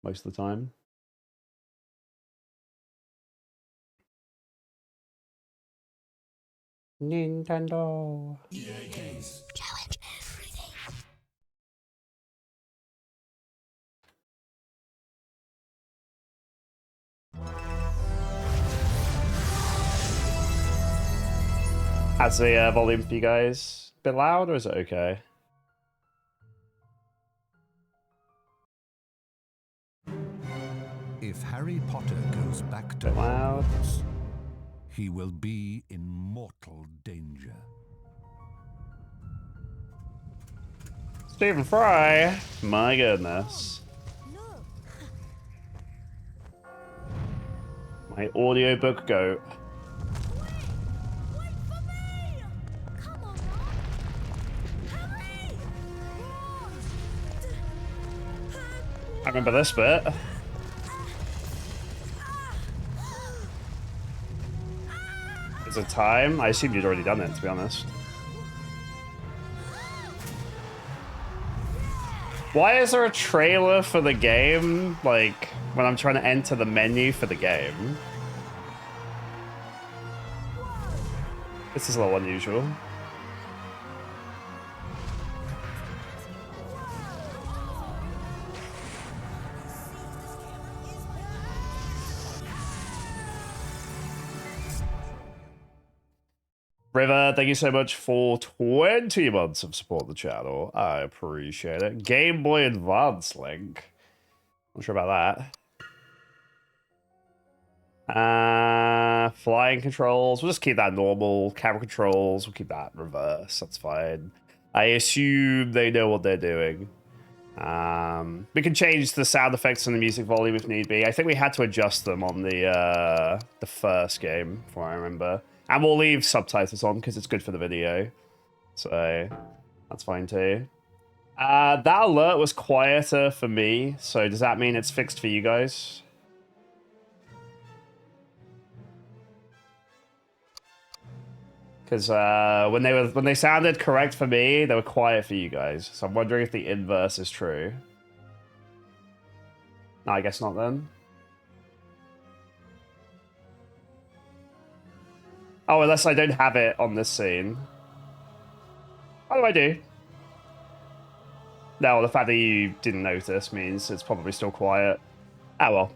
most of the time. Nintendo. EA Games. Challenge everything. How's the volume for you guys? A bit loud, or is it okay? If Harry Potter goes back to Bit loud. Hogwarts, he will be in mortal danger. Stephen Fry. My goodness. My audiobook goat. Wait for me! Come on now! Hurry! I remember this bit. Is it time? I assumed you'd already done it, to be honest. Why is there a trailer for the game, like, when I'm trying to enter the menu for the game? This is a little unusual. River, thank you so much for 20 months of support of the channel. I appreciate it. Game Boy Advance link. Not sure about that. Flying controls. We'll just keep that normal. Camera controls. We'll keep that reverse. That's fine. I assume they know what they're doing. We can change the sound effects and the music volume if need be. I think we had to adjust them on the first game, from what I remember. And we'll leave subtitles on because it's good for the video. So that's fine too. That alert was quieter for me. So does that mean it's fixed for you guys? Because when they sounded correct for me, they were quiet for you guys. So I'm wondering if the inverse is true. No, I guess not then. Oh, unless I don't have it on this scene. What do I do? No, the fact that you didn't notice means it's probably still quiet. Ah, well.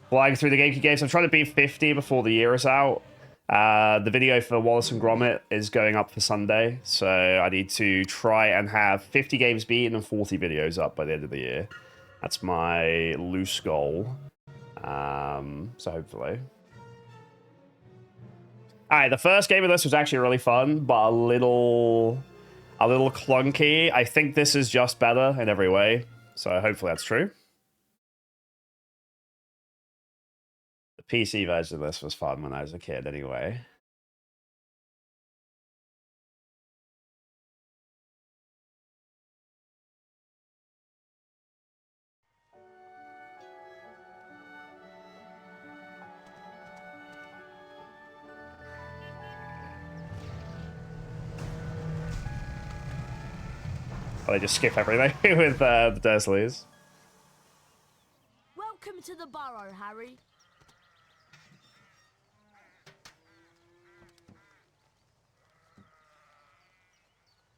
Flying through the GameCube games. I'm trying to beat 50 before the year is out. The video for Wallace and Gromit is going up for Sunday, so I need to try and have 50 games beaten and 40 videos up by the end of the year. That's my loose goal. So hopefully. Alright, the first game of this was actually really fun, but a little clunky. I think this is just better in every way, so hopefully that's true. The PC version of this was fun when I was a kid anyway. But I just skip everything with the Dursleys. Welcome to the burrow, Harry.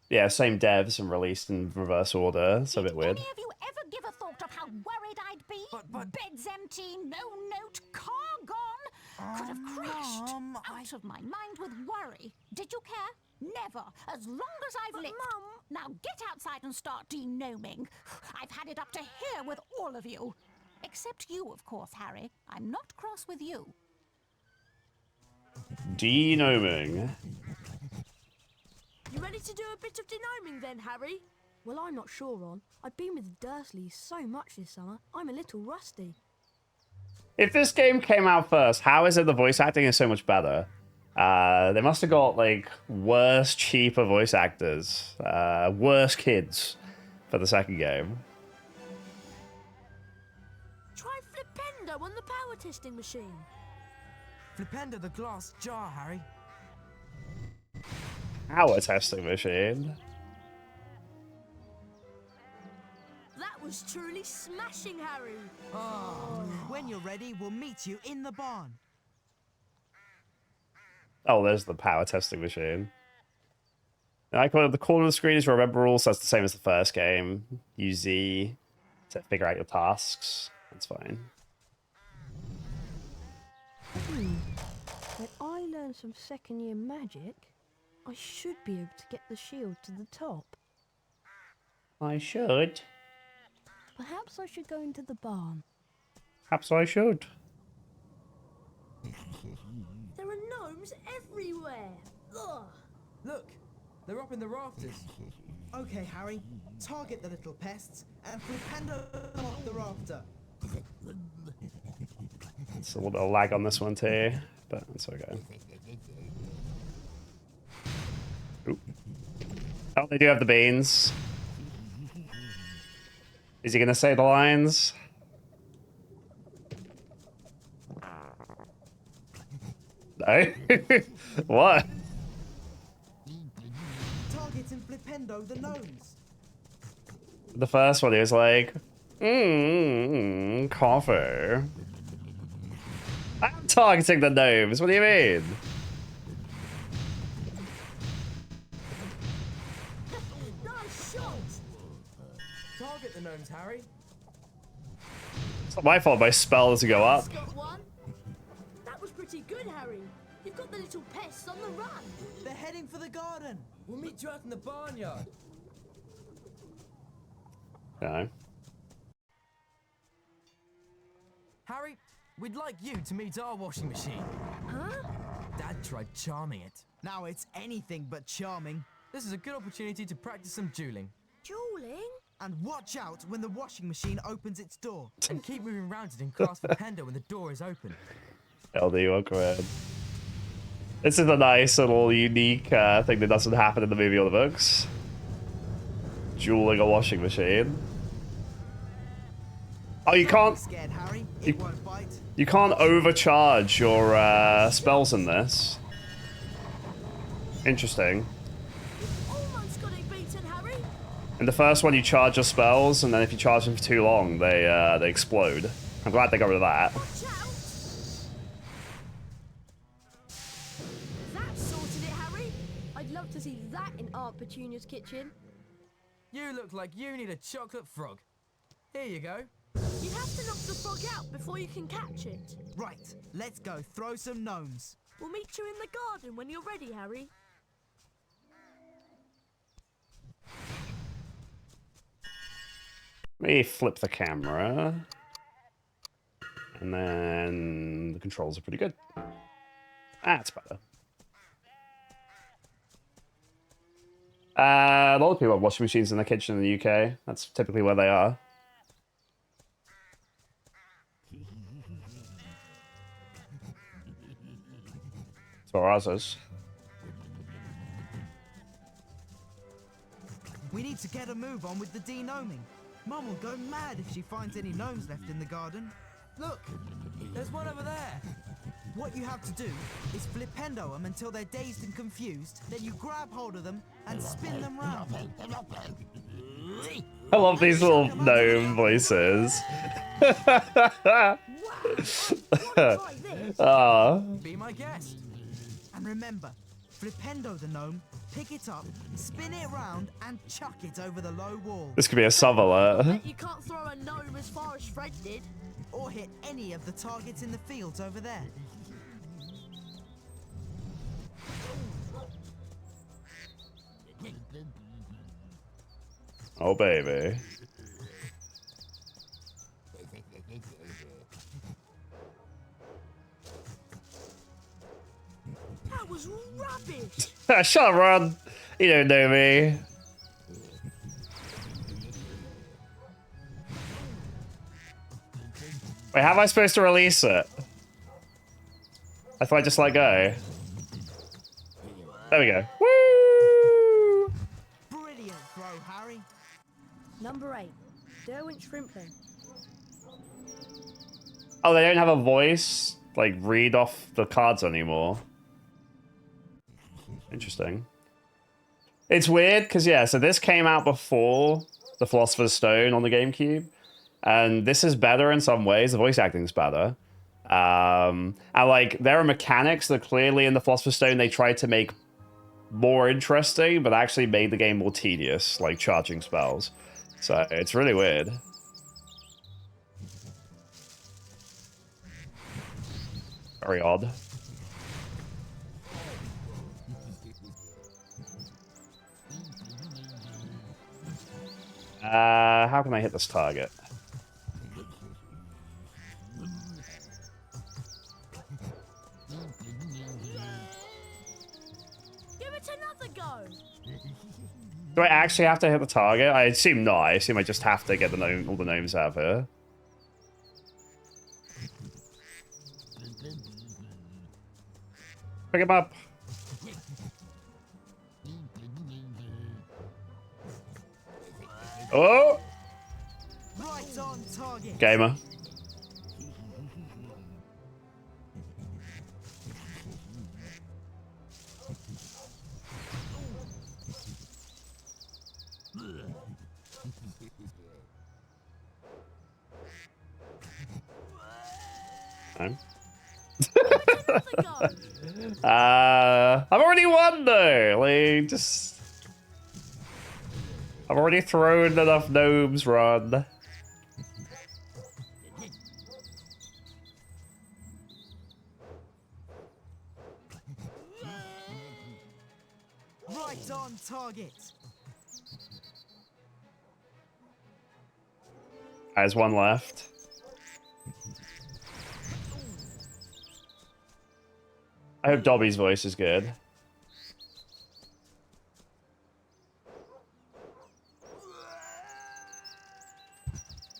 Yeah, same devs and released in reverse order. It's a bit weird. Did any of you ever give a thought of how worried I'd be? But- Beds empty, no note, car gone. Could have crashed. Out of my mind with worry. Did you care? Never. As long as I've lived. Mum. Now get outside and start denoming. I've had it up to here with all of you. Except you, of course, Harry. I'm not cross with you. Denoming. You ready to do a bit of denoming then, Harry? Well, I'm not sure, Ron. I've been with the Dursleys so much this summer, I'm a little rusty. If this game came out first, how is it the voice acting is so much better? They must have got, like, worse, cheaper voice actors. Worse kids for the second game. Try Flipendo on the power testing machine. Flipendo the glass jar, Harry. Power testing machine. That was was truly smashing, Harry. Oh, when you're ready, we'll meet you in the barn. Oh, there's the power testing machine. The icon at the corner of the screen is your remember rules, so that's the same as the first game. Use Z to figure out your tasks. That's fine. When I learn some second year magic, I should be able to get the shield to the top. I should. Perhaps I should go into the barn. Perhaps I should. There are gnomes everywhere. Ugh. Look, they're up in the rafters. Okay, Harry, target the little pests and flipendo them off the rafter. It's a little bit of lag on this one too, but it's okay. Oop. Oh, they do have the beans. Is he gonna say the lines? No? What? Target and flipendo the gnomes. The first one, he was like, coffee. I'm targeting the gnomes, what do you mean? Nice shot. Target the gnomes, Harry. It's not my fault my spell doesn't go up. Got one. That was pretty good, Harry. You've got the little pests on the run. They're heading for the garden. We'll meet you out in the barnyard. No. Harry, we'd like you to meet our washing machine. Huh? Dad tried charming it. Now it's anything but charming. This is a good opportunity to practice some dueling. Dueling? And watch out when the washing machine opens its door. And keep moving around it and cast flipendo when the door is open. LD, welcome in. This is a nice little unique thing that doesn't happen in the movie or the books. Dueling a washing machine. Oh, you can't. Scared, Harry. It won't bite. You can't overcharge your spells in this. Interesting. Almost got it beaten, Harry. In the first one, you charge your spells, and then if you charge them for too long, they explode. I'm glad they got rid of that. Watch out. That sorted it, Harry. I'd love to see that in Aunt Petunia's kitchen. You look like you need a chocolate frog. Here you go. You'd have to knock the frog out before you can catch it. Right, let's go throw some gnomes. We'll meet you in the garden when you're ready, Harry. Let me flip the camera. And then the controls are pretty good. That's better. A lot of people have washing machines in their kitchen in the UK. That's typically where they are. That's where ours is. We need to get a move on with the denoming. Mum will go mad if she finds any gnomes left in the garden. Look, there's one over there. What you have to do is flipendo them until they're dazed and confused. Then you grab hold of them and spin them round. I love these little gnome voices. Be my guest. And remember, flipendo the gnome, pick it up, spin it round, and chuck it over the low wall. This could be a sub alert. Bet you can't throw a gnome as far as Fred did. Or hit any of the targets in the fields over there. Oh, baby. That was rubbish. Shut up, Ron. You don't know me. Wait, how am I supposed to release it? I thought I just let go. There we go. Woo! Brilliant throw, Harry. Number 8, Derwent Shrimpling. Oh, they don't have a voice, like, read off the cards anymore. Interesting. It's weird, because, yeah, so this came out before the Philosopher's Stone on the GameCube, and this is better in some ways. The voice acting's better. And like there are mechanics that clearly in the Philosopher's Stone they tried to make more interesting, but actually made the game more tedious, like charging spells. So it's really weird. Very odd. How can I hit this target? Give it another go. Do I actually have to hit the target? I assume not. I assume I just have to get all the gnomes out of here. Pick him up. Oh! Right on target. Gamer. No. I've already won though. Like, just I've already thrown enough gnomes, Run. Right on target. There's one left. I hope Dobby's voice is good.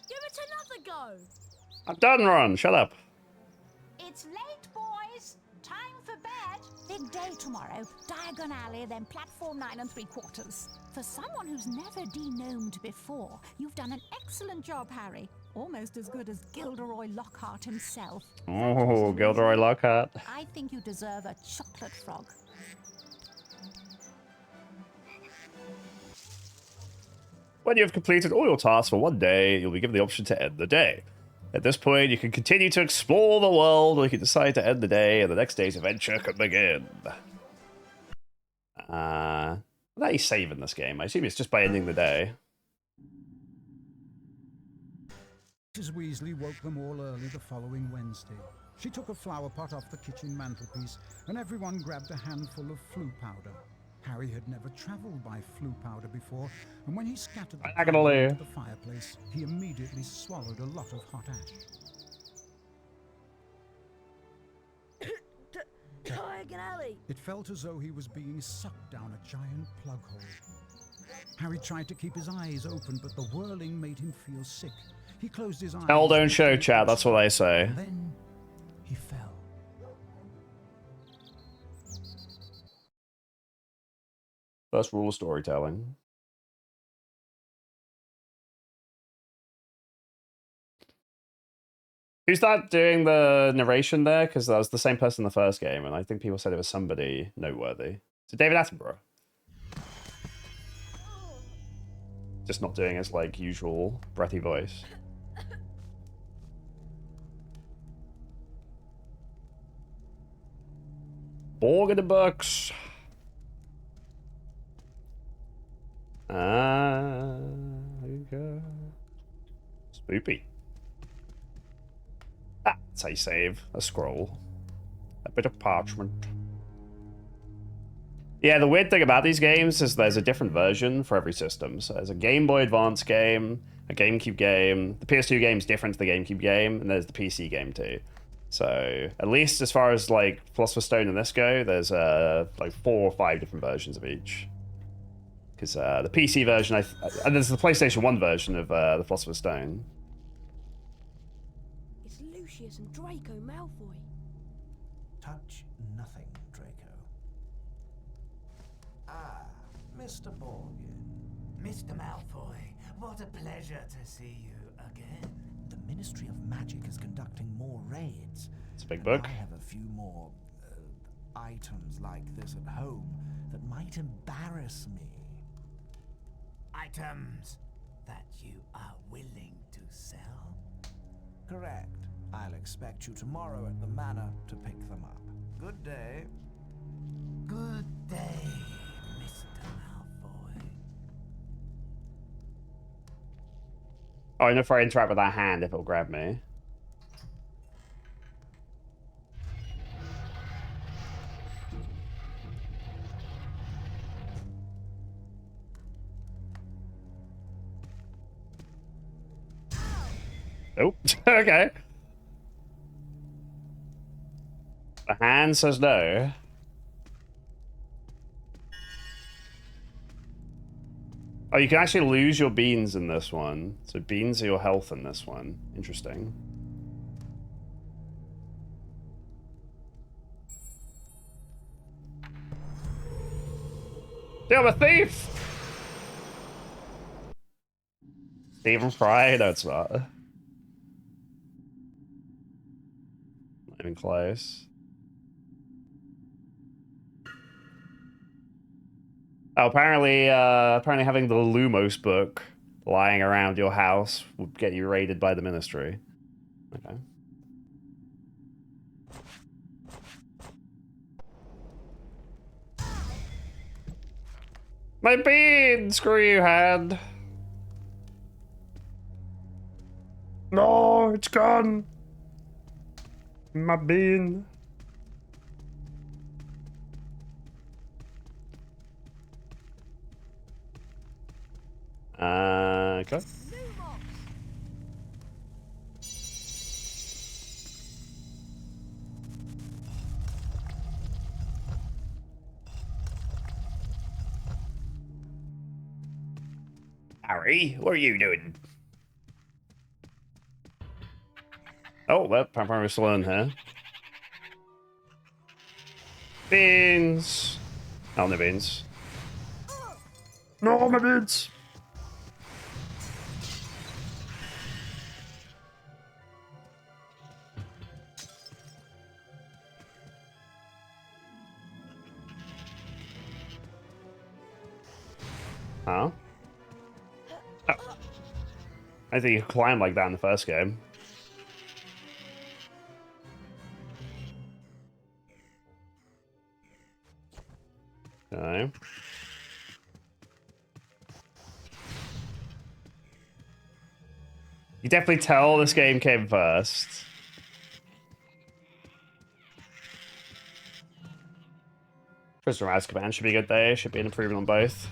Give it another go. I'm done, Ron. Shut up. It's late, boys. Time for bed. Big day tomorrow. Diagon Alley, then platform 9 3/4. For someone who's never de-gnomed before, you've done an excellent job, Harry. Almost as good as Gilderoy Lockhart himself. Oh, Gilderoy Lockhart. I think you deserve a chocolate frog. When you have completed all your tasks for one day, you'll be given the option to end the day. At this point, you can continue to explore the world, or you can decide to end the day, and the next day's adventure can begin. How do you save in this game? I assume it's just by ending the day. Mrs. Weasley woke them all early the following Wednesday. She took a flower pot off the kitchen mantelpiece, and everyone grabbed a handful of flue powder. Harry had never travelled by flue powder before, and when he scattered the I'm not gonna powder lie. into the fireplace, he immediately swallowed a lot of hot ash. Diagon Alley. It felt as though he was being sucked down a giant plug hole. Harry tried to keep his eyes open, but the whirling made him feel sick. He closed his eyes. Tell, don't show, chat. That's what I say. And then he fell. First rule of storytelling. Who's that doing the narration there? Because that was the same person in the first game, and I think people said it was somebody noteworthy. So David Attenborough. Just not doing his, like, usual breathy voice. Borg in the books. Okay. Spoopy. Ah, that's how you save a scroll. A bit of parchment. Yeah, the weird thing about these games is there's a different version for every system. So there's a Game Boy Advance game, a GameCube game. The PS2 game is different to the GameCube game, and there's the PC game too. So at least as far as like Philosopher's Stone and this go, there's like 4 or 5 different versions of each. Because the PC version, and there's the PlayStation 1 version of the Philosopher's Stone. It's Lucius and Draco Malfoy. Touch nothing, Draco. Ah, Mr. Borgin. Mr. Malfoy, what a pleasure to see you again. The Ministry of Magic is conducting more raids. It's a big and book. I have a few more items like this at home that might embarrass me. Items. that you are willing to sell? Correct. I'll expect you tomorrow at the manor to pick them up. Good day. Good day, Mr. Malfoy. Oh, I know if I interact with that hand, if it'll grab me. Oh, okay. The hand says no. Oh, you can actually lose your beans in this one. So beans are your health in this one. Interesting. Yeah, I'm a thief! Stephen Fry? No, it's not. Not even close. Oh, apparently having the Lumos book lying around your house would get you raided by the Ministry. Okay. My bean! Screw you, hand. No, it's gone. My bean. Okay. Harry, what are you doing? Oh, well, apparently we're still in here. Beans. Oh, no beans. No, my beans. Huh? Oh. I think you could climb like that in the first game. Okay. You definitely tell this game came first. Prisoner of Azkaban should be a good day. Should be an improvement on both.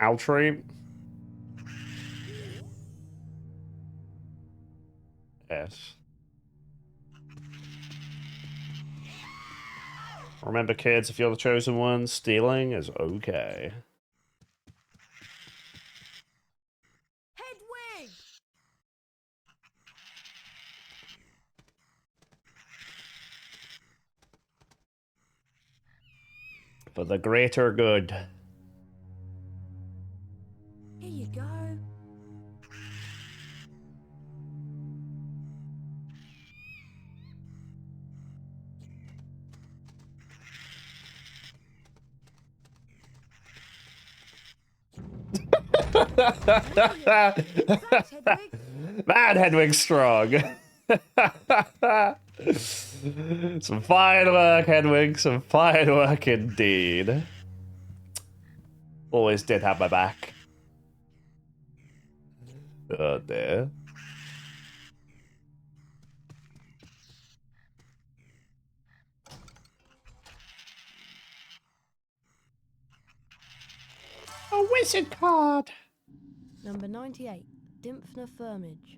Outry. Yes. Remember, kids, if you're the chosen one, stealing is okay. Hedwig! For the greater good. Here you go. Thanks, Hedwig. Man, Hedwig's strong. Some fine work, Hedwig. Some fine work indeed. Always did have my back. Oh dear. A wizard card. Number 98, Dimphna Firmage.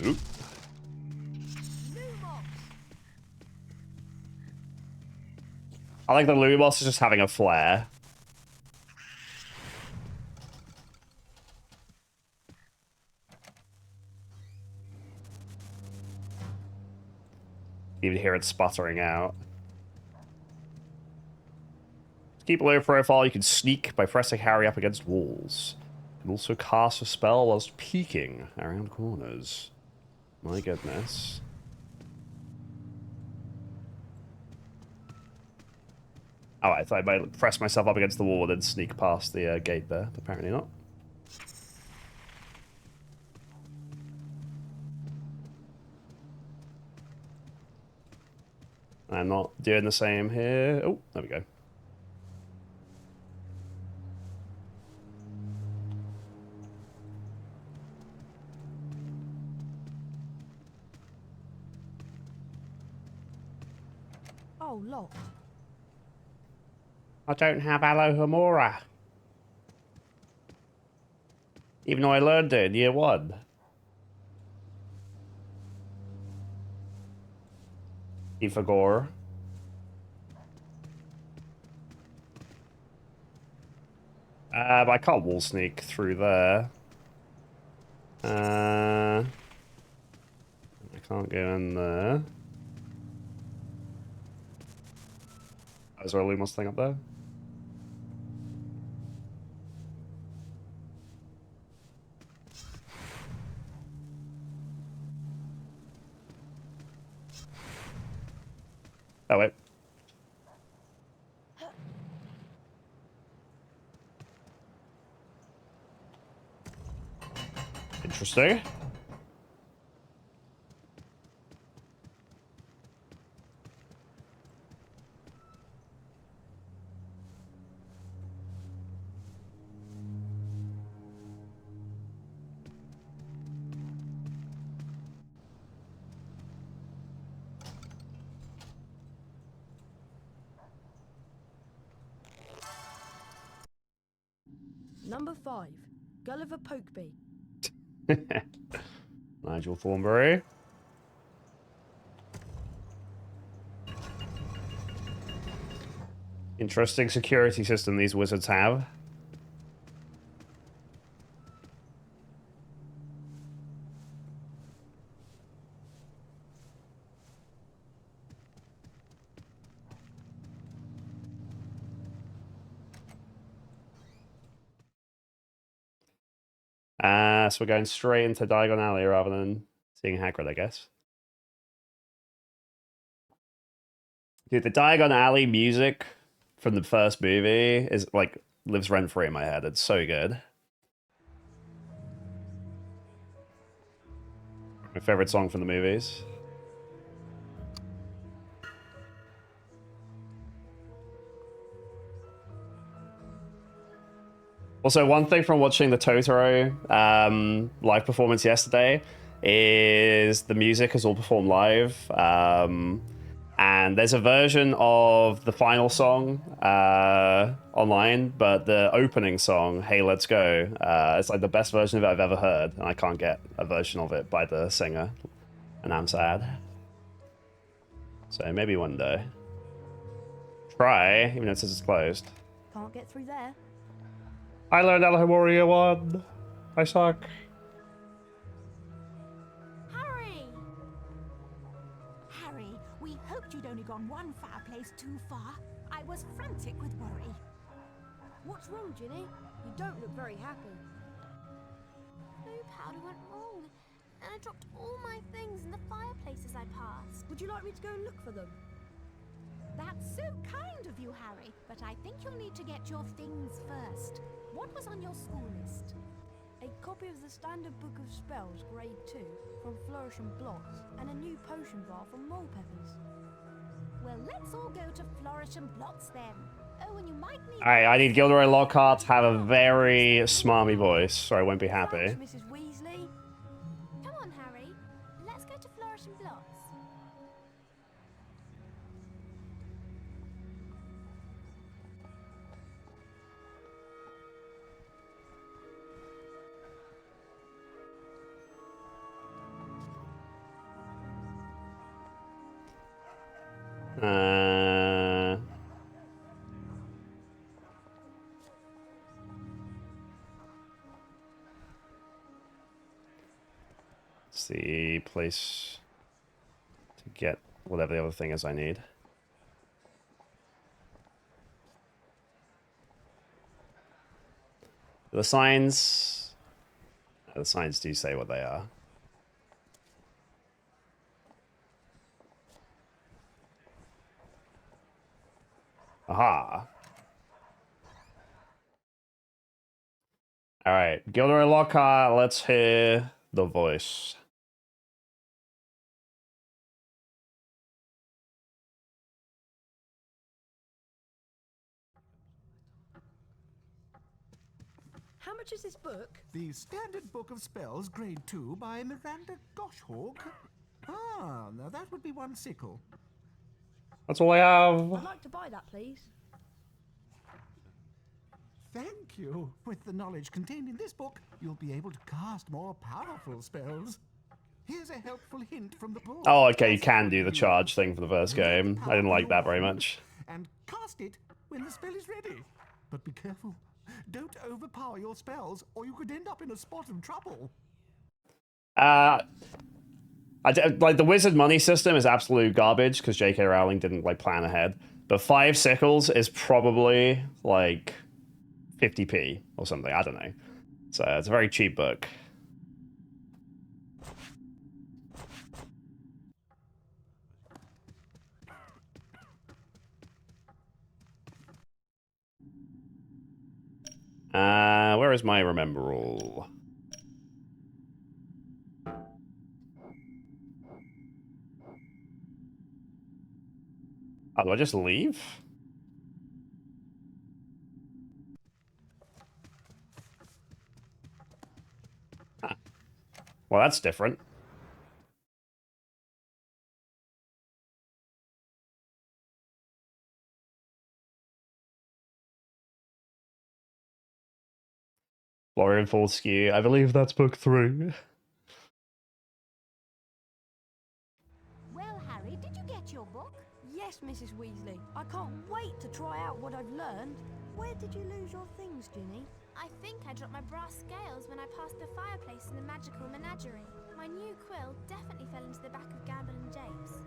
Oop. I like the Lumos is just having a flare. You can hear it sputtering out. To keep a low profile, you can sneak by pressing Harry up against walls. You can also cast a spell whilst peeking around corners. My goodness. Oh, I thought I might press myself up against the wall and then sneak past the gate there. But apparently not. I'm not doing the same here. Oh, there we go. Oh, locked. I don't have Alohomora. Even though I learned it in year 1. Ifagor. But I can't wall sneak through there. I can't go in there. Oh, is there a Lumos thing up there? Oh, wait. Interesting. Number 5. Gulliver Pokeby. Nigel Thornberry. Interesting security system these wizards have. So we're going straight into Diagon Alley rather than seeing Hagrid, I guess. Dude, the Diagon Alley music from the first movie is like lives rent free in my head. It's so good. My favorite song from the movies. Also, one thing from watching the Totoro live performance yesterday is the music is all performed live. And there's a version of the final song online, but the opening song, Hey, Let's Go, it's like the best version of it I've ever heard, and I can't get a version of it by the singer, and I'm sad. So maybe one day. Try, even though it says it's closed. Can't get through there. I learned Alohomora 1. I suck. Harry! Harry, we hoped you'd only gone one fireplace too far. I was frantic with worry. What's wrong, Ginny? You don't look very happy. Blue powder went wrong, and I dropped all my things in the fireplaces I passed. Would you like me to go and look for them? That's so kind of you, Harry, but I think you'll need to get your things first. What was on your school list? A copy of the Standard Book of Spells, Grade 2, from Flourish and Blots, and a new potion bar from Mole Peppers. Well, let's all go to Flourish and Blots then. Oh, and you might need... Alright, I need Gilderoy Lockhart to have a very smarmy voice, or I won't be happy. Thanks, Mrs. Weasley. Come on, Harry. Let's go to Flourish and Blots. It's the place to get whatever the other thing is I need. The signs do say what they are. Aha. All right, Gilderoy Lockhart, let's hear the voice. How much is this book? The Standard Book of Spells, Grade 2, by Miranda Goshawk. Ah, now that would be one sickle. That's all I have. I'd like to buy that, please. Thank you. With the knowledge contained in this book, you'll be able to cast more powerful spells. Here's a helpful hint from the book. Oh, okay, you can do the charge thing for the first game. I didn't like that very much. And cast it when the spell is ready. But be careful. Don't overpower your spells, or you could end up in a spot of trouble. Like, the wizard money system is absolute garbage because J.K. Rowling didn't, like, plan ahead. But 5 sickles is probably, like, 50p or something. I don't know. So it's a very cheap book. Where is my remember all? Oh, do I just leave? Huh. Well, that's different. Florian Full Skew. I believe that's book 3. Well, Harry, did you get your book? Yes, Mrs. Weasley. I can't wait to try out what I've learned. Where did you lose your things, Ginny? I think I dropped my brass scales when I passed the fireplace in the magical menagerie. My new quill definitely fell into the back of Gamble and Japes.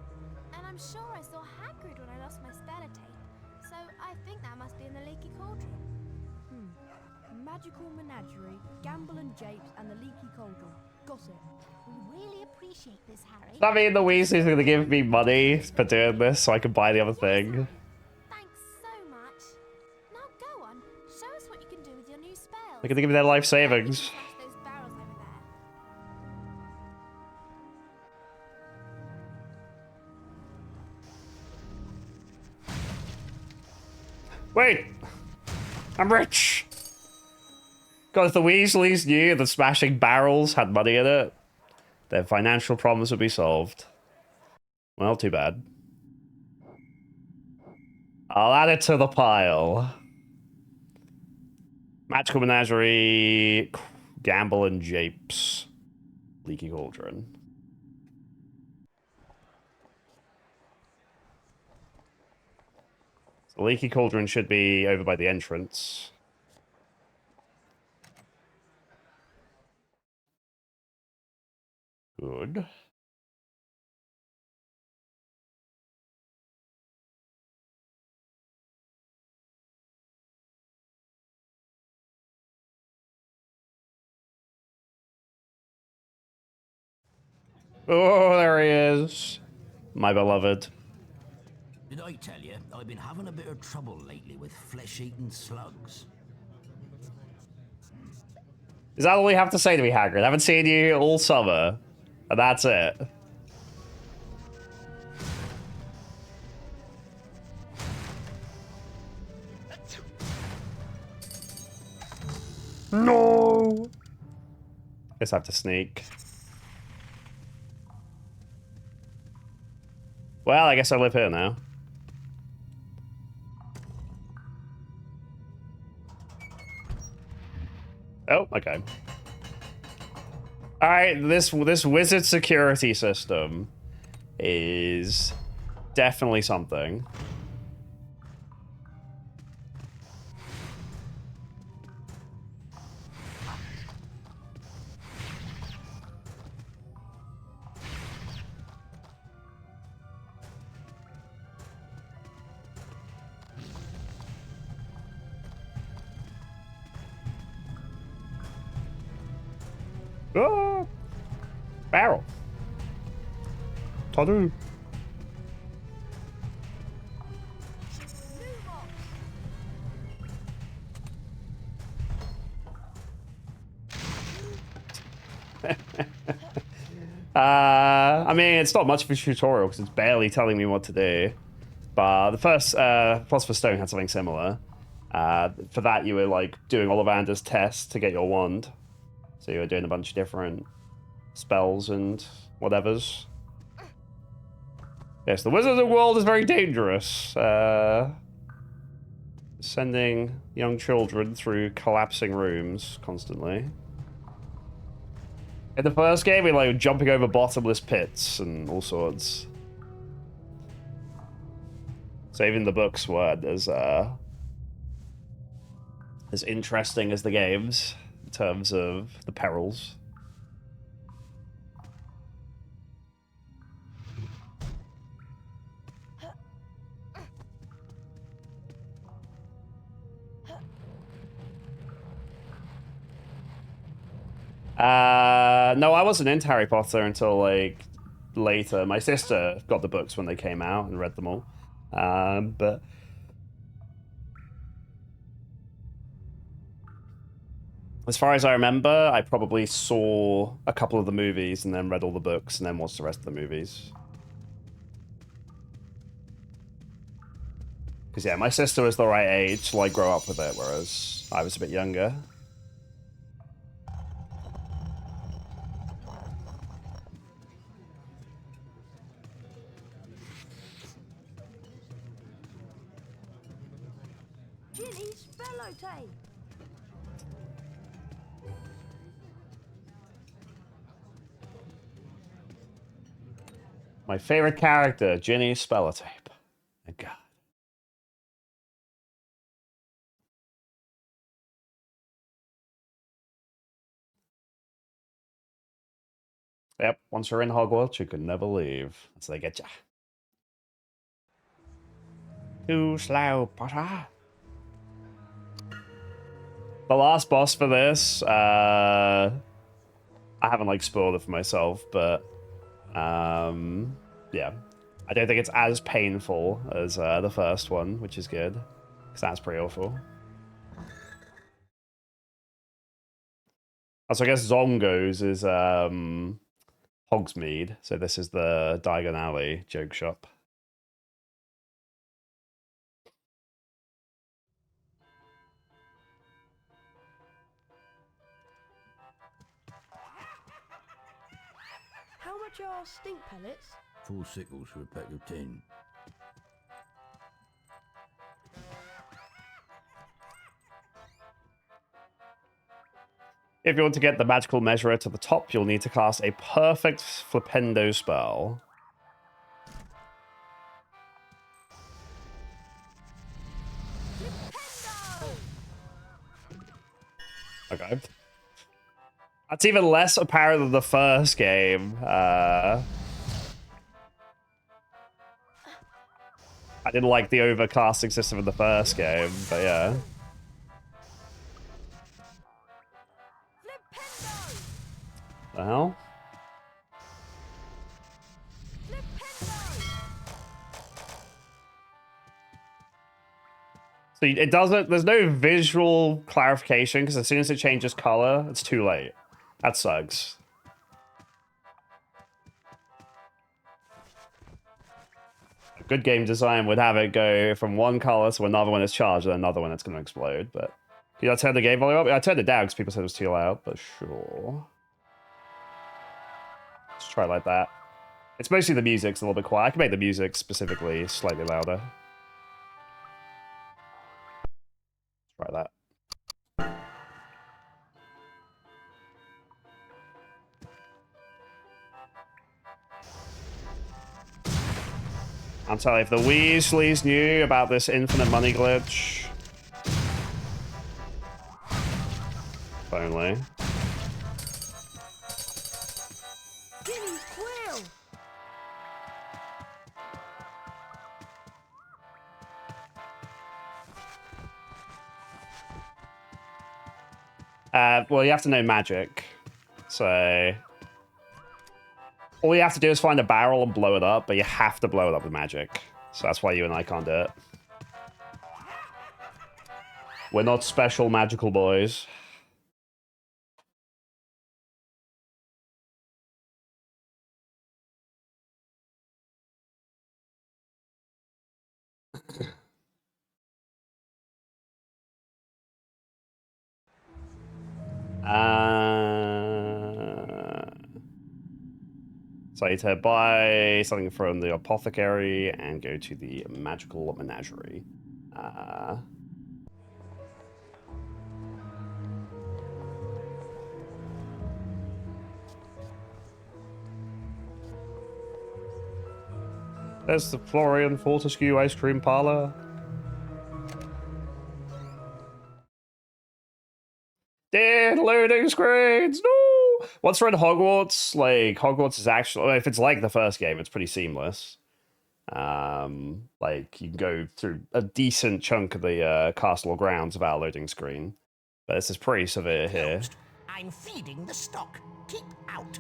And I'm sure I saw Hagrid when I lost my speller-tape. So I think that must be in the leaky cauldron. Magical menagerie, Gamble and Japes, and the leaky cauldron. Got it. We really appreciate this, Harry. Does that mean the Weasleys are going to give me money for doing this so I can buy the other thing? Thanks so much. Now go on, show us what you can do with your new spells. They're going to give me their life savings. Smash those barrels over there. Wait! I'm rich! God, if the Weasleys knew that smashing barrels had money in it, their financial problems would be solved. Well, too bad. I'll add it to the pile. Magical Menagerie, Gamble and Japes, Leaky Cauldron. The Leaky Cauldron should be over by the entrance. Good. Oh, there he is. My beloved. Did I tell you, I've been having a bit of trouble lately with flesh-eating slugs. Is that all you have to say to me, Hagrid? I haven't seen you all summer. And that's it. No! Guess I have to sneak. Well, I guess I live here now. Oh, okay. Alright, this wizard security system is definitely something. Ah! Barrel. Tadu. I mean, it's not much of a tutorial because it's barely telling me what to do. But the first Philosopher's Stone had something similar. For that, you were like doing Ollivander's test to get your wand. So you were doing a bunch of different spells and whatevers. Yes, the Wizarding World is very dangerous. Sending young children through collapsing rooms constantly. In the first game, we like jumping over bottomless pits and all sorts. So even the books weren't as interesting as the games in terms of the perils. No, I wasn't into Harry Potter until like later. My sister got the books when they came out and read them all. But as far as I remember, I probably saw a couple of the movies and then read all the books and then watched the rest of the movies. Because yeah, my sister was the right age to like grow up with it, whereas I was a bit younger. Ginny's Spellotape. My favorite character, Ginny Spellotape. Thank God. Yep, once you're in Hogwarts, you can never leave. That's they get ya. Too slow, Potter. The last boss for this, I haven't like spoiled it for myself, but yeah, I don't think it's as painful as the first one, which is good, because that's pretty awful. Also, I guess Zongo's is Hogsmeade, so this is the Diagon Alley joke shop. How much are stink pellets? 4 sickles for a pack of 10. If you want to get the magical measurer to the top, you'll need to cast a perfect Flipendo spell. Okay. That's even less apparent than the first game. I didn't like the overcasting system in the first game, but yeah. The hell? So it doesn't, there's no visual clarification because as soon as it changes color, it's too late. That sucks. Good game design would have it go from one color to another when it's charged and another when it's going to explode, but... Did I turn the game volume up? I turned it down because people said it was too loud, but sure. Let's try it like that. It's mostly the music's a little bit quiet. I can make the music specifically slightly louder. Try that. I'm telling you, if the Weasleys knew about this infinite money glitch... If only. Ginny's quill! Well, you have to know magic. So all you have to do is find a barrel and blow it up, but you have to blow it up with magic. So that's why you and I can't do it. We're not special magical boys. So I need to buy something from the apothecary and go to the magical menagerie. There's the Florian Fortescue ice cream parlor. Dead loading screens. No. Once we're in Hogwarts, like Hogwarts is actually, if it's like the first game, it's pretty seamless. Like you can go through a decent chunk of the castle grounds without a loading screen, but this is pretty severe here. I'm feeding the stock. Keep out.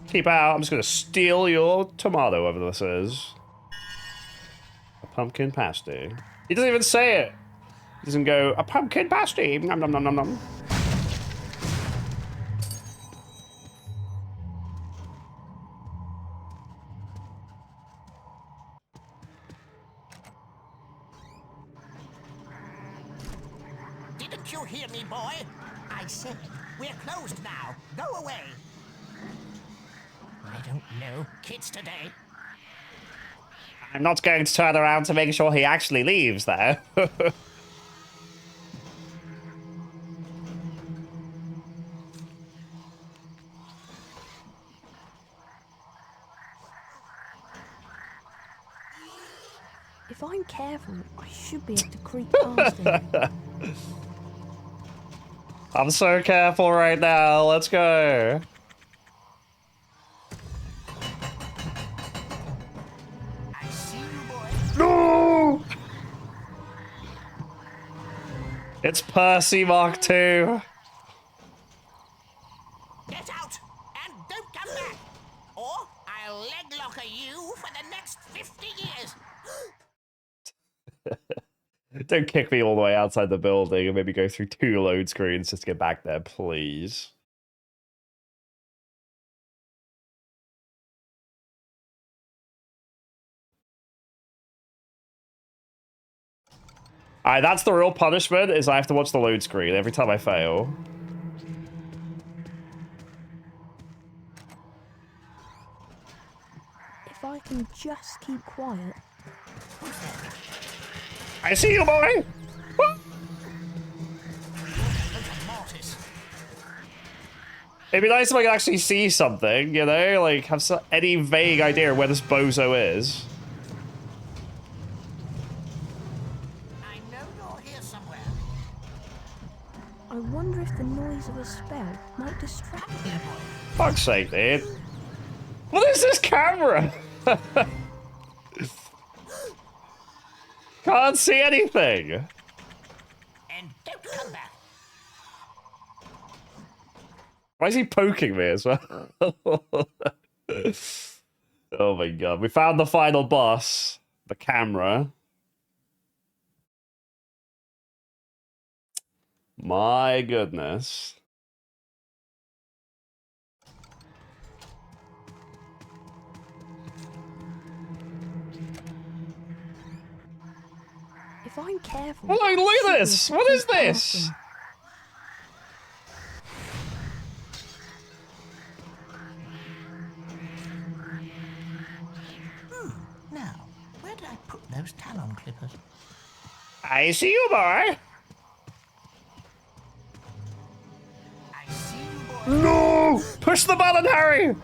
Keep out. I'm just gonna steal your tomato, whatever this is. A pumpkin pasty. He doesn't even say it. He doesn't go, a pumpkin pasty. Nom nom nom nom nom. Didn't you hear me, boy? I said, we're closed now. Go away. I don't know kids today. I'm not going to turn around to make sure he actually leaves, though. If I'm careful, I should be able to creep past him. I'm so careful right now. Let's go. I see you, boy. No! It's Percy Mark II. Get out and don't come back, or I'll leg locker you for the next 50 years. Don't kick me all the way outside the building and maybe go through 2 load screens just to get back there, please. Alright, that's the real punishment, is I have to watch the load screen every time I fail. If I can just keep quiet. I see you, boy! It'd be nice if I could actually see something, you know? Like, have any vague idea where this bozo is. I know you're here somewhere. I wonder if the noise of a spell might distract him. Fuck's sake, dude. What is this camera? Can't see anything. And don't come back. Why is he poking me as well? Oh my god. We found the final boss. The camera. My goodness. If I'm careful. Oh, look at this! What is this? Now, where did I put those talon clippers? I see you, boy. I see you, boy. No! Push the button, Harry!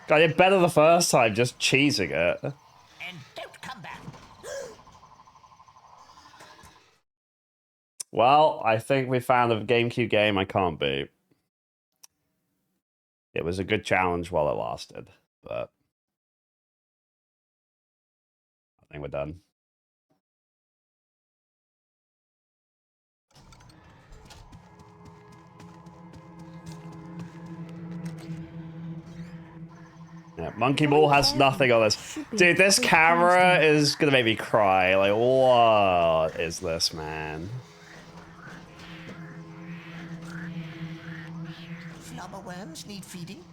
I did better the first time, just cheesing it. And don't come back. Well, I think we found a GameCube game I can't beat. It was a good challenge while it lasted, but I think we're done. Yeah, Monkey Ball has nothing on this. Dude, this camera is gonna make me cry. Like, what is this, man? Flubber worms need feeding.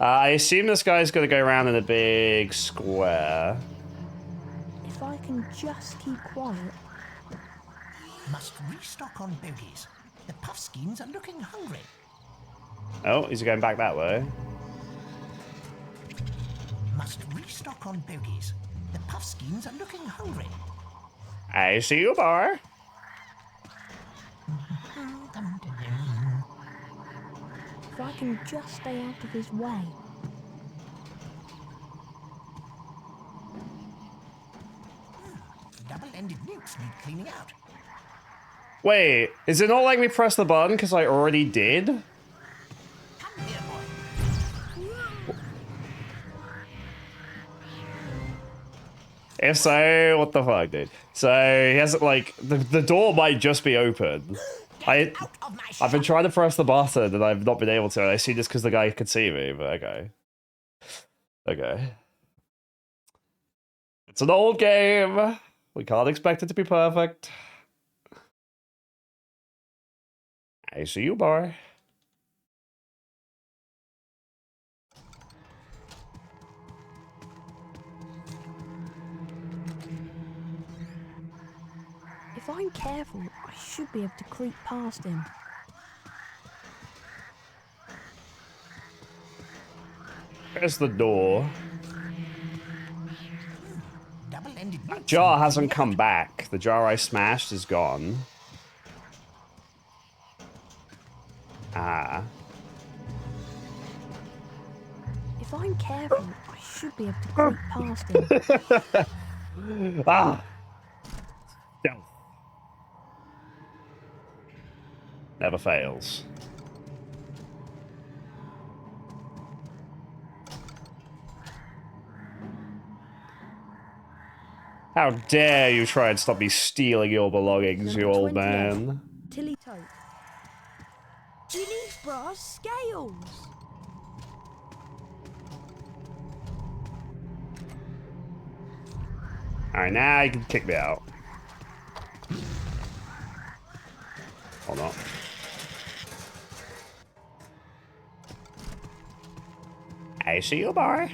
I assume this guy's gonna go around in a big square. If I can just keep quiet. Must restock on bogies. The puffskeins are looking hungry. Oh, he's going back that way. Must restock on bogies. The puffskeins are looking hungry. I see you, bar. If I can just stay out of his way. Double-ended newts need cleaning out. Wait, is it not like we press the button because I already did? Come here, boy. If so, what the fuck, dude? So he hasn't like the door might just be open. I've been trying to press the button and I've not been able to. I see this because the guy could see me, but okay. Okay. It's an old game. We can't expect it to be perfect. I see you, boy. If I'm careful, I should be able to creep past him. There's the door. Double-ended newts Jar need hasn't cleaning come back. The jar I smashed is gone. Ah. If I'm careful, I should be able to creep past him. Ah. Stealth. Never fails. How dare you try and stop me stealing your belongings, you old man. Tilly Tote. He needs brass scales. Alright, now you can kick me out. Or not. I see you, bar.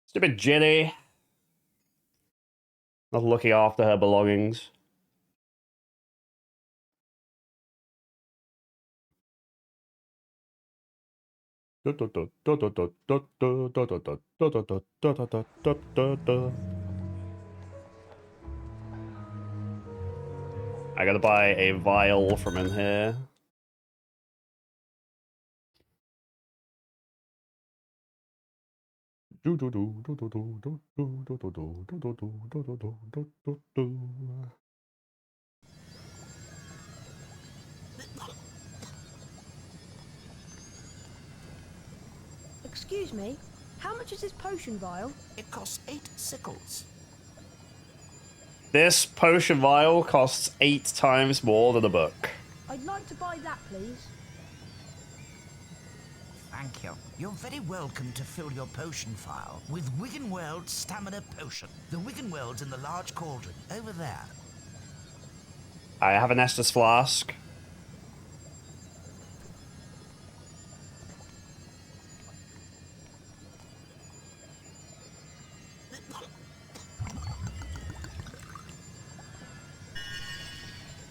Stupid Ginny. Not looking after her belongings. I gotta buy a vial from in here. Excuse me, how much is this potion vial? It costs 8 sickles. This potion vial costs 8 times more than a book. I'd like to buy that, please. Thank you. You're very welcome to fill your potion file with Wiggenweld's Stamina Potion. The Wiggenweld's in the large cauldron, over there. I have an Estus flask.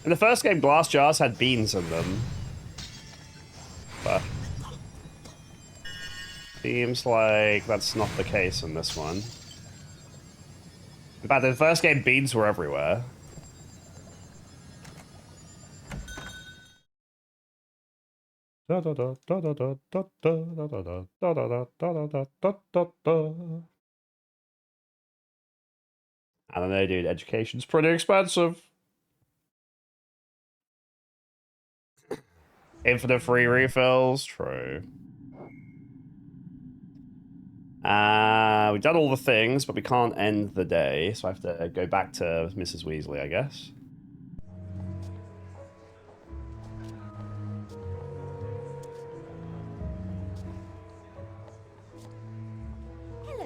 In the first game, glass jars had beans in them. But seems like that's not the case in this one. In fact, in the first game, beans were everywhere. I don't know, dude. Education's pretty expensive. Infinite free refills, true. We've done all the things, but we can't end the day, so I have to go back to Mrs. Weasley, I guess.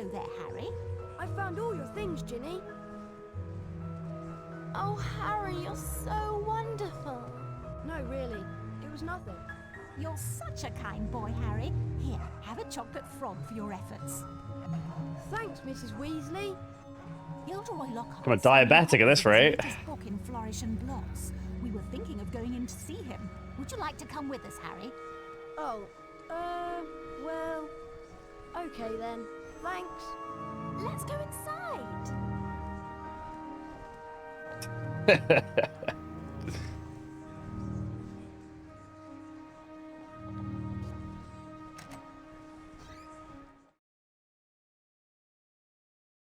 Hello there, Harry. I found all your things, Ginny. Oh, Harry, you're so wonderful. No, really. It was nothing. You're such a kind boy, Harry. Here, have a chocolate frog for your efforts. Thanks, Mrs. Weasley. Gilderoy Lockhart. I'm a diabetic at this rate. Book in Flourish and Blotts. We were thinking of going in to see him. Would you like to come with us, Harry? Oh, well, okay then. Thanks. Let's go inside.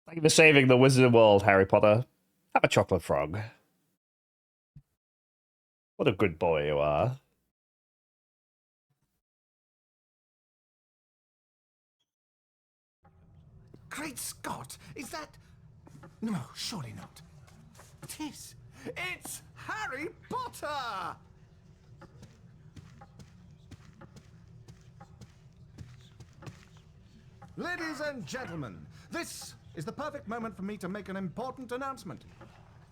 Thank you for saving the wizard world, Harry Potter. Have a chocolate frog. What a good boy you are. Great Scott! Is that... No, surely not. It is. It's Harry Potter! Ladies and gentlemen, this is the perfect moment for me to make an important announcement.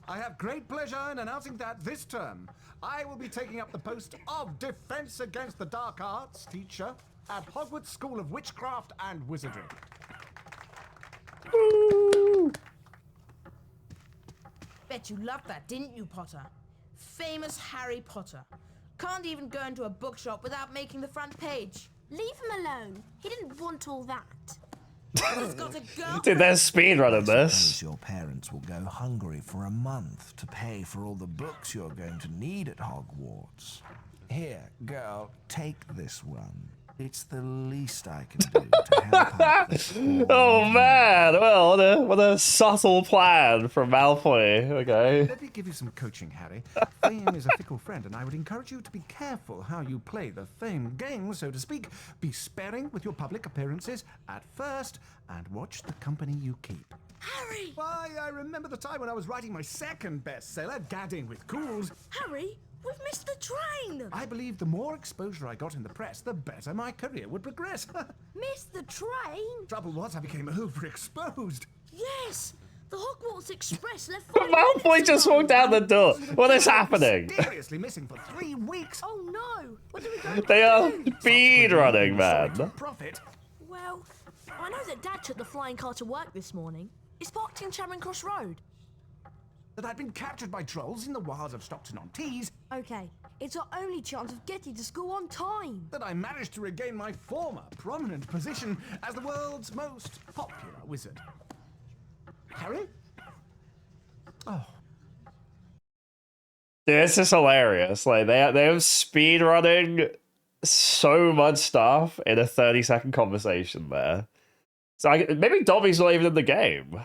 I have great pleasure in announcing that this term, I will be taking up the post of Defense Against the Dark Arts teacher at Hogwarts School of Witchcraft and Wizardry. Bet you loved that, didn't you, Potter? Famous Harry Potter. Can't even go into a bookshop without making the front page. Leave him alone. He didn't want all that. He's got a girl. Dude, there's speedrunning this. Suppose your parents will go hungry for a month to pay for all the books you're going to need at Hogwarts. Here, girl, take this one. It's the least I can do to help out this poor Oh man, well, what a subtle plan from Malfoy. Okay. Let me give you some coaching, Harry. Fame is a fickle friend, and I would encourage you to be careful how you play the fame game, so to speak. Be sparing with your public appearances at first, and watch the company you keep. Harry! Why, I remember the time when I was writing my second bestseller, Gadding with Cools. Harry, we've missed the train! I believe the more exposure I got in the press, the better my career would progress. Missed the train? Trouble was, I became overexposed. Yes! The Hogwarts Express left 5 Malfoy minutes just ago. walked out the door. What is happening? Seriously missing for 3 weeks. Oh no! What do we go They are do? speedrunning, man. Profit. Well, I know that Dad took the flying car to work this morning. It's parked in Charing Cross Road. That I'd been captured by trolls in the wilds of Stockton-on-Tees. Okay, it's our only chance of getting to school on time. That I managed to regain my former prominent position as the world's most popular wizard. Harry? Oh. This is hilarious. Like they're speedrunning so much stuff in a 30-second conversation there. So maybe Dobby's not even in the game.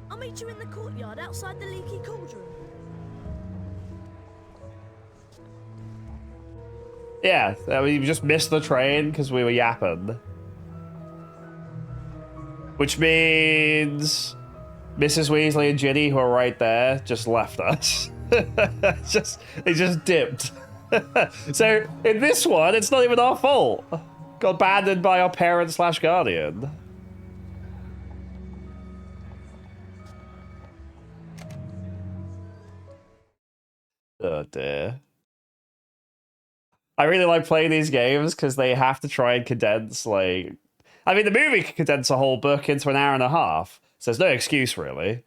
I'll meet you in the courtyard outside the Leaky Cauldron. Yeah, we just missed the train because we were yapping. Which means Mrs. Weasley and Ginny, who are right there, just left us. They just dipped. So in this one, it's not even our fault. Got abandoned by our parent / guardian. Oh dear. I really like playing these games because they have to try and condense, like... I mean, the movie could condense a whole book into an hour and a half, so there's no excuse, really.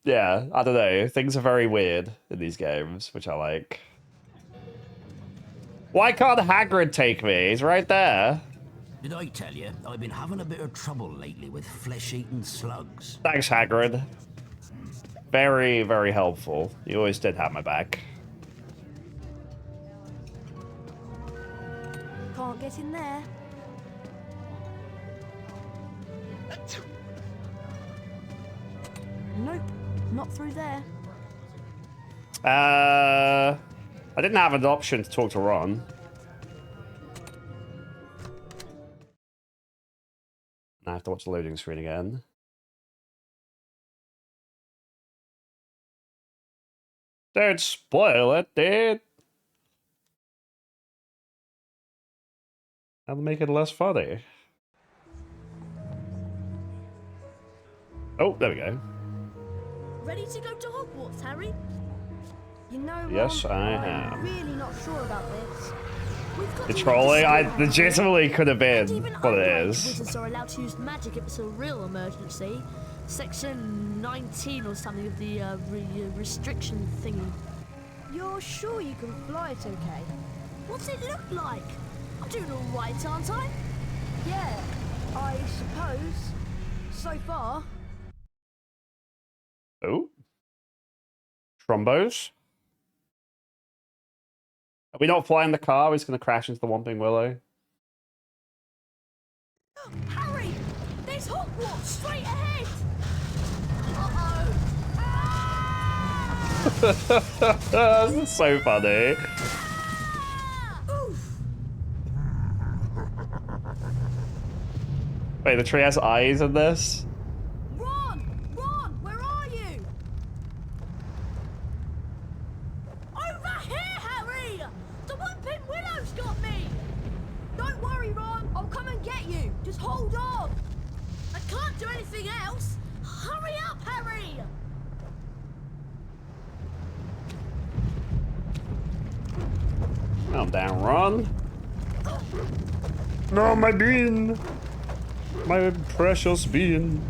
Yeah, I don't know. Things are very weird in these games, which I like. Why can't Hagrid take me? He's right there. Did I tell you, I've been having a bit of trouble lately with flesh-eating slugs. Thanks, Hagrid. Very, very helpful. You always did have my back. Can't get in there. Nope, not through there. I didn't have an option to talk to Ron. I have to watch the loading screen again. Don't spoil it, dude. That'll make it less funny. Oh, there we go. Ready to go to Hogwarts, Harry? You know, Ron, Yes, I am. I'm really not sure about this. We've got The to trolling, I legislate legitimately could have And been even what it underage is. wizards are allowed to use magic if it's a real emergency. Section 19 or something of the restriction thingy. You're sure you can fly it okay? What's it look like? I'm doing all right, aren't I? Yeah, I suppose. So far. Oh. Trombos. Are we not flying the car? We're just going to crash into the Whomping Willow. Harry! There's Hogwarts straight ahead! Uh-oh! Ah! This is so funny. Oof! Wait, the tree has eyes in this? Ron! Ron, where are you? Over here, Harry! The Whomping Willow's got me! Don't worry, Ron. I'll come and get you. Just hold on. I can't do anything else. Hurry up, Harry! Calm down, Ron. No, my bean. My precious bean.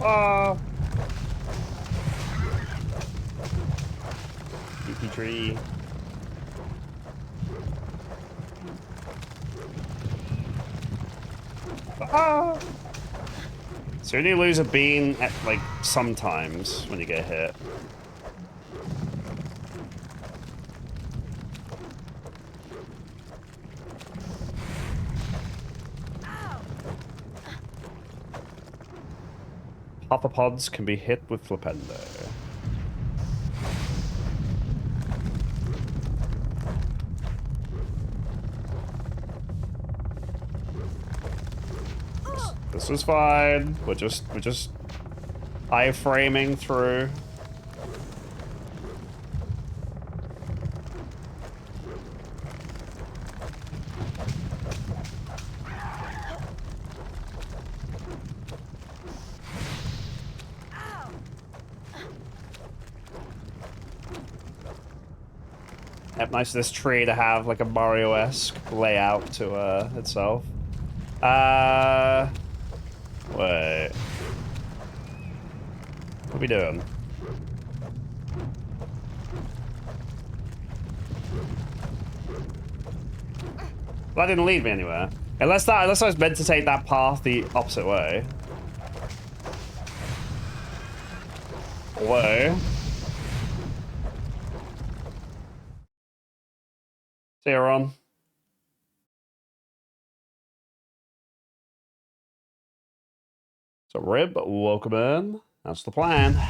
Ah. Leafy tree. Ah. So you only lose a bean at, like, sometimes when you get hit. Pufferpods can be hit with Flipendo. This is fine. We're just iframing through. Yep, nice this tree to have like a Mario-esque layout to itself. Wait. What are we doing? Well, that didn't lead me anywhere. Unless I was meant to take that path the opposite way. Whoa. See you, Ron. So, Rib, welcome in. That's the plan. There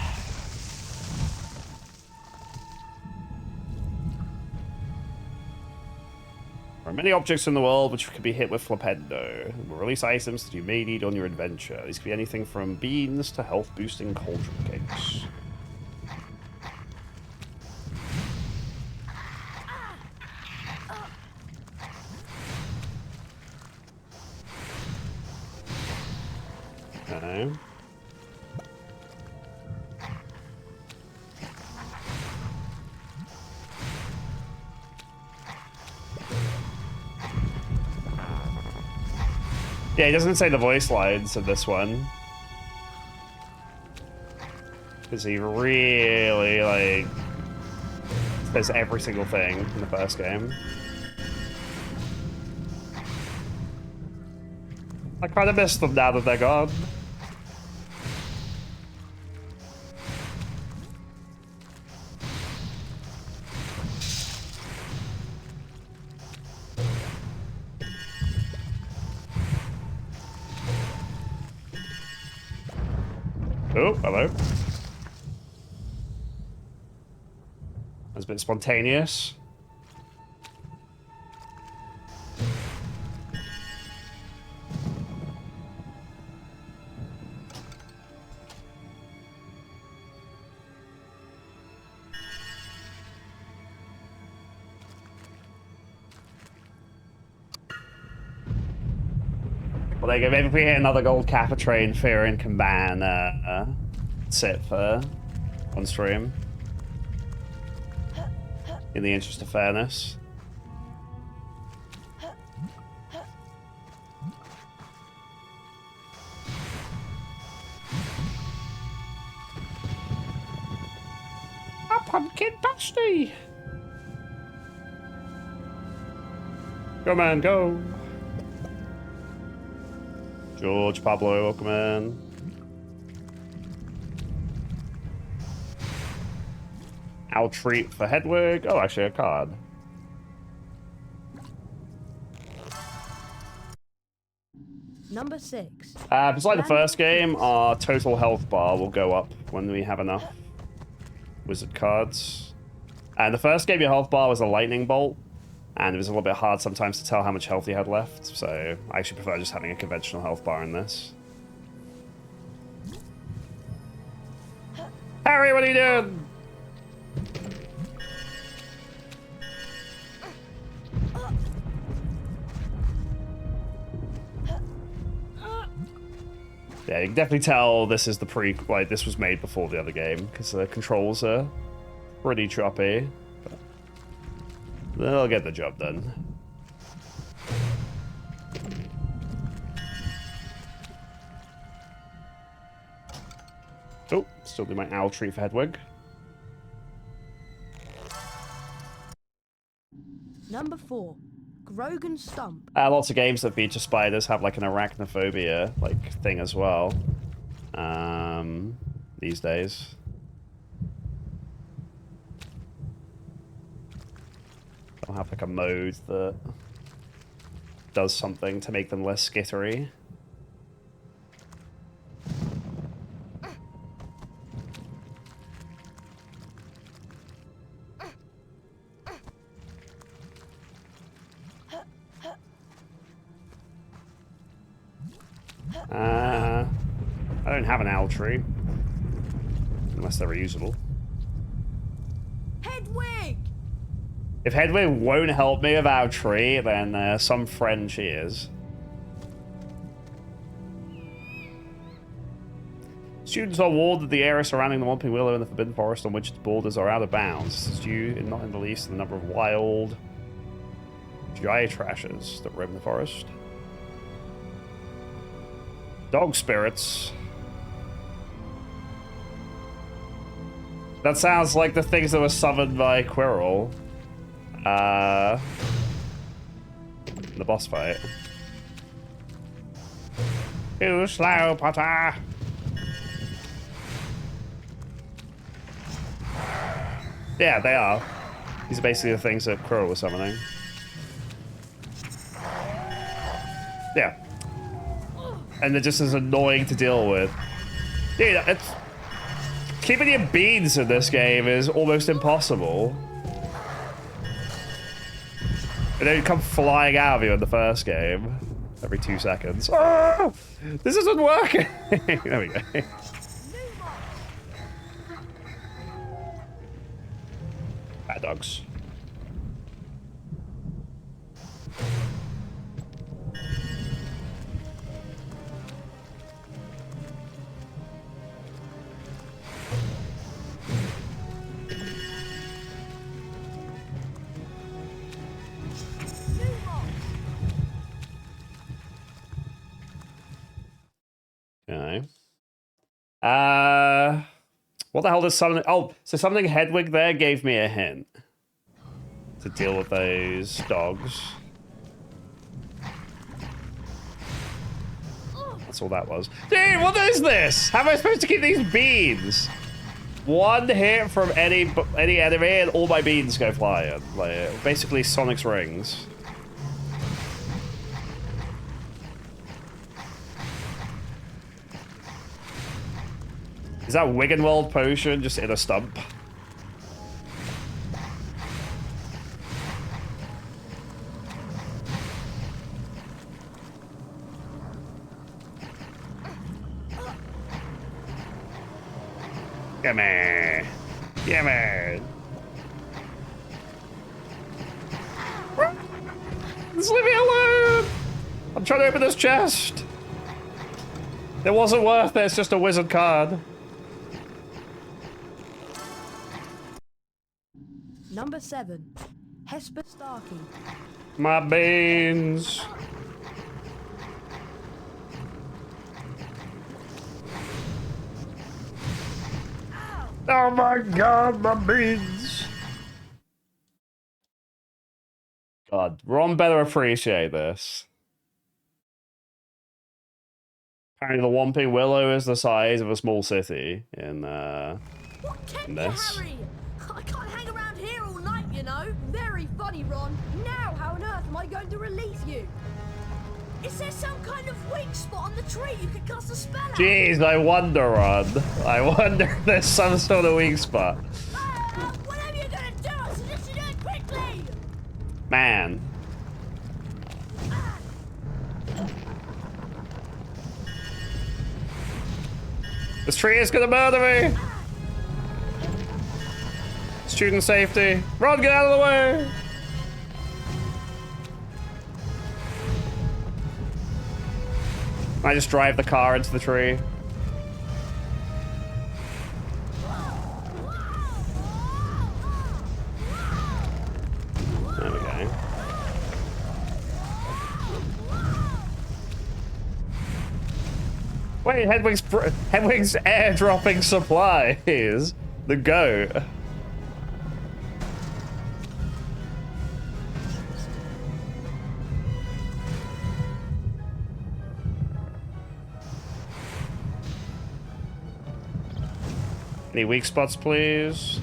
are many objects in the world which can be hit with Flipendo. Will release items that you may need on your adventure. These can be anything from beans to health-boosting cauldron cakes. Okay. Yeah, he doesn't say the voice lines in this one. Because he really, like, says every single thing in the first game. I kind of miss them now that they're gone. Oh, hello. That's a bit spontaneous. Well, there you go. Maybe if we hit another gold Kappa train, Fearing can ban sit for on stream. In the interest of fairness. A pumpkin pasty! Go, man, go! George, Pablo, welcome in. I'll treat for Hedwig. Oh, actually, a card. Number 6. It's like the first game, our total health bar will go up when we have enough wizard cards. And the first game, your health bar was a lightning bolt, and it was a little bit hard sometimes to tell how much health you had left, so I actually prefer just having a conventional health bar in this. Harry, what are you doing? Yeah, you can definitely tell this is the like this was made before the other game because the controls are pretty choppy. But they'll get the job done. Oh, still do my owl treat for Hedwig. Number 4. Grogan Stump. Lots of games that feature spiders have like an arachnophobia like thing as well. These days. They'll have like a mode that does something to make them less skittery. I don't have an owl tree. Unless they're reusable. Hedwig! If Hedwig won't help me with our tree, then some friend she is. Students are warned that the area surrounding the Whomping Willow and the Forbidden Forest on which its borders are out of bounds. This is due, not in the least, to the number of wild giant trashes that roam the forest. Dog spirits. That sounds like the things that were summoned by Quirrell. The boss fight. Too slow, Potter! Yeah, they are. These are basically the things that Quirrell was summoning. Yeah. And they're just as annoying to deal with. Dude, it's... keeping your beans in this game is almost impossible. And they come flying out of you in the first game. Every 2 seconds. Ah! This isn't working! There we go. Bad dogs. Okay. What the hell does summoning... Oh, so summoning Hedwig there gave me a hint to deal with those dogs. That's all that was. Dude, what is this? How am I supposed to keep these beans? One hit from any enemy and all my beans go flying. Like, basically Sonic's rings. Is that Wiggenweld potion just in a stump? Come on. Come on. Just leave me alone! I'm trying to open this chest. It wasn't worth it, it's just a wizard card. Number 7. Hesper Starkey. My beans. Oh my god, my beans. God, Ron better appreciate this. Apparently the Whomping Willow is the size of a small city in What kept you, this. Harry? I can't hang around here all night, you know. Very funny, Ron. Now, how on earth am I going to release you? Is there some kind of weak spot on the tree you could cast a spell at? Jeez, I wonder, Ron. I wonder if there's some sort of weak spot. Whatever you're gonna do, I suggest you do it quickly. Man. This tree is gonna murder me! Student safety. Ron, get out of the way! I just drive the car into the tree. There we go. Wait, Hedwig's airdropping supplies. The goat. Any weak spots, please?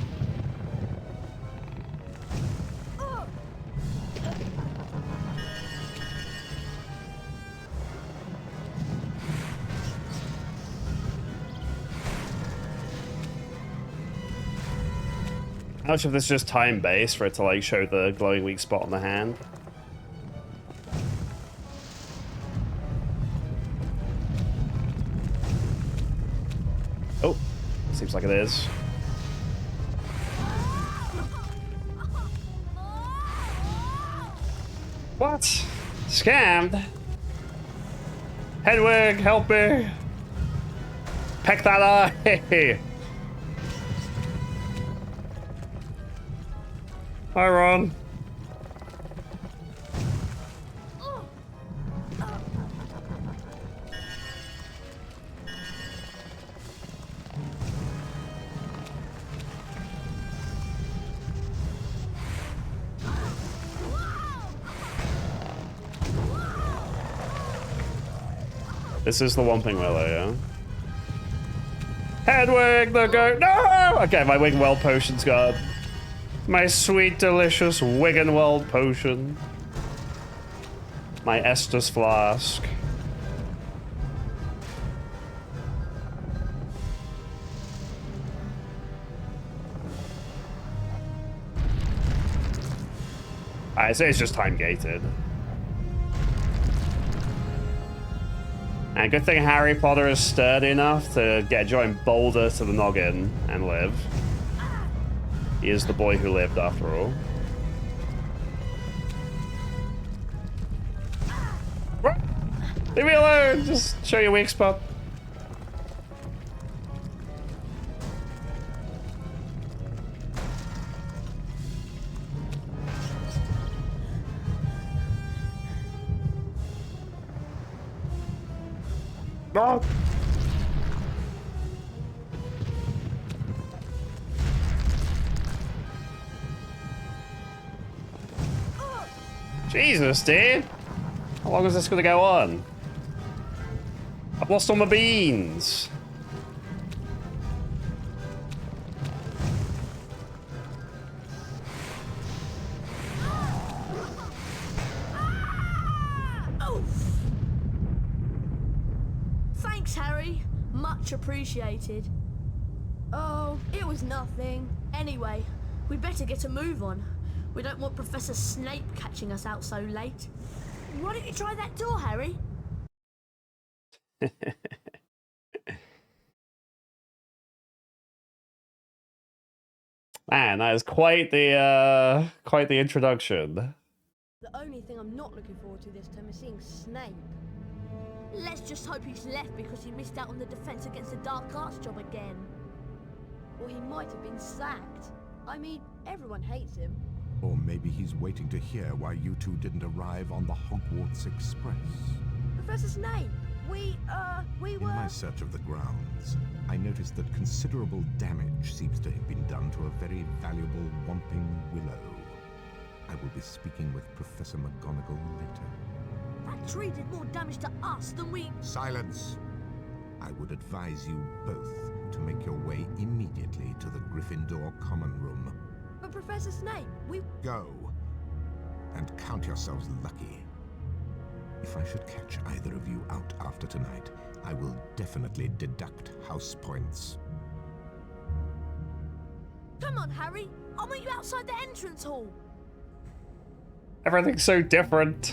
How much of this is just time-based for it to like show the glowing weak spot on the hand? Oh, seems like it is. What? Scammed? Hedwig, help me! Peck that eye! Hi, Ron. This is the Whomping Willow, yeah? Hedwig, the goat. No! Okay, my Wiggenweld potion's gone. My sweet, delicious Wiggenweld potion. My Estus flask. I say it's just time gated. And good thing Harry Potter is sturdy enough to get a giant boulder to the noggin and live. He is the boy who lived, after all. Leave me alone! Just show your weak spot. No! Jesus, dude. How long is this gonna go on? I've lost all my beans. Thanks, Harry. Much appreciated. Oh, it was nothing. Anyway, we better get a move on. We don't want Professor Snape catching us out so late. Why don't you try that door, Harry? Man, that is quite the introduction. The only thing I'm not looking forward to this term is seeing Snape. Let's just hope he's left because he missed out on the defense against the dark arts job again. Or he might have been sacked. I mean, everyone hates him. Or maybe he's waiting to hear why you two didn't arrive on the Hogwarts Express. Professor Snape, we were... In my search of the grounds, I noticed that considerable damage seems to have been done to a very valuable Whomping Willow. I will be speaking with Professor McGonagall later. That tree did more damage to us than we... Silence! I would advise you both to make your way immediately to the Gryffindor Common Room. But Professor Snape, we... Go, and count yourselves lucky. If I should catch either of you out after tonight, I will definitely deduct house points. Come on, Harry. I'll meet you outside the entrance hall. Everything's so different.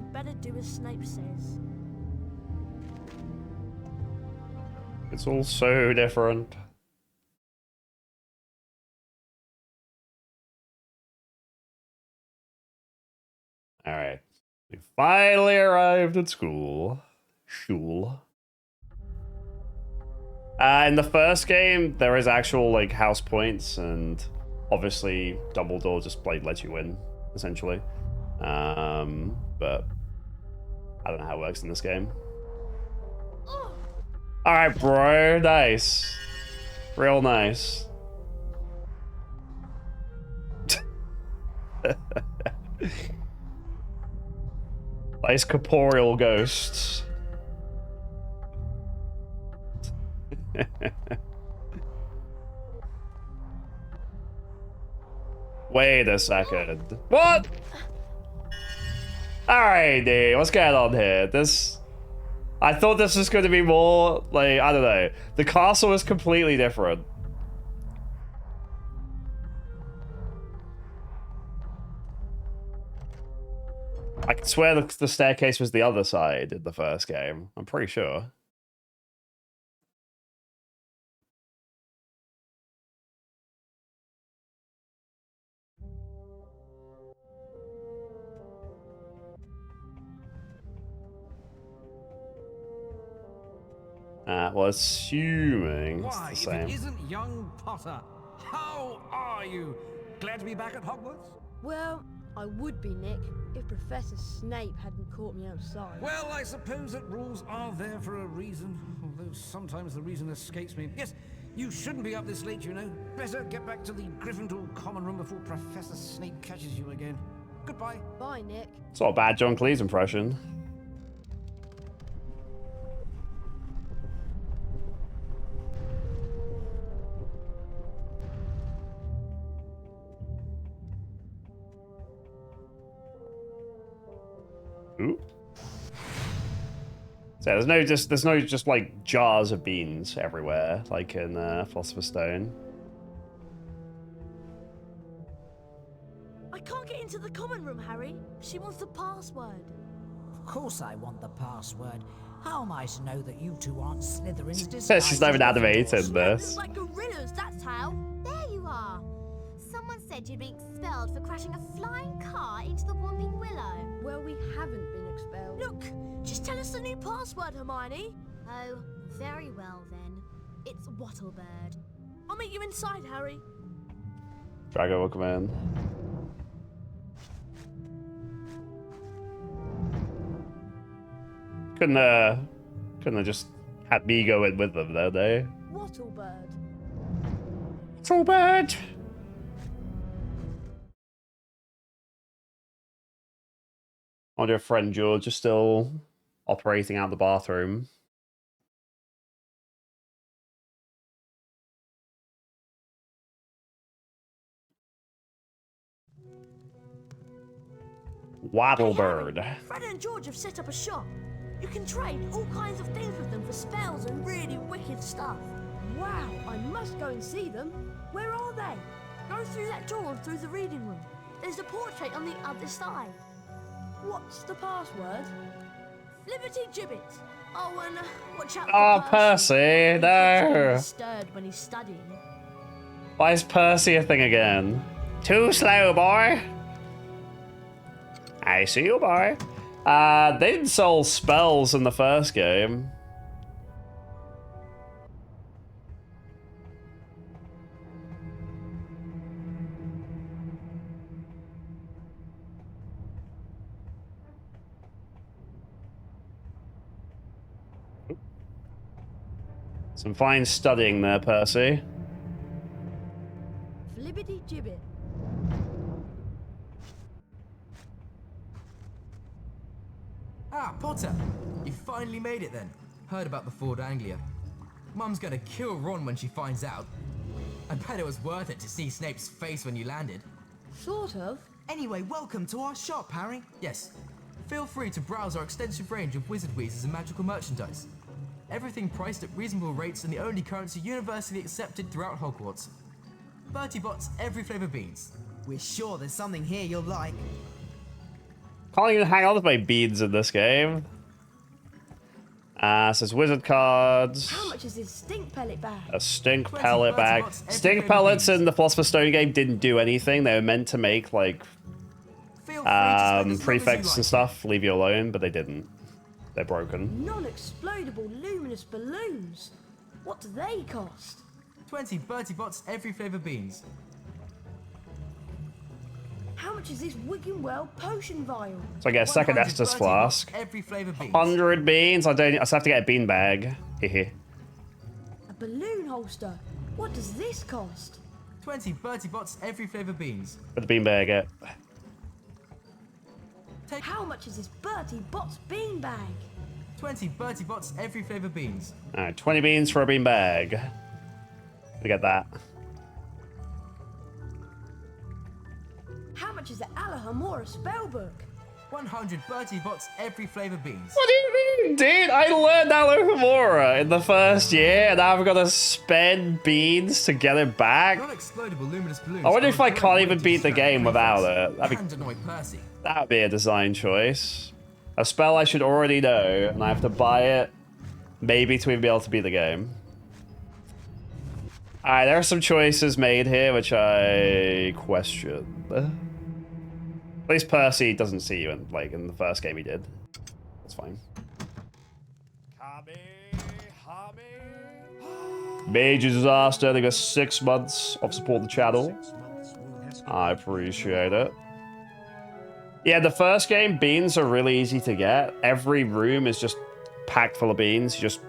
We better do as Snape says. It's all so different. Alright. We finally arrived at school. In the first game, there is actual like house points, and obviously Dumbledore just lets you win, essentially. But I don't know how it works in this game. Alright, bro. Nice. Real nice. Nice corporeal ghosts. Wait a second. What? Alright, dude. What's going on here? I thought this was going to be more, like, I don't know. The castle is completely different. I can swear the staircase was the other side in the first game. I'm pretty sure. Well, assuming it's Why, the if same. it isn't young Potter, how are you? Glad to be back at Hogwarts? Well, I would be, Nick, if Professor Snape hadn't caught me outside. Well, I suppose that rules are there for a reason, although sometimes the reason escapes me. Yes, you shouldn't be up this late, you know. Better get back to the Gryffindor Common Room before Professor Snape catches you again. Goodbye. Bye, Nick. It's not a bad John Cleese impression. Ooh. So there's no just like jars of beans everywhere, like in Philosopher's Stone. I can't get into the common room, Harry. She wants the password. Of course I want the password. How am I to know that you two aren't Slytherins She's disguised not even as animated Gryffindors? this. Like gorillas, that's how. There you are. Someone said you'd been expelled for crashing a flying car into the Whomping Willow. Well, we haven't been expelled. Look, just tell us the new password, Hermione. Oh, very well then. It's Wattlebird. I'll meet you inside, Harry. Drago will come in. Couldn't have just had me go in with them, though, they? Wattlebird. Wattlebird! I wonder if friend George is still operating out the bathroom. Wattlebird. Fred and George have set up a shop. You can trade all kinds of things with them for spells and really wicked stuff. Wow, I must go and see them. Where are they? Go through that door and through the reading room. There's a portrait on the other side. What's the password? Liberty Gibbet. Oh, and watch out for Oh, Percy, no. Stirred when he's studying. Why is Percy a thing again? Too slow, boy. I see you, boy. They didn't sell spells in the first game. Some fine studying there, Percy. Flibbity gibbet. Ah, Potter! You finally made it then. Heard about the Ford Anglia. Mum's gonna kill Ron when she finds out. I bet it was worth it to see Snape's face when you landed. Sort of. Anyway, welcome to our shop, Harry. Yes. Feel free to browse our extensive range of wizard wheezes and magical merchandise. Everything priced at reasonable rates and the only currency universally accepted throughout Hogwarts. Bertie Bott's every flavour beans. We're sure there's something here you'll like. Can't even hang on with my beads in this game. Says wizard cards. How much is this stink pellet bag? A stink pellet bag. Stink pellets in the Philosopher's Stone game didn't do anything. They were meant to make like prefects and stuff leave you alone, but they didn't. They're broken. Non-explodable luminous balloons. What do they cost? 20 Bertie Bott's every flavour beans. How much is this Wiggenwell potion vial? So I get a second Estus flask. Every flavour beans. 100 beans. I just have to get a bean bag. Hehe. A balloon holster. What does this cost? 20 Bertie Bott's every flavour beans. Put the bean bag at. How much is this Bertie Bott's bean bag? 20 Bertie Bott's every flavour beans. Alright, 20 beans for a bean bag. We get that. How much is the Alahamora spellbook? 100 Bertie Bott's every flavour beans. What do you mean, dude? I learned Alohomora in the first year, and now I've got to spend beans to get it back. Non-explodable luminous balloons. I wonder if I can't even beat the game without it. And annoy Percy. That'd be a design choice. A spell I should already know, and I have to buy it, maybe to even be able to beat the game. Alright, there are some choices made here which I question. At least Percy doesn't see you in, like, in the first game he did. That's fine. Major disaster. They got 6 months of support the channel. I appreciate it. Yeah, the first game, beans are really easy to get. Every room is just packed full of beans. You just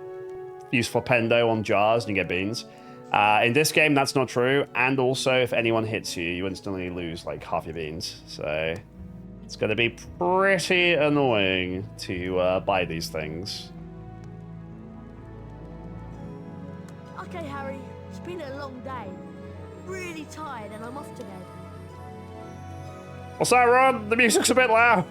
use Flipendo on jars and you get beans. In this game, that's not true. And also, if anyone hits you, you instantly lose like half your beans. So it's going to be pretty annoying to buy these things. Okay, Harry. It's been a long day. Really tired and I'm off to bed. What's that, Ron? The music's a bit loud.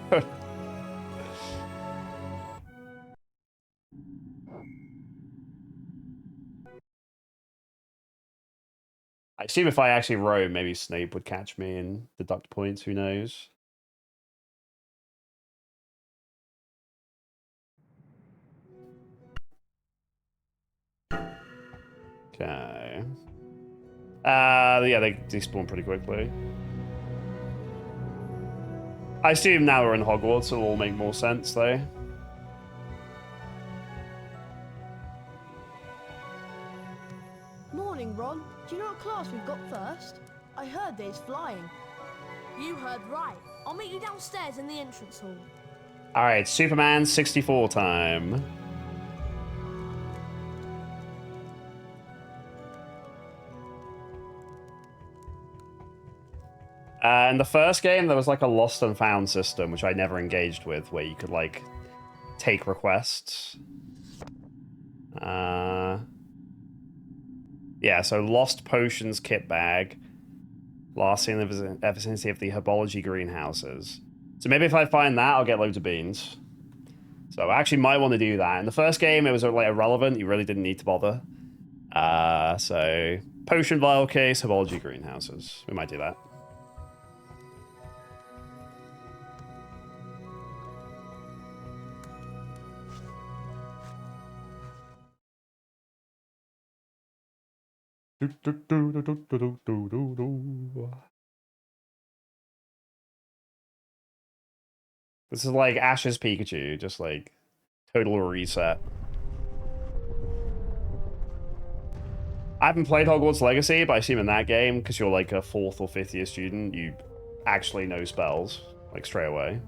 I assume if I actually roam, maybe Snape would catch me and deduct points. Who knows? Okay. Yeah, they despawn pretty quickly. I assume now we're in Hogwarts, it'll all make more sense, though. Morning, Ron. Do you know what class we've got first? I heard there's flying. You heard right. I'll meet you downstairs in the entrance hall. Alright, Superman 64 time. In the first game, there was like a lost and found system, which I never engaged with, where you could like take requests. Yeah, so lost potions kit bag. Last seen in the vicinity of the herbology greenhouses. So maybe if I find that, I'll get loads of beans. So I actually might want to do that. In the first game, it was like irrelevant. You really didn't need to bother. So potion vial case, herbology greenhouses. We might do that. This is like Ash's Pikachu, just like total reset. I haven't played Hogwarts Legacy, but I assume in that game, because you're like a 4th or 5th year student, you actually know spells, like straight away.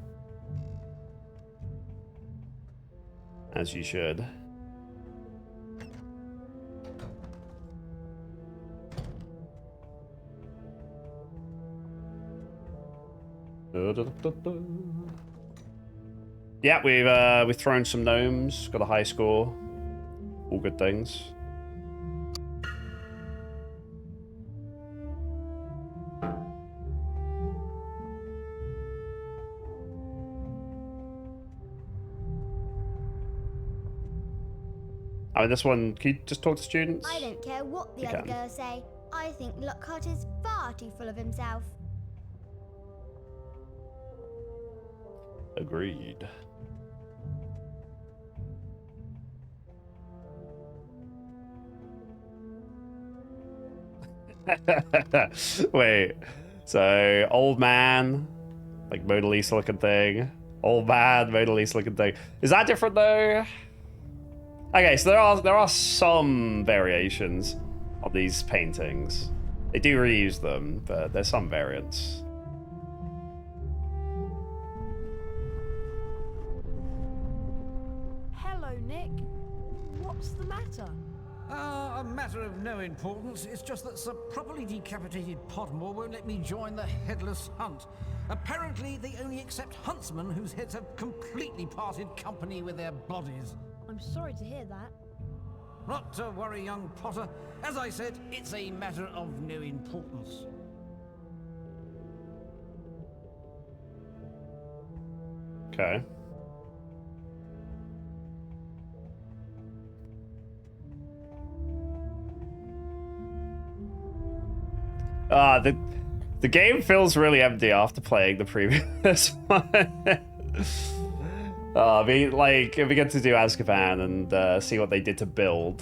As you should. Yeah, we've thrown some gnomes, got a high score. All good things. I mean, this one, can you just talk to students? I don't care what the other girls say. I think Lockhart is far too full of himself. Agreed. Wait, so old man, like Mona Lisa looking thing. Old man, Mona Lisa looking thing. Is that different though? Okay, so there are some variations of these paintings. They do reuse them, but there's some variants. Hello, Nick. What's the matter? A matter of no importance. It's just that some properly decapitated Podmore won't let me join the headless hunt. Apparently, they only accept huntsmen whose heads have completely parted company with their bodies. I'm sorry to hear that. Not to worry, young Potter. As I said, it's a matter of no importance. Okay. The game feels really empty after playing the previous one. I mean, like, if we get to do Azkaban and see what they did to build,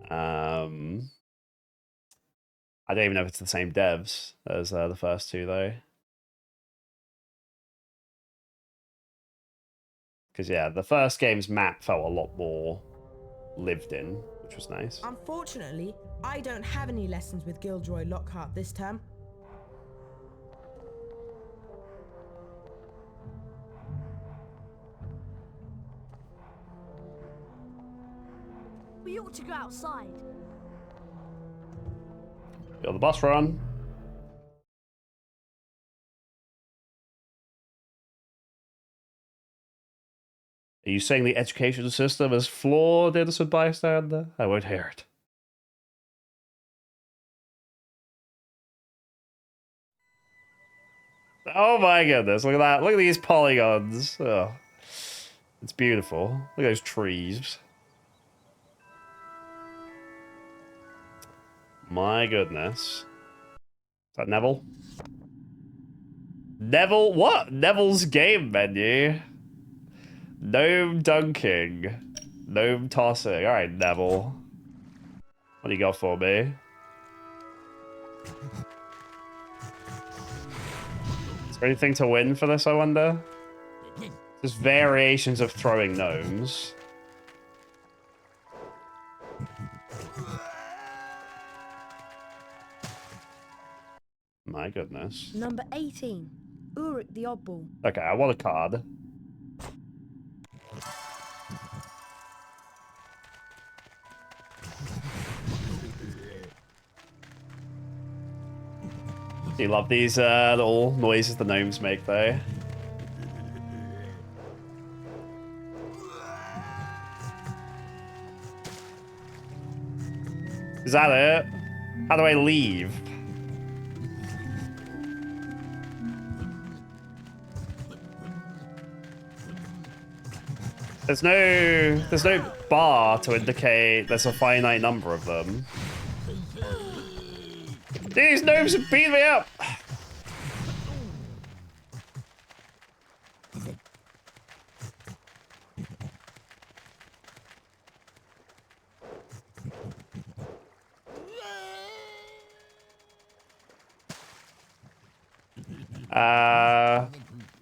I don't even know if it's the same devs as the first two, though. Because, yeah, the first game's map felt a lot more lived in, which was nice. Unfortunately, I don't have any lessons with Gilderoy Lockhart this term. We ought to go outside. Feel the bus run. Are you saying the education system is flawed, innocent bystander? I won't hear it. Oh my goodness, look at that. Look at these polygons. Oh, it's beautiful. Look at those trees. My goodness. Is that Neville? Neville? What? Neville's game menu. Gnome dunking. Gnome tossing. Alright, Neville. What do you got for me? Is there anything to win for this, I wonder? Just variations of throwing gnomes. My goodness. Number 18. Ulrich the Oddball. Okay, I want a card. Do you love these little noises the gnomes make, though? Is that it? How do I leave? There's no bar to indicate there's a finite number of them. These gnomes have beat me up!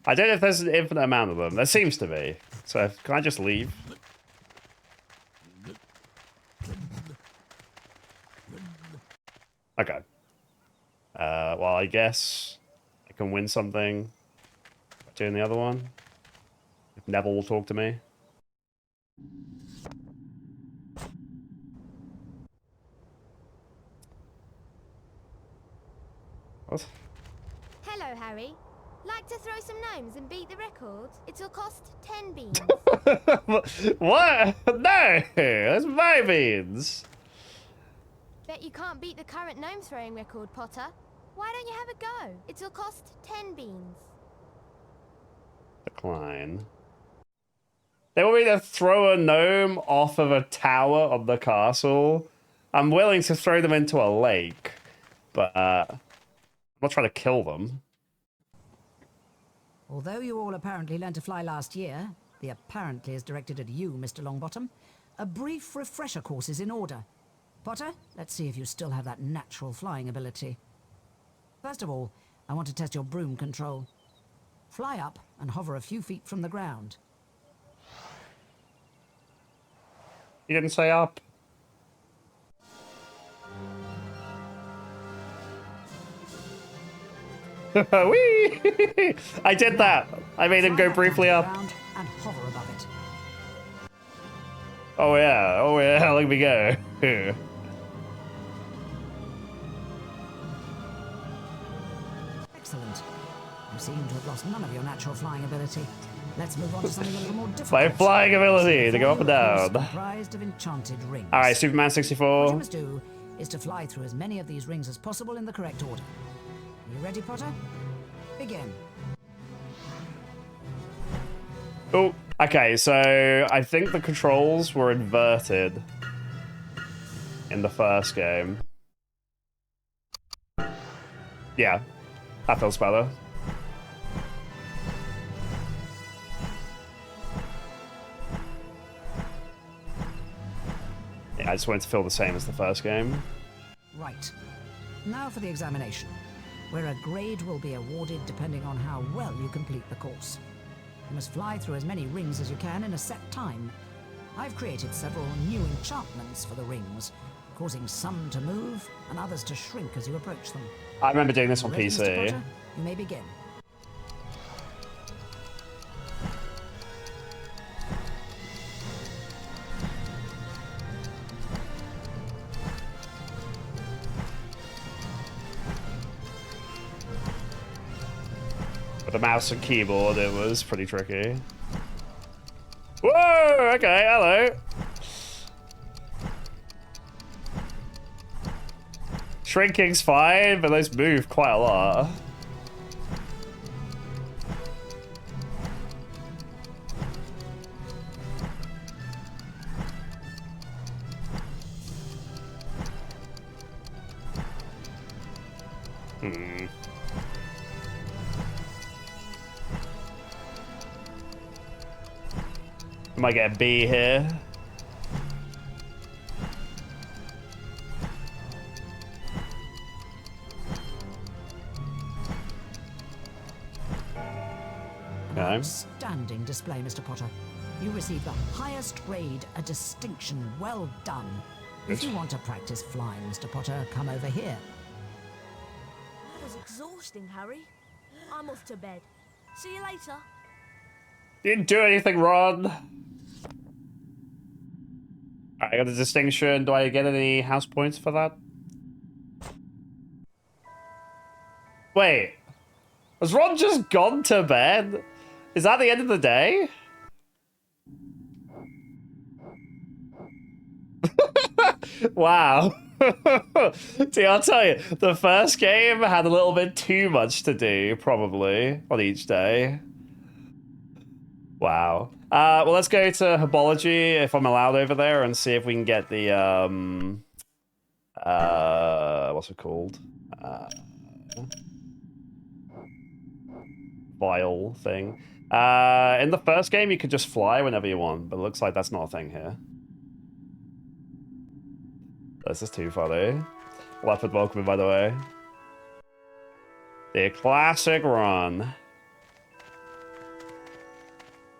I don't know if there's an infinite amount of them. There seems to be. So can I just leave? Okay. Well, I guess I can win something by doing the other one. If Neville will talk to me. What? Hello, Harry. Like to throw some gnomes and beat the record? It'll cost 10 beans. What? No! That's my beans! Bet you can't beat the current gnome throwing record, Potter. Why don't you have a go? It'll cost 10 beans. Decline. They want me to throw a gnome off of a tower of the castle. I'm willing to throw them into a lake, but I'm not trying to kill them. Although you all apparently learned to fly last year, the apparently is directed at you, Mr. Longbottom, a brief refresher course is in order. Potter, let's see if you still have that natural flying ability. First of all, I want to test your broom control. Fly up and hover a few feet from the ground. You didn't say up. Whee! I did that. I made him go briefly up. And hover above it. Oh yeah, let me go. Excellent. You seem to have lost none of your natural flying ability. Let's move on to something a little more difficult. My flying ability to go up and down. Comprised of enchanted rings. All right, Superman 64. What you must do is to fly through as many of these rings as possible in the correct order. You ready, Potter? Begin. Oh, okay, so I think the controls were inverted in the first game. Yeah, that feels better. Yeah, I just wanted to feel the same as the first game. Right. Now for the examination, where a grade will be awarded depending on how well you complete the course. You must fly through as many rings as you can in a set time. I've created several new enchantments for the rings, causing some to move and others to shrink as you approach them. I remember doing this on Ready, PC. Mr. Potter? You may begin. With the mouse and keyboard, it was pretty tricky. Whoa! Okay, hello. Shrinking's fine, but those move quite a lot. I might get a B here. An outstanding display, Mr. Potter. You received the highest grade, a distinction. Well done. If you want to practice flying, Mr. Potter, come over here. That was exhausting, Harry. I'm off to bed. See you later. Didn't do anything wrong. I got a distinction. Do I get any house points for that? Wait. Has Ron just gone to bed? Is that the end of the day? Wow. See, I'll tell you, the first game had a little bit too much to do, probably, on each day. Wow. Well, let's go to Herbology, if I'm allowed over there, and see if we can get the, what's it called? Vial thing. In the first game, you could just fly whenever you want, but it looks like that's not a thing here. This is too funny. Leopard welcome, by the way. The classic run.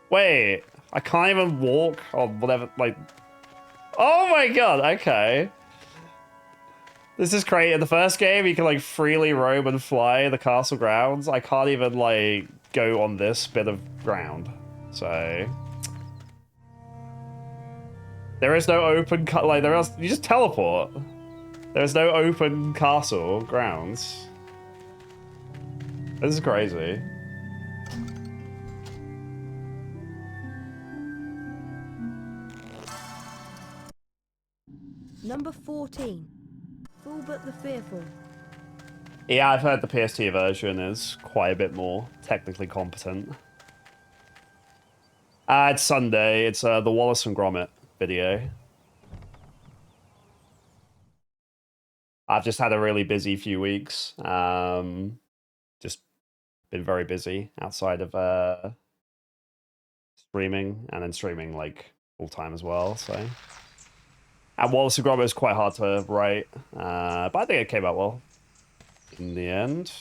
Wait, I can't even walk or whatever, like... Oh my god, okay. This is crazy. In the first game, you can, like, freely roam and fly the castle grounds. I can't even, like, go on this bit of ground. So... There is no open... Like, there is... You just teleport. There's no open castle grounds. This is crazy. Number 14. Fulbert the Fearful. Yeah, I've heard the PST version is quite a bit more technically competent. It's Sunday. It's the Wallace and Gromit video. I've just had a really busy few weeks. Just been very busy outside of streaming, and then streaming like full time as well. So, and Wallace and Gromit is quite hard to write, but I think it came out well in the end.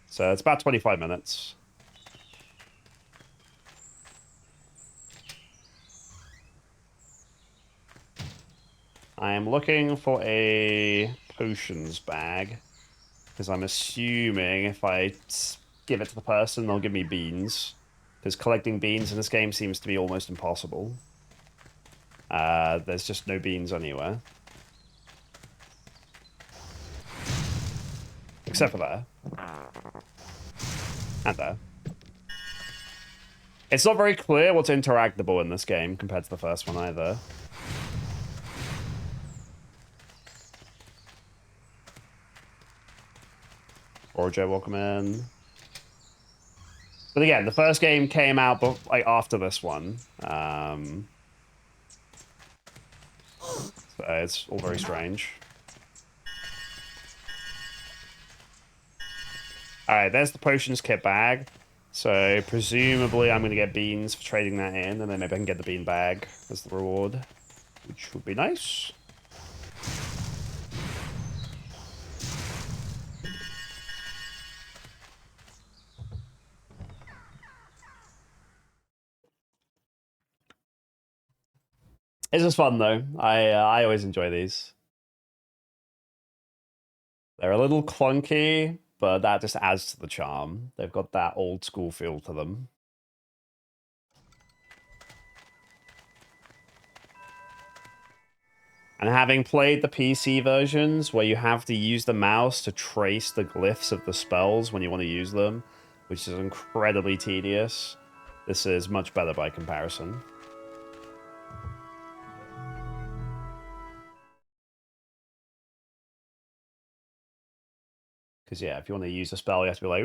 So it's about 25 minutes. I am looking for a potions bag, because I'm assuming if I give it to the person, they'll give me beans. Because collecting beans in this game seems to be almost impossible. There's just no beans anywhere. Except for there. And there. It's not very clear what's interactable in this game compared to the first one either. Roger, welcome in. But again, the first game came out like after this one. So it's all very strange. Alright, there's the potions kit bag. So presumably I'm going to get beans for trading that in, and then maybe I can get the bean bag as the reward, which would be nice. It's just fun though. I always enjoy these. They're a little clunky, but that just adds to the charm. They've got that old school feel to them. And having played the PC versions where you have to use the mouse to trace the glyphs of the spells when you want to use them, which is incredibly tedious, this is much better by comparison. Because, yeah, if you want to use a spell, you have to be like...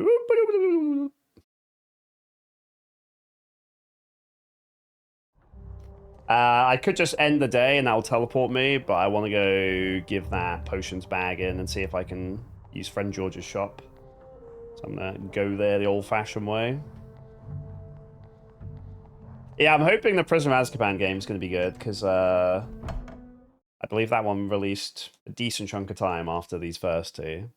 I could just end the day and that'll teleport me, but I want to go give that potions bag in and see if I can use Friend George's shop. So I'm going to go there the old-fashioned way. Yeah, I'm hoping the Prisoner of Azkaban game is going to be good, because I believe that one released a decent chunk of time after these first two.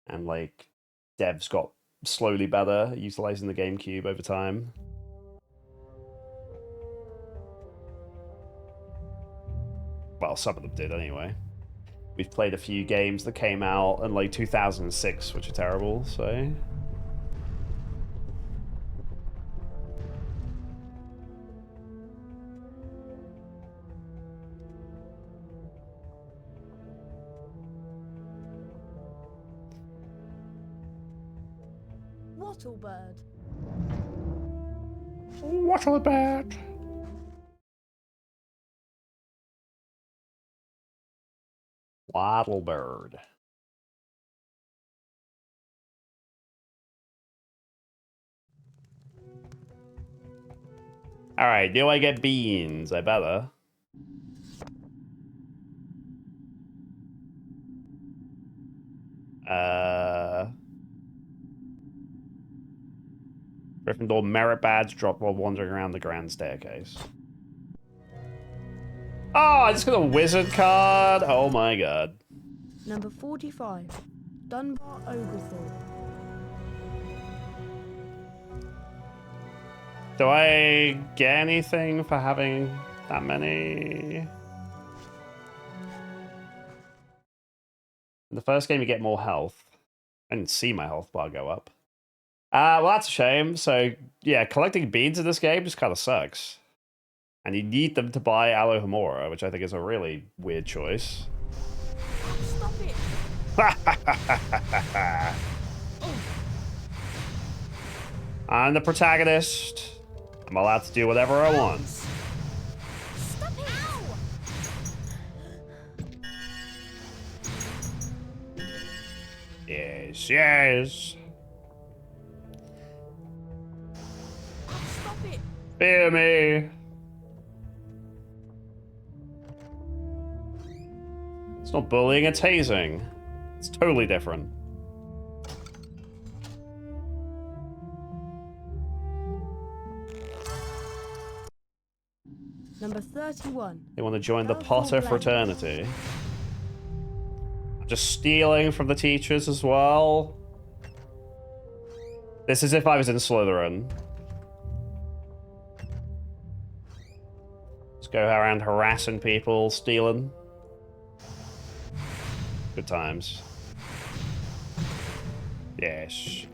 And, like, devs got slowly better, utilizing the GameCube over time. Well, some of them did anyway. We've played a few games that came out in, like, 2006, which are terrible, so... Wattlebird. Wattlebird. Wattlebird. Alright, do I get beans? I better. Gryffindor merit badge drop while wandering around the grand staircase. Oh, I just got a wizard card. Oh my god. Number 45, Dunbar Oglethorpe. Do I get anything for having that many? In the first game, you get more health. I didn't see my health bar go up. Well, that's a shame. So, yeah, collecting beads in this game just kind of sucks. And you need them to buy Alohomora, which I think is a really weird choice. Stop it! I'm the protagonist. I'm allowed to do whatever I want. Stop it! Ow! Yes, yes. Stop it! Fear me. It's not bullying, it's hazing. It's totally different. Number 31. They want to join the Powerful Potter blend. fraternity. Just stealing from the teachers as well. This is if I was in Slytherin. Just go around harassing people, stealing. Good times. Yes.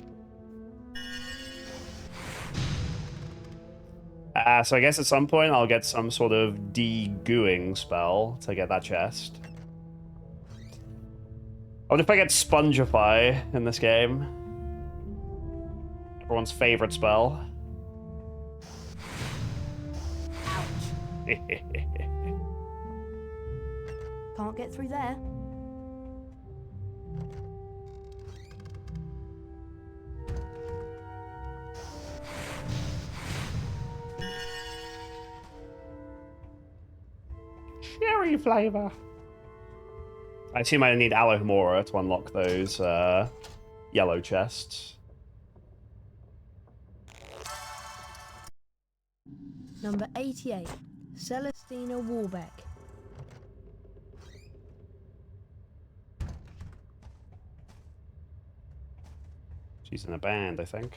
So I guess at some point I'll get some sort of de-gooing spell to get that chest. I wonder if I get Spongify in this game. Everyone's favorite spell. Can't get through there. Cherry flavor. I assume I need Alohomora to unlock those yellow chests. Number 88, Celestina Warbeck. She's in a band, I think.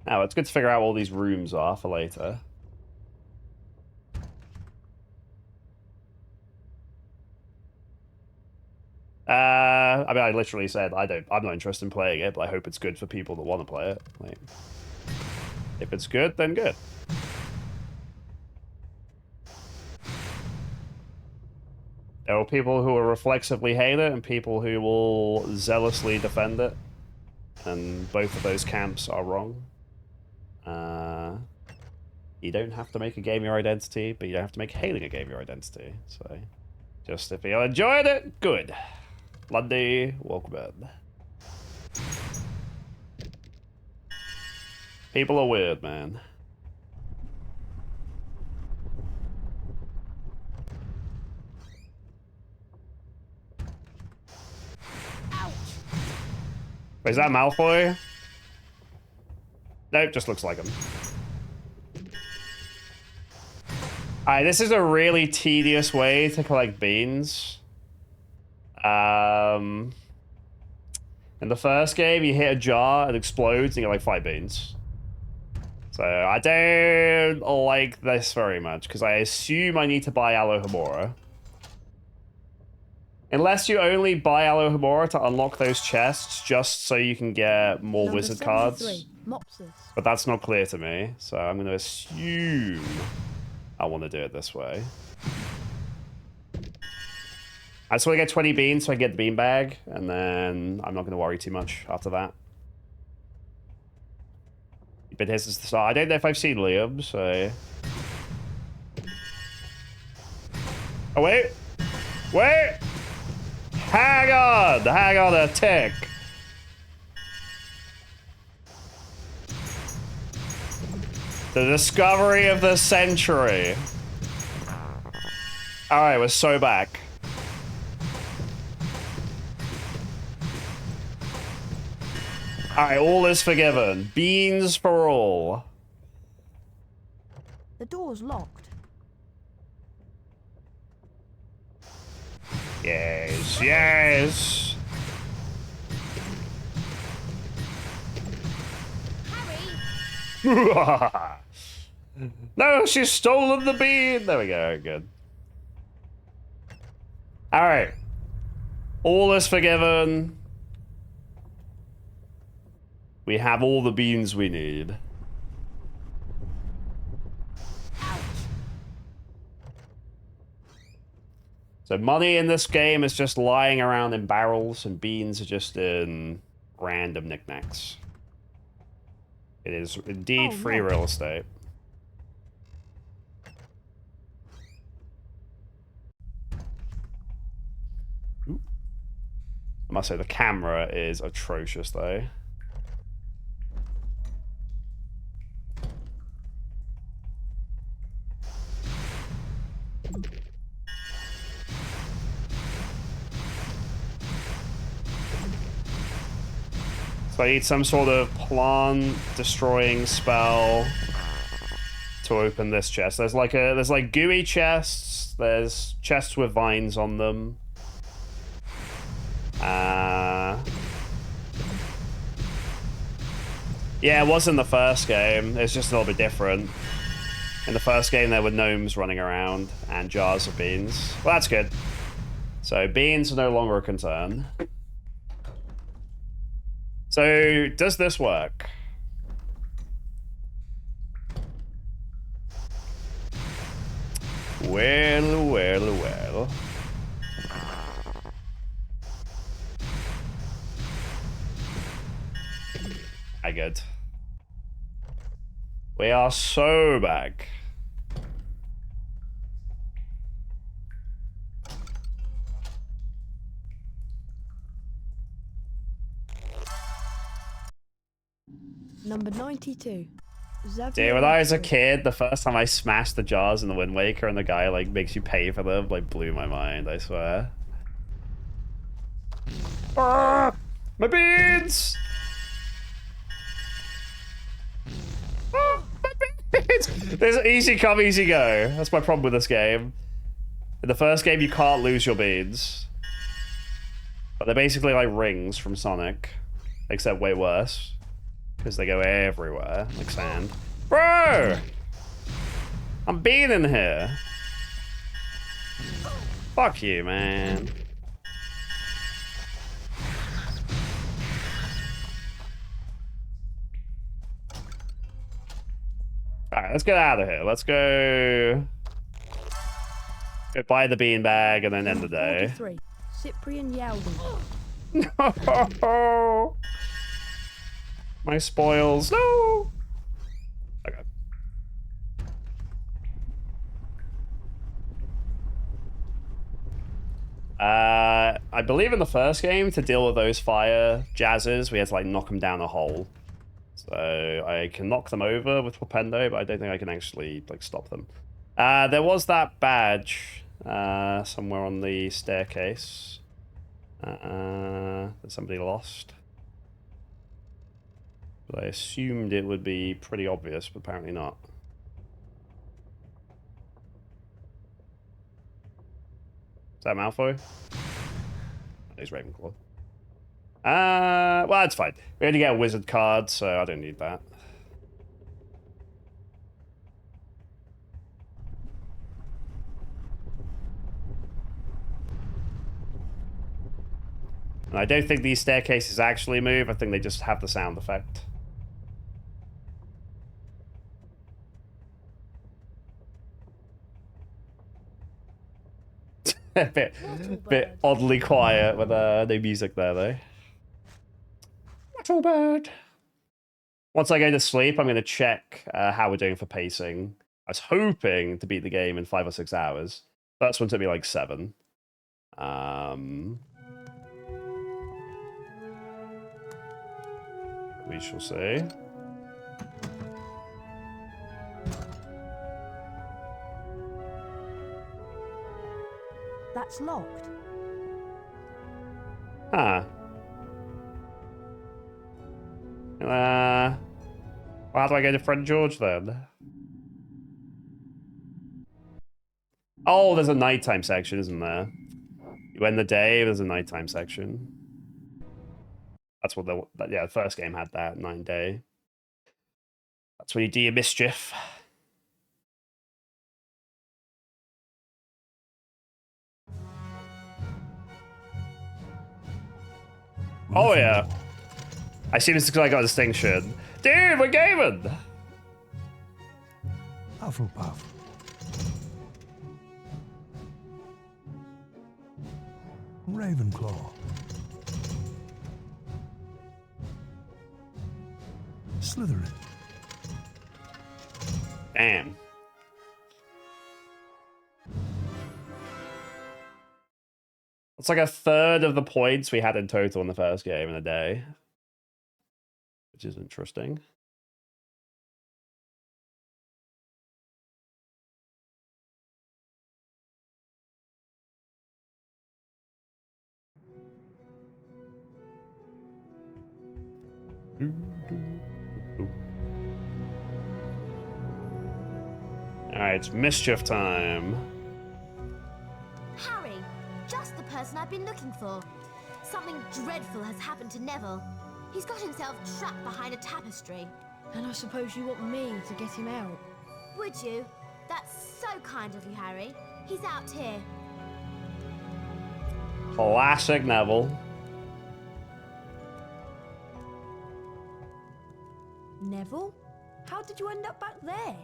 Now, it's good to figure out what all these rooms are for later. I mean, I literally said I'm not interested in playing it, but I hope it's good for people that want to play it. Like, if it's good, then good. There are people who will reflexively hate it and people who will zealously defend it. And both of those camps are wrong. You don't have to make a game your identity, but you don't have to make hating a game your identity. So, just if you enjoyed it, good. Lundy, welcome in. People are weird, man. Wait, is that Malfoy? Nope, just looks like him. Alright, this is a really tedious way to collect beans. In the first game, you hit a jar, it explodes, and you get like 5 beans. So I don't like this very much, because I assume I need to buy Alohomora. Unless you only buy Alohomora to unlock those chests, just so you can get more Number wizard 73, cards. Mopsus. But that's not clear to me, so I'm going to assume I want to do it this way. I just want to get 20 beans so I get the bean bag, and then I'm not going to worry too much after that. But here's the start. I don't know if I've seen Liam, so... Oh, wait. Wait. Hang on a tick. The discovery of the century. All right, we're so back. All right, all is forgiven. Beans for all. The door's locked. Yes, yes. No, she's stolen the bean. There we go. Good. All right. All is forgiven. We have all the beans we need. So money in this game is just lying around in barrels, and beans are just in random knickknacks. It is indeed free real estate. Ooh. I must say the camera is atrocious though. So I need some sort of plant destroying spell to open this chest. There's like gooey chests. There's chests with vines on them. Yeah, it was in the first game. It's just a little bit different. In the first game, there were gnomes running around and jars of beans. Well, that's good. So beans are no longer a concern. So, does this work? Well. I good. We are so back. Number 92. Dude, when I was a kid, the first time I smashed the jars in the Wind Waker and the guy like makes you pay for them, like blew my mind, I swear. Ah, my beans! Ah, my beans! There's easy come, easy go. That's my problem with this game. In the first game, you can't lose your beans. But they're basically like rings from Sonic, except way worse. Because they go everywhere, like sand. Bro! I'm being in here. Fuck you, man. Alright, let's get out of here. Let's go buy the beanbag and then end the day. 43. Cyprian Yalden. No! My spoils. No! Okay. I believe in the first game, to deal with those fire jazzers, we had to like knock them down a hole. So I can knock them over with Flipendo, but I don't think I can actually like stop them. There was that badge somewhere on the staircase that somebody lost. But I assumed it would be pretty obvious, but apparently not. Is that Malfoy? He's Ravenclaw. Well, it's fine. We only get a wizard card, so I don't need that. And I don't think these staircases actually move. I think they just have the sound effect. bit oddly quiet with no music there, though. Not all bad. Once I go to sleep, I'm going to check how we're doing for pacing. I was hoping to beat the game in 5 or 6 hours. First one took me like 7. We shall see. That's locked. Huh. Well, how do I go to Friend George then? Oh, there's a nighttime section, isn't there? You end the day, there's a nighttime section. That's what the first game had that, 9-day. That's when you do your mischief. Oh yeah. I see this because I got a distinction. Dude, we're gaming! Hufflepuff. Ravenclaw. Slytherin. Damn. It's like a third of the points we had in total in the first game in a day. Which is interesting. Alright, it's mischief time. Harry, just the person I've been looking for. Something dreadful has happened to Neville. He's got himself trapped behind a tapestry. And I suppose you want me to get him out? Would you? That's so kind of you, Harry. He's out here. Classic Neville. Neville? How did you end up back there?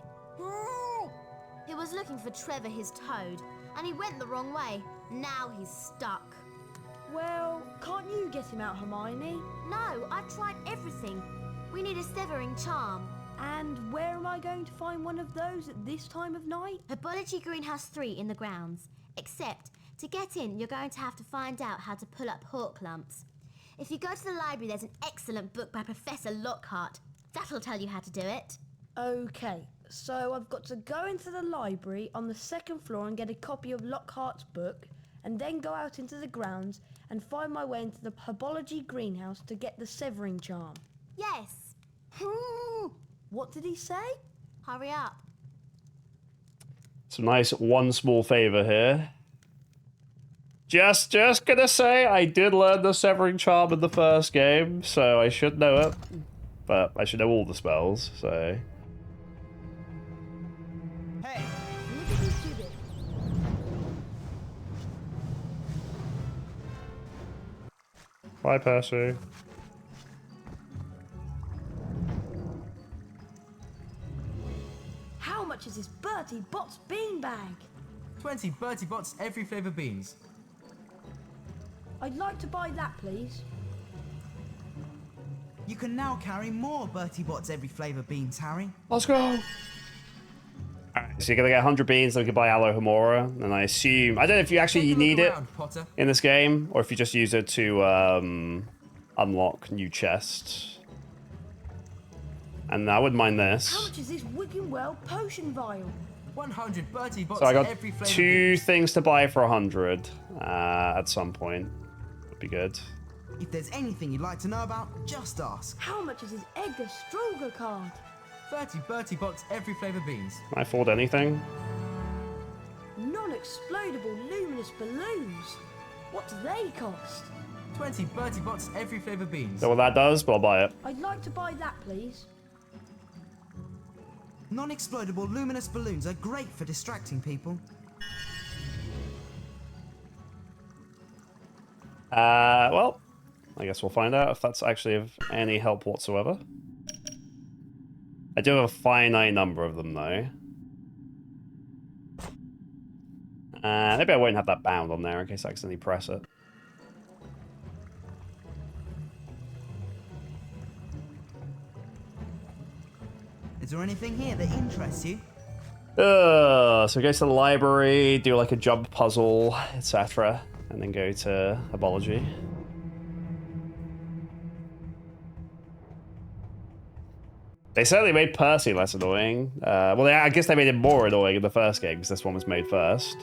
He was looking for Trevor, his toad, and he went the wrong way. Now he's stuck. Well, can't you get him out, Hermione? No, I've tried everything. We need a severing charm. And where am I going to find one of those at this time of night? Herbology Greenhouse 3 in the grounds. Except, to get in, you're going to have to find out how to pull up hawk lumps. If you go to the library, there's an excellent book by Professor Lockhart. That'll tell you how to do it. Okay, so I've got to go into the library on the 2nd floor and get a copy of Lockhart's book, and then go out into the grounds and find my way into the Herbology Greenhouse to get the severing charm. Yes. What did he say? Hurry up. Some nice one small favor here. Just gonna say, I did learn the severing charm in the first game, so I should know it. But I should know all the spells, so... Hey! Look at this Judith. Bye, Percy. How much is this Bertie Bott's beanbag? 20 Bertie Bott's every flavour beans. I'd like to buy that, please. You can now carry more Bertie Bott's every flavour beans, Harry. Let's go! Alright, so you're gonna get 100 beans, then we can buy Aloe Hamora, and I assume... I don't know if you actually need it Potter. in this game, or if you just use it to unlock new chests. And I wouldn't mind this. How much is this Wiggenwell potion vial? 100 Bertie Bott's So I got every flavour 2 things to buy for 100 at some point. Would be good. If there's anything you'd like to know about, just ask. How much is this Edgar Stroger card? 30 Bertie Bott's every flavour beans. Can I afford anything? Non-explodable luminous balloons. What do they cost? 20 Bertie Bott's every flavour beans. Don't know what that does, but I'll buy it. I'd like to buy that, please. Non-explodable luminous balloons are great for distracting people. Well, I guess we'll find out if that's actually of any help whatsoever. I do have a finite number of them, though. Maybe I won't have that bound on there in case I accidentally press it. Is there anything here that interests you? So go to the library, do like a jump puzzle, etc. And then go to herbology. They certainly made Percy less annoying. Well, I guess they made him more annoying in the first game because this one was made first.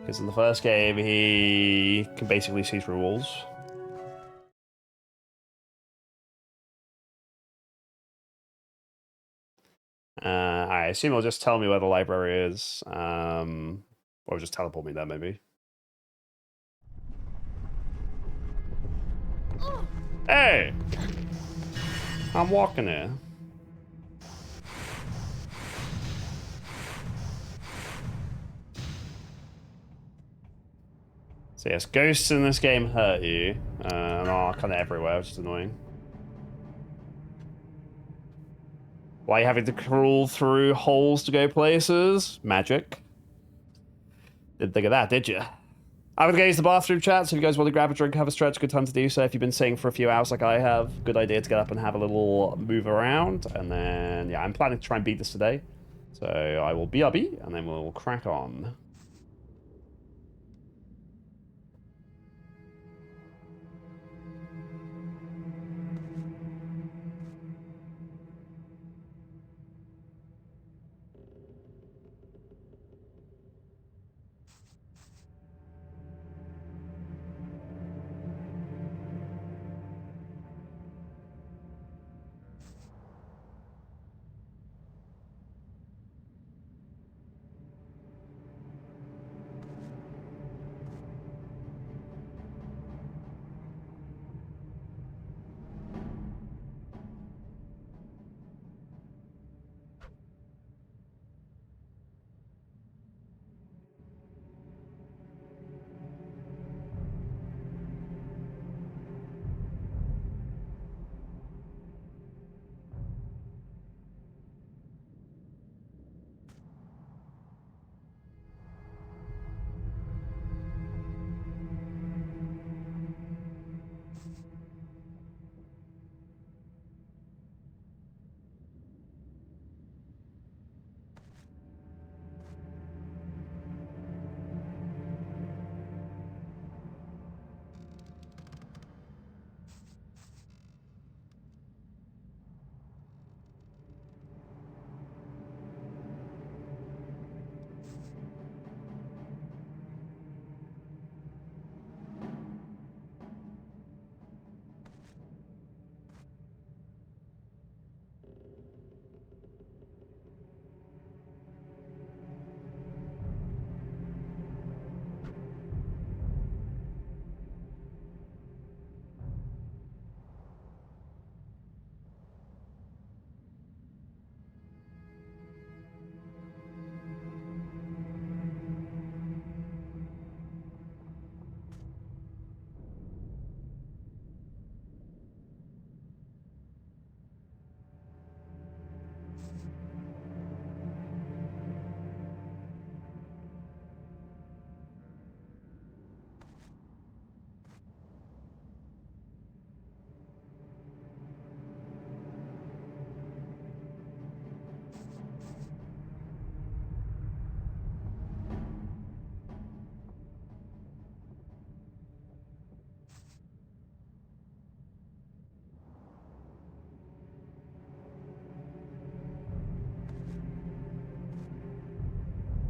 Because in the first game, he can basically see through walls. I assume it'll just tell me where the library is. Or just teleport me there, maybe. Hey! I'm walking here. So yes, ghosts in this game hurt you. And are kind of everywhere, which is annoying. Why are you having to crawl through holes to go places? Magic. Didn't think of that, did you? I'm gonna go use the bathroom chat, so if you guys want to grab a drink, have a stretch, good time to do so. If you've been sitting for a few hours like I have, good idea to get up and have a little move around. And then, yeah, I'm planning to try and beat this today. So I will BRB, and then we'll crack on.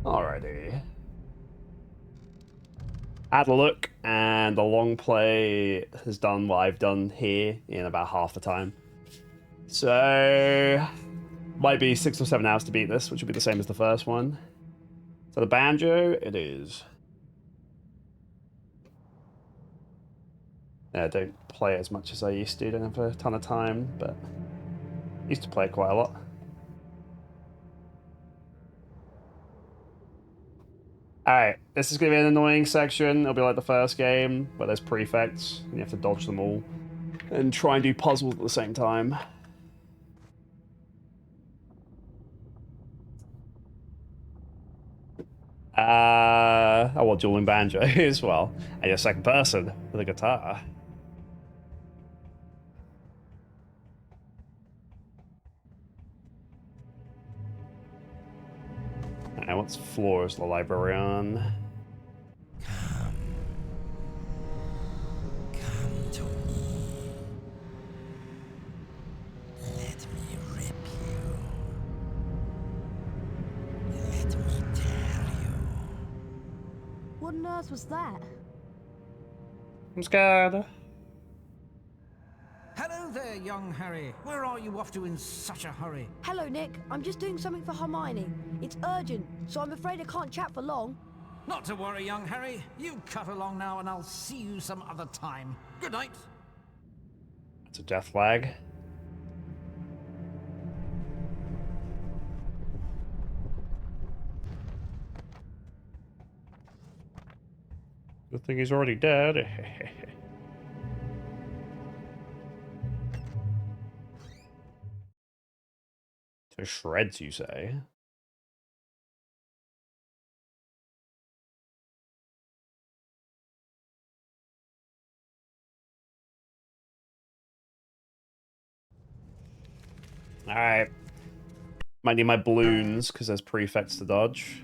Alrighty. Had a look, and the long play has done what I've done here in about half the time. So, might be 6 or 7 hours to beat this, which will be the same as the first one. So the banjo, it is. Yeah, I don't play as much as I used to, don't have a ton of time, but used to play quite a lot. Alright, this is going to be an annoying section. It'll be like the first game, where there's prefects, and you have to dodge them all. And try and do puzzles at the same time. I want dueling banjo as well. And you're second person with a guitar. Now, what floor is the library on? Come to me. Let me rip you. Let me tear you. What on earth was that? I'm scared. Hello there, young Harry. Where are you off to in such a hurry? Hello, Nick. I'm just doing something for Hermione. It's urgent, so I'm afraid I can't chat for long. Not to worry, young Harry. You cut along now and I'll see you some other time. Good night. It's a death flag. Good thing he's already dead. To shreds, you say? Alright. Might need my balloons, because there's prefects to dodge.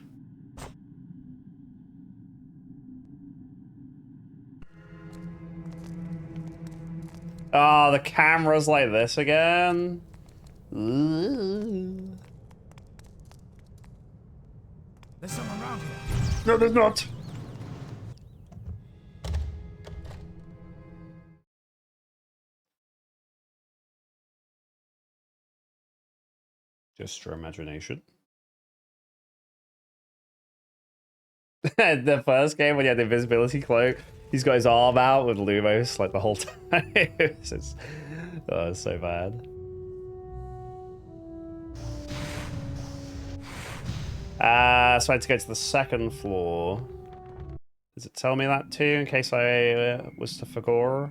Oh, the camera's like this again. Ooh. There's someone around here. No, there's not. Just your imagination. The first game when he had the invisibility cloak, he's got his arm out with Lumos like the whole time. it's so bad. So I had to go to the second floor. Does it tell me that too, in case I was to forget?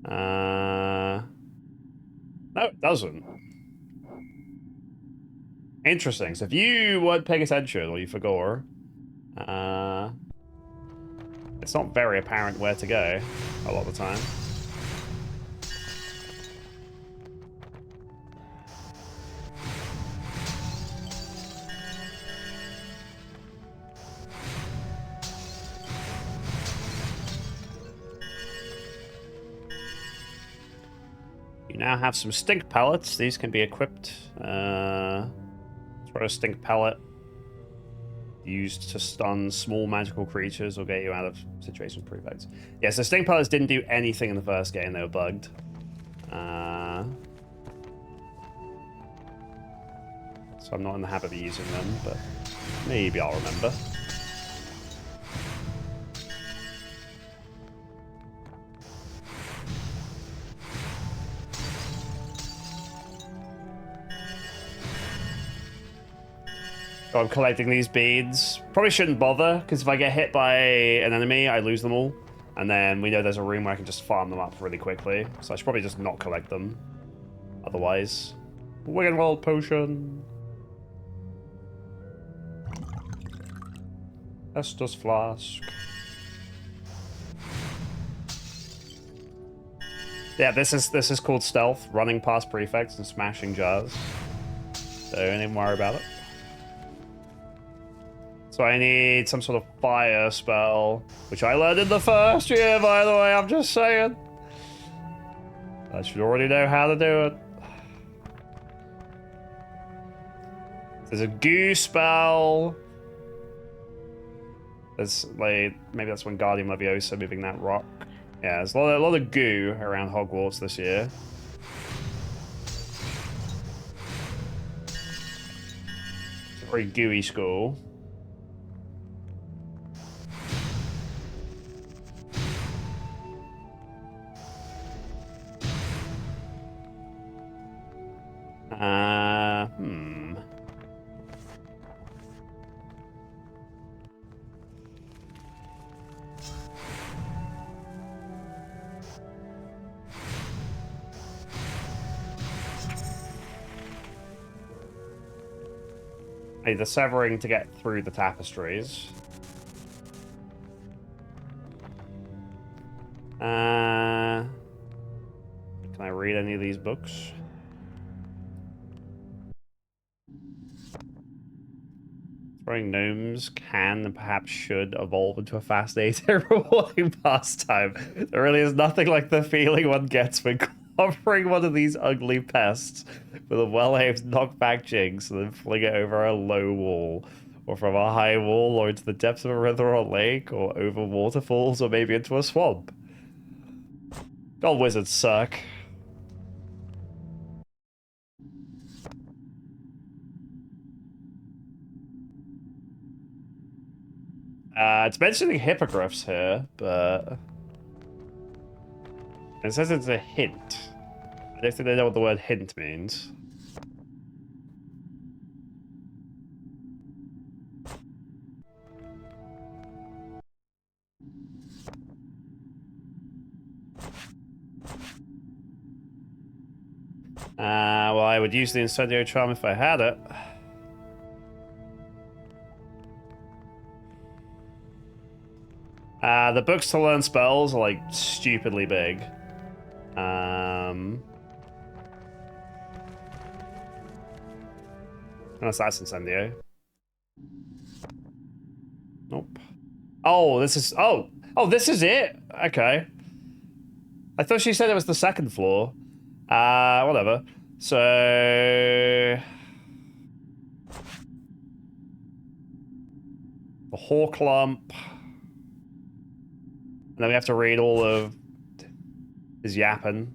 No, it doesn't. Interesting. So if you weren't paying attention or you forgot, it's not very apparent where to go a lot of the time. You now have some stink pellets. These can be equipped. Throw a stink pellet. Used to stun small magical creatures or get you out of situations prefects. Yeah, so stink pellets didn't do anything in the first game. They were bugged. So I'm not in the habit of using them, but maybe I'll remember. So I'm collecting these beads. Probably shouldn't bother, because if I get hit by an enemy, I lose them all. And then we know there's a room where I can just farm them up really quickly. So I should probably just not collect them. Otherwise. Wicked World Potion. Estus Flask. Yeah, this is called stealth. Running past prefects and smashing jars. Don't even worry about it. So I need some sort of fire spell, which I learned in the first year, by the way, I'm just saying. I should already know how to do it. There's a goo spell. There's like, maybe that's when Guardian Leviosa moving that rock. Yeah, there's a lot of goo around Hogwarts this year. It's a very gooey school. I need the severing to get through the tapestries. Can I read any of these books? Throwing gnomes can and perhaps should evolve into a fascinating and rewarding pastime. There really is nothing like the feeling one gets when covering one of these ugly pests with a well-aimed knockback jinx and then fling it over a low wall, or from a high wall, or into the depths of a river or lake, or over waterfalls, or maybe into a swamp. God, wizards suck. It's mentioning hippogriffs here, but it says it's a hint. I don't think they know what the word hint means. Well, I would use the incendio charm if I had it. The books to learn spells are like stupidly big. Unless that's incendio. Nope. Oh, this is... Oh, this is it? Okay. I thought she said it was the second floor. Whatever. So... The Hawk Lump. And then we have to read all of his yapping.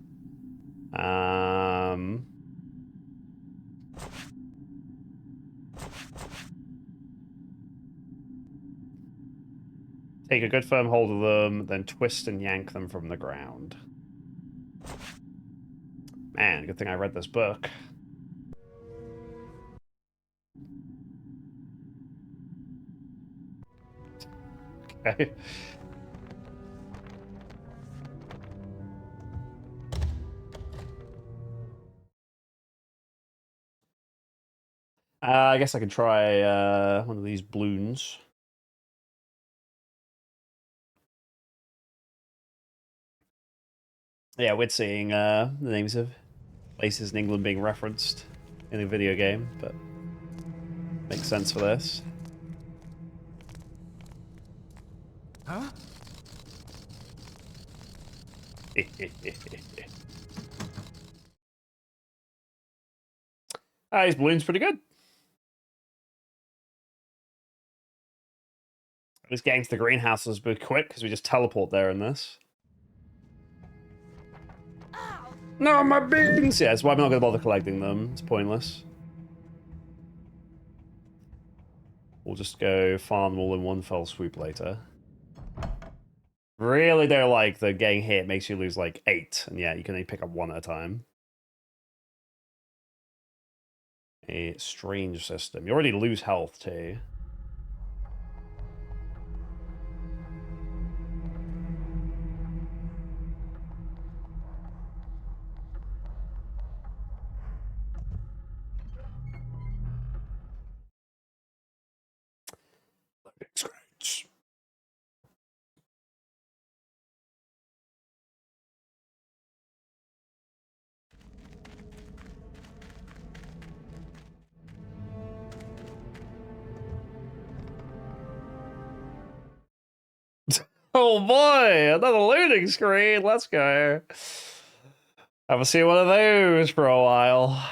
Take a good firm hold of them, then twist and yank them from the ground. Man, good thing I read this book. Okay. I guess I could try one of these balloons. Yeah, we're seeing the names of places in England being referenced in the video game, but makes sense for this. Huh? His balloon's pretty good. This getting to the greenhouse was a bit quick because we just teleport there in this. No, my beans! Yeah, that's why I'm not going to bother collecting them. It's pointless. We'll just go farm them all in one fell swoop later. Really don't like the getting hit makes you lose like 8. And yeah, you can only pick up 1 at a time. A strange system. You already lose health too. Scratch. Oh boy, another loading screen. Let's go. Haven't seen one of those for a while.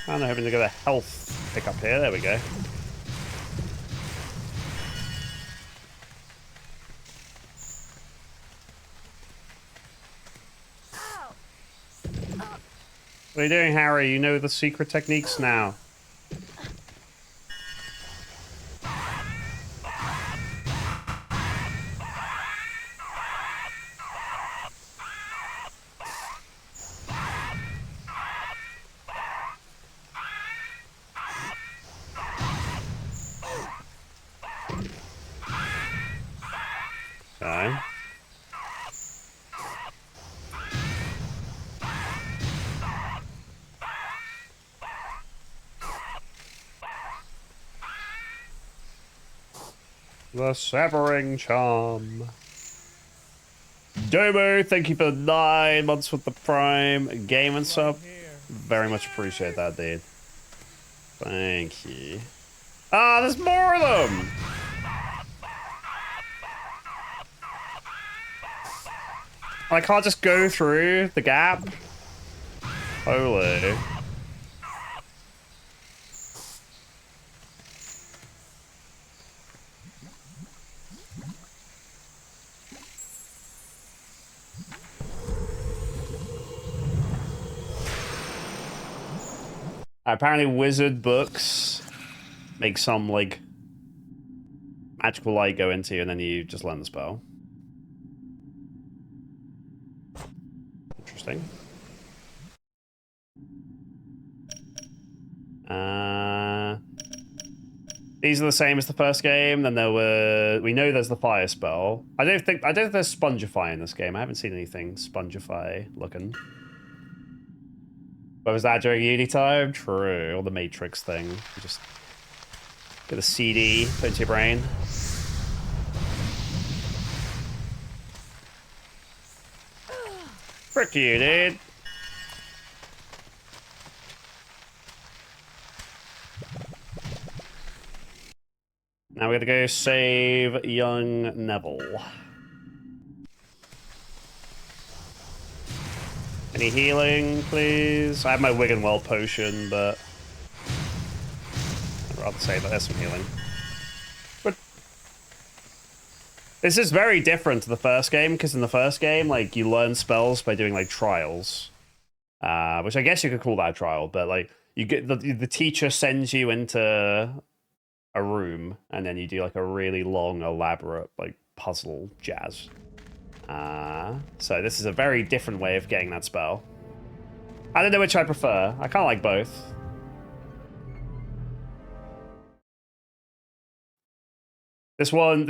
Kind of hoping to get a health pick up here. There we go. What are you doing, Harry? You know the secret techniques now. Okay. The Severing Charm. Domo, thank you for 9 months with the Prime game and sub. Very much appreciate that, dude. Thank you. Ah, there's more of them! I can't just go through the gap. Holy. Apparently wizard books make some, like, magical light go into you and then you just learn the spell. Interesting. These are the same as the first game. Then there were... We know there's the fire spell. I don't think there's Spongify in this game. I haven't seen anything Spongify looking. But was that during uni time? True. Or the Matrix thing. You just get a CD put into your brain. Frick you, dude. Now we gotta go save young Neville. Any healing, please? I have my Wiggenwell potion, but I'd rather save that. There's some healing. But this is very different to the first game, because in the first game, like, you learn spells by doing, like, trials. Which I guess you could call that a trial, but, like, you get the teacher sends you into a room, and then you do, like, a really long, elaborate, like, puzzle jazz. So this is a very different way of getting that spell. I don't know which I prefer. I kind of like both. This one,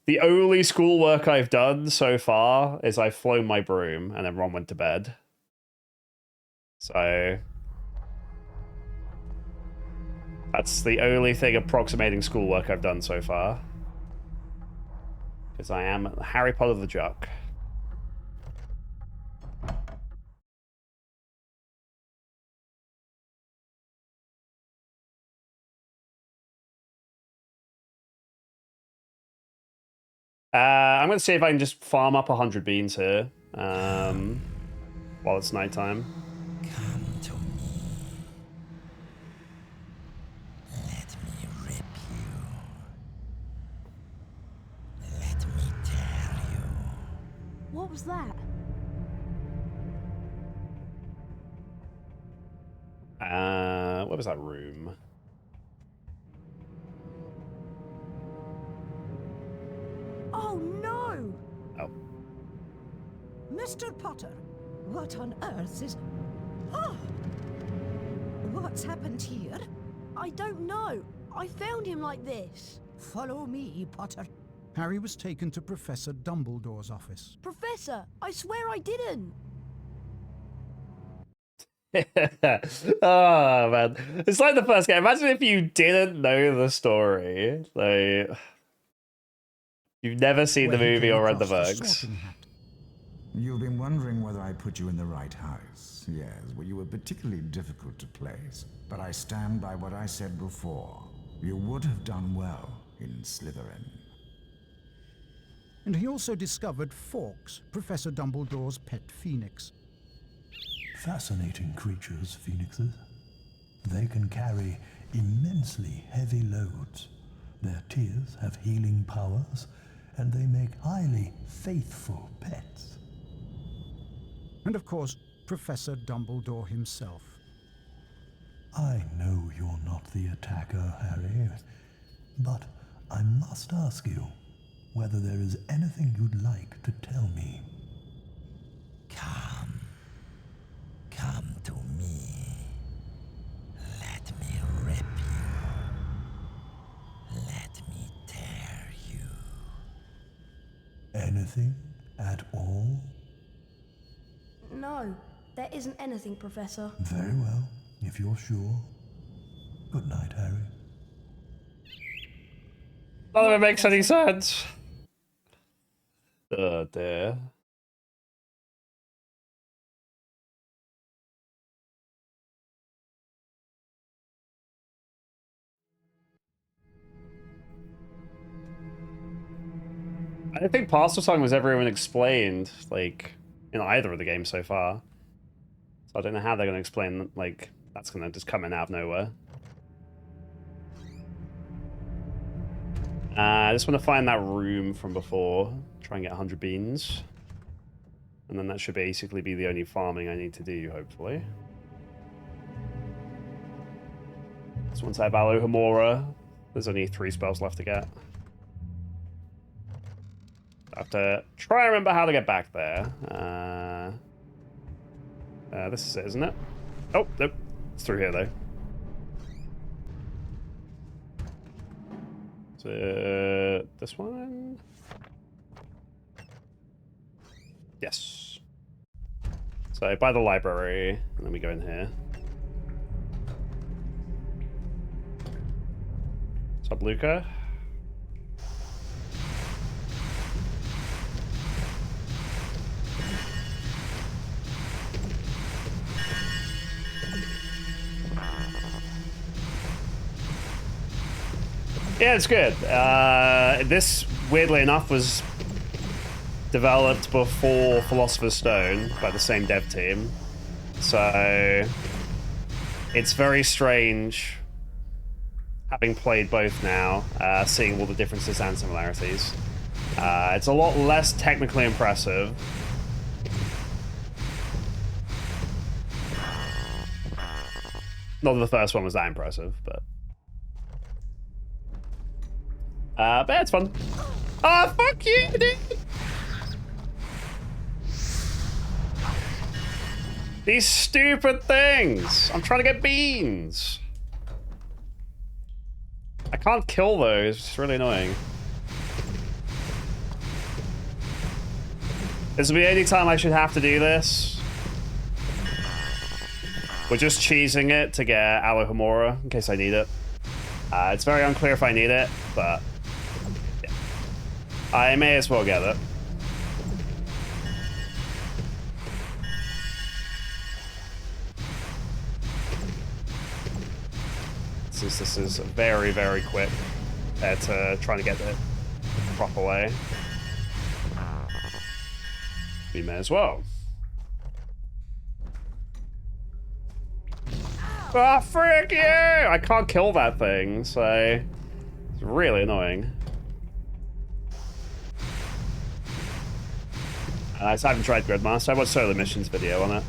the only schoolwork I've done so far is I've flown my broom and then Ron went to bed. So that's the only thing approximating schoolwork I've done so far. Because I am Harry Potter the Jock. I'm going to see if I can just farm up 100 beans here while it's nighttime. Come to me. Let me rip you. Let me tear you. What was that? What was that room? Oh no! Oh. Mr. Potter, what on earth is... Oh! What's happened here? I don't know. I found him like this. Follow me, Potter. Harry was taken to Professor Dumbledore's office. Professor, I swear I didn't. Oh man, it's like the first game. Imagine if you didn't know the story. Like, you've never seen the movie or read the books. You've been wondering whether I put you in the right house. Yes, well, you were particularly difficult to place. But I stand by what I said before. You would have done well in Slytherin. And he also discovered Fawkes, Professor Dumbledore's pet phoenix. Fascinating creatures, phoenixes. They can carry immensely heavy loads. Their tears have healing powers, and they make highly faithful pets. And of course, Professor Dumbledore himself. I know you're not the attacker, Harry, but I must ask you whether there is anything you'd like to tell me. Come. Come to me. Let me rip you. Let me tear you. Anything at all? No, there isn't anything, Professor. Very well, if you're sure. Good night, Harry. None of it makes any sense. Oh dear. I don't think Parcel Song was ever even explained, like, in either of the games so far. So I don't know how they're going to explain, like, that's going to just come in out of nowhere. I just want to find that room from before. Try and get 100 beans. And then that should basically be the only farming I need to do, hopefully. So once I have Alohomora, there's only 3 spells left to get. I have to try and remember how to get back there. This is it, isn't it? Oh, nope. It's through here, though. So, this one? Yes. So, by the library, and then we go in here. What's up, Luca? Yeah, it's good. This, weirdly enough, was developed before Philosopher's Stone by the same dev team. So it's very strange, having played both now, seeing all the differences and similarities. It's a lot less technically impressive. Not that the first one was that impressive, but... but it's fun. Oh, fuck you, dude! These stupid things! I'm trying to get beans! I can't kill those, it's really annoying. This will be the only time I should have to do this. We're just cheesing it to get Alohomora, in case I need it. It's very unclear if I need it, but... yeah. I may as well get it. Since this is very, very quick at trying to get it the proper way. We may as well. Ah, frick you! I can't kill that thing, so it's really annoying. I haven't tried Gridmaster. I watched Solar Missions video on it.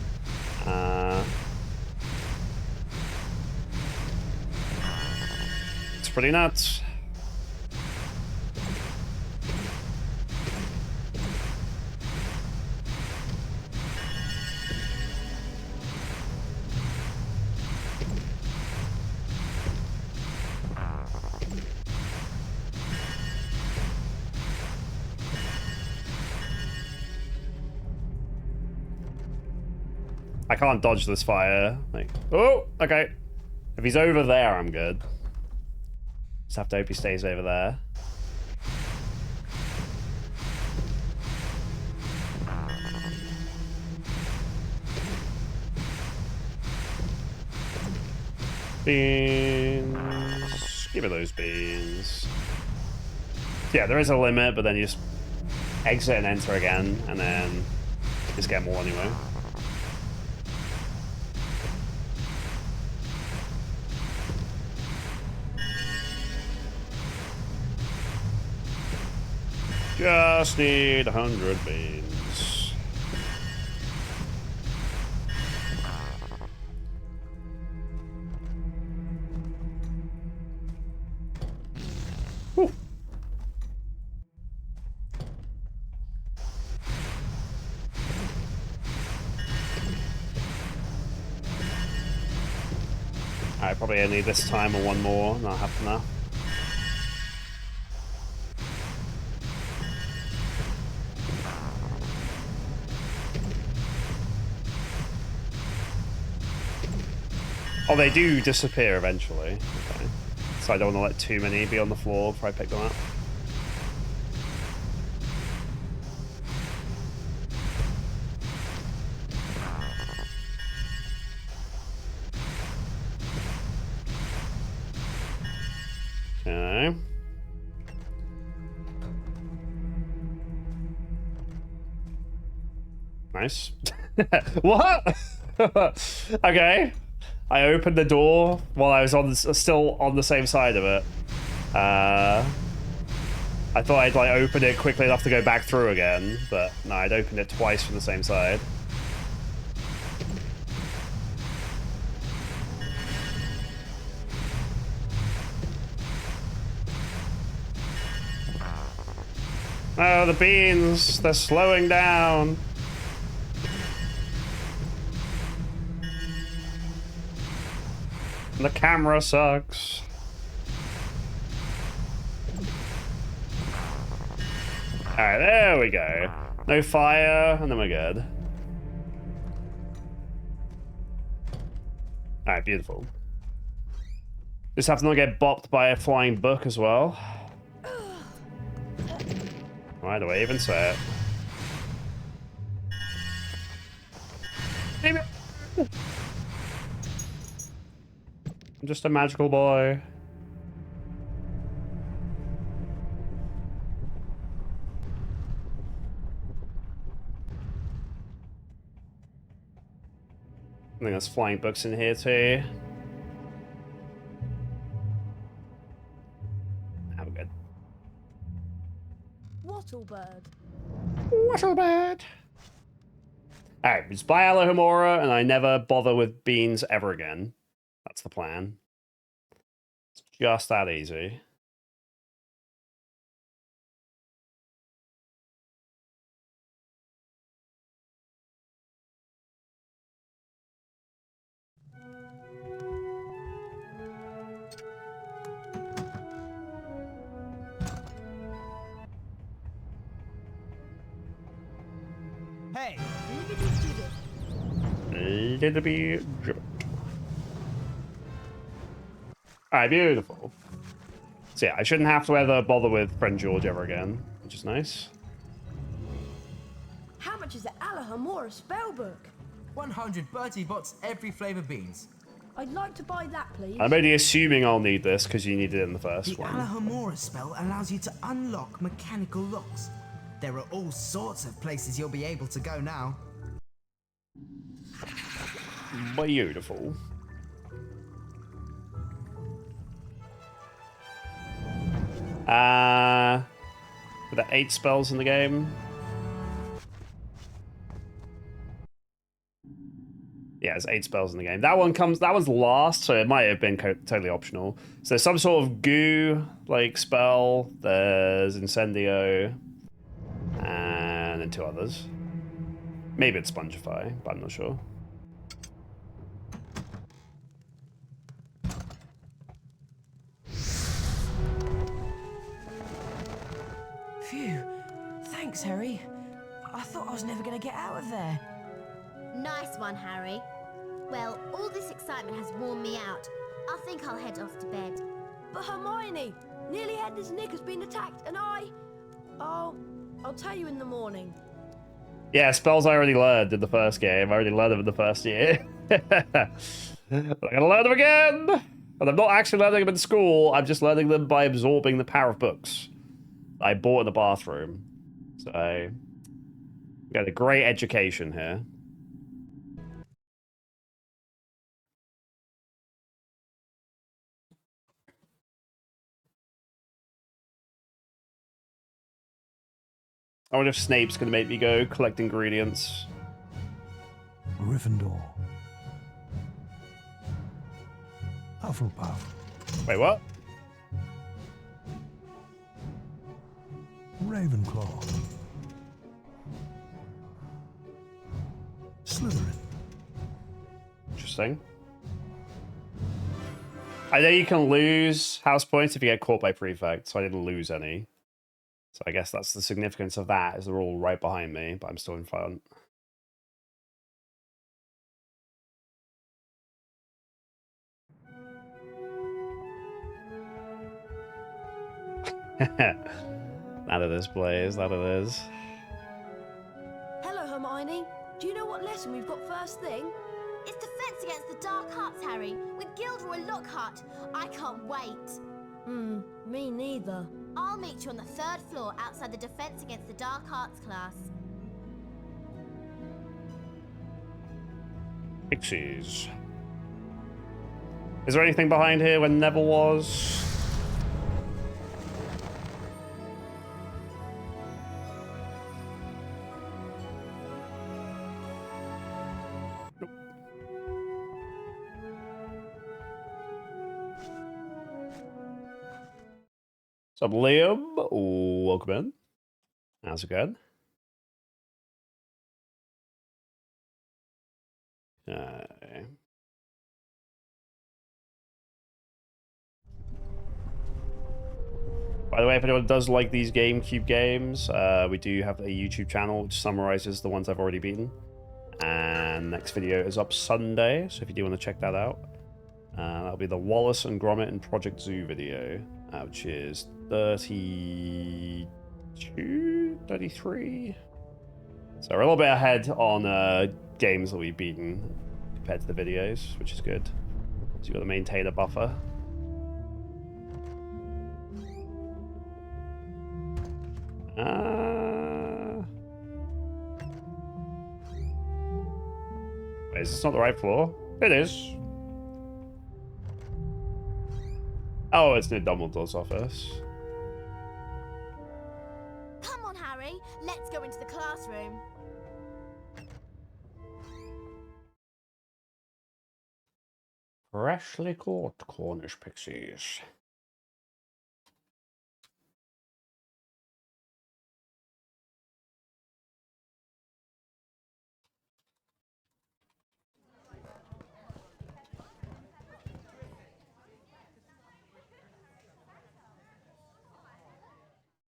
It's pretty nuts. I can't dodge this fire. Like, oh, okay. If he's over there, I'm good. Just have to hope he stays over there. Beans. Give me those beans. Yeah, there is a limit, but then you just exit and enter again, and then just get more anyway. Just need 100 beans. Whew. I probably only this time or one more, not have enough. Oh, they do disappear eventually. Okay. So I don't want to let too many be on the floor before I pick them up. Okay. Nice. What? Okay. I opened the door while I was still on the same side of it. I thought I'd like open it quickly enough to go back through again, but no, I'd opened it twice from the same side. Oh, the beans! They're slowing down! The camera sucks. Alright, there we go. No fire, and then we're good. Alright, beautiful. Just have to not get bopped by a flying book as well. Why do I even say it? I'm just a magical boy. I think there's flying books in here too. Now we're good. Wattlebird. Wattlebird. Alright, it's buy Alohomora, and I never bother with beans ever again. That's the plan. It's just that easy. Hey! Little bit. Alright, beautiful. So yeah, I shouldn't have to ever bother with Friend George ever again, which is nice. How much is the Alohomora spellbook? 100 Bertie bots every flavour beans. I'd like to buy that, please. I'm only assuming I'll need this because you needed it in the first The one. Alohomora spell allows you to unlock mechanical locks. There are all sorts of places you'll be able to go now. Beautiful. With the 8 spells in the game. Yeah, there's 8 spells in the game. That one's last, so it might have been totally optional. So there's some sort of goo like spell. There's Incendio, and then 2 others. Maybe it's Spongify, but I'm not sure. Phew. Thanks, Harry. I thought I was never going to get out of there. Nice one, Harry. Well, all this excitement has worn me out. I think I'll head off to bed. But Hermione, nearly had this Nick has been attacked, and I'll tell you in the morning. Yeah, spells I already learned in the first game. I already learned them in the first year. I'm gonna learn them again! And I'm not actually learning them in school, I'm just learning them by absorbing the power of books I bought in the bathroom. So, we got a great education here. I wonder if Snape's gonna make me go collect ingredients. Gryffindor. Hufflepuff. Wait, what? Ravenclaw. Slytherin. Interesting. I know you can lose house points if you get caught by prefect, so I didn't lose any. So I guess that's the significance of that, is they're all right behind me, but I'm still in front. That it is, Blaze, that it is. Hello, Hermione. Do you know what lesson we've got first thing? It's Defense Against the Dark Arts, Harry, with Gilderoy Lockhart. I can't wait. Me neither. I'll meet you on the 3rd floor outside the Defense Against the Dark Arts class. Pixies. Is there anything behind here when never was? Nope. What's up, Liam? Welcome in. How's it going? Okay. By the way, if anyone does like these GameCube games, we do have a YouTube channel which summarizes the ones I've already beaten. And next video is up Sunday, so if you do want to check that out, that'll be the Wallace and Gromit and Project Zoo video, which is 32, 33. So we're a little bit ahead on games that we've beaten compared to the videos, which is good. So you've got to maintain a buffer. Wait, is this not the right floor? It is. Oh, it's near Dumbledore's office. Come on, Harry. Let's go into the classroom. Freshly caught Cornish pixies.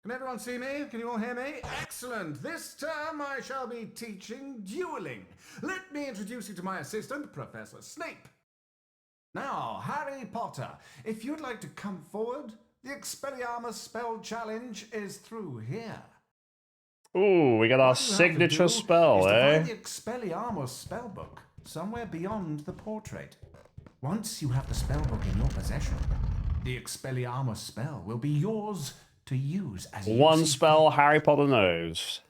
Can everyone see me? Can you all hear me? Excellent! This term I shall be teaching dueling. Let me introduce you to my assistant, Professor Snape. Now, Harry Potter, if you'd like to come forward, the Expelliarmus spell challenge is through here. Ooh, we got our signature spell, eh? Find the Expelliarmus spellbook somewhere beyond the portrait. Once you have the spellbook in your possession, the Expelliarmus spell will be yours to use as one spell Harry Potter knows.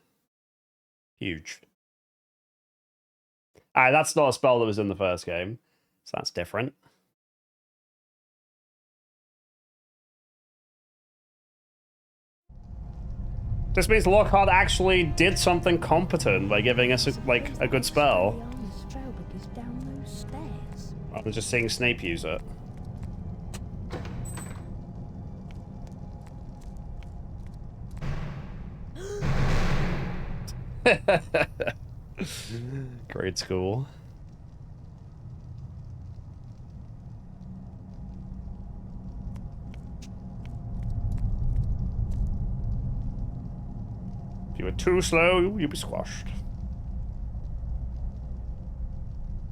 Huge. Alright, that's not a spell that was in the first game, so that's different. This means Lockhart actually did something competent by giving us a good spell. Rather than just seeing Snape use it. Grade school. If you were too slow, you'd be squashed.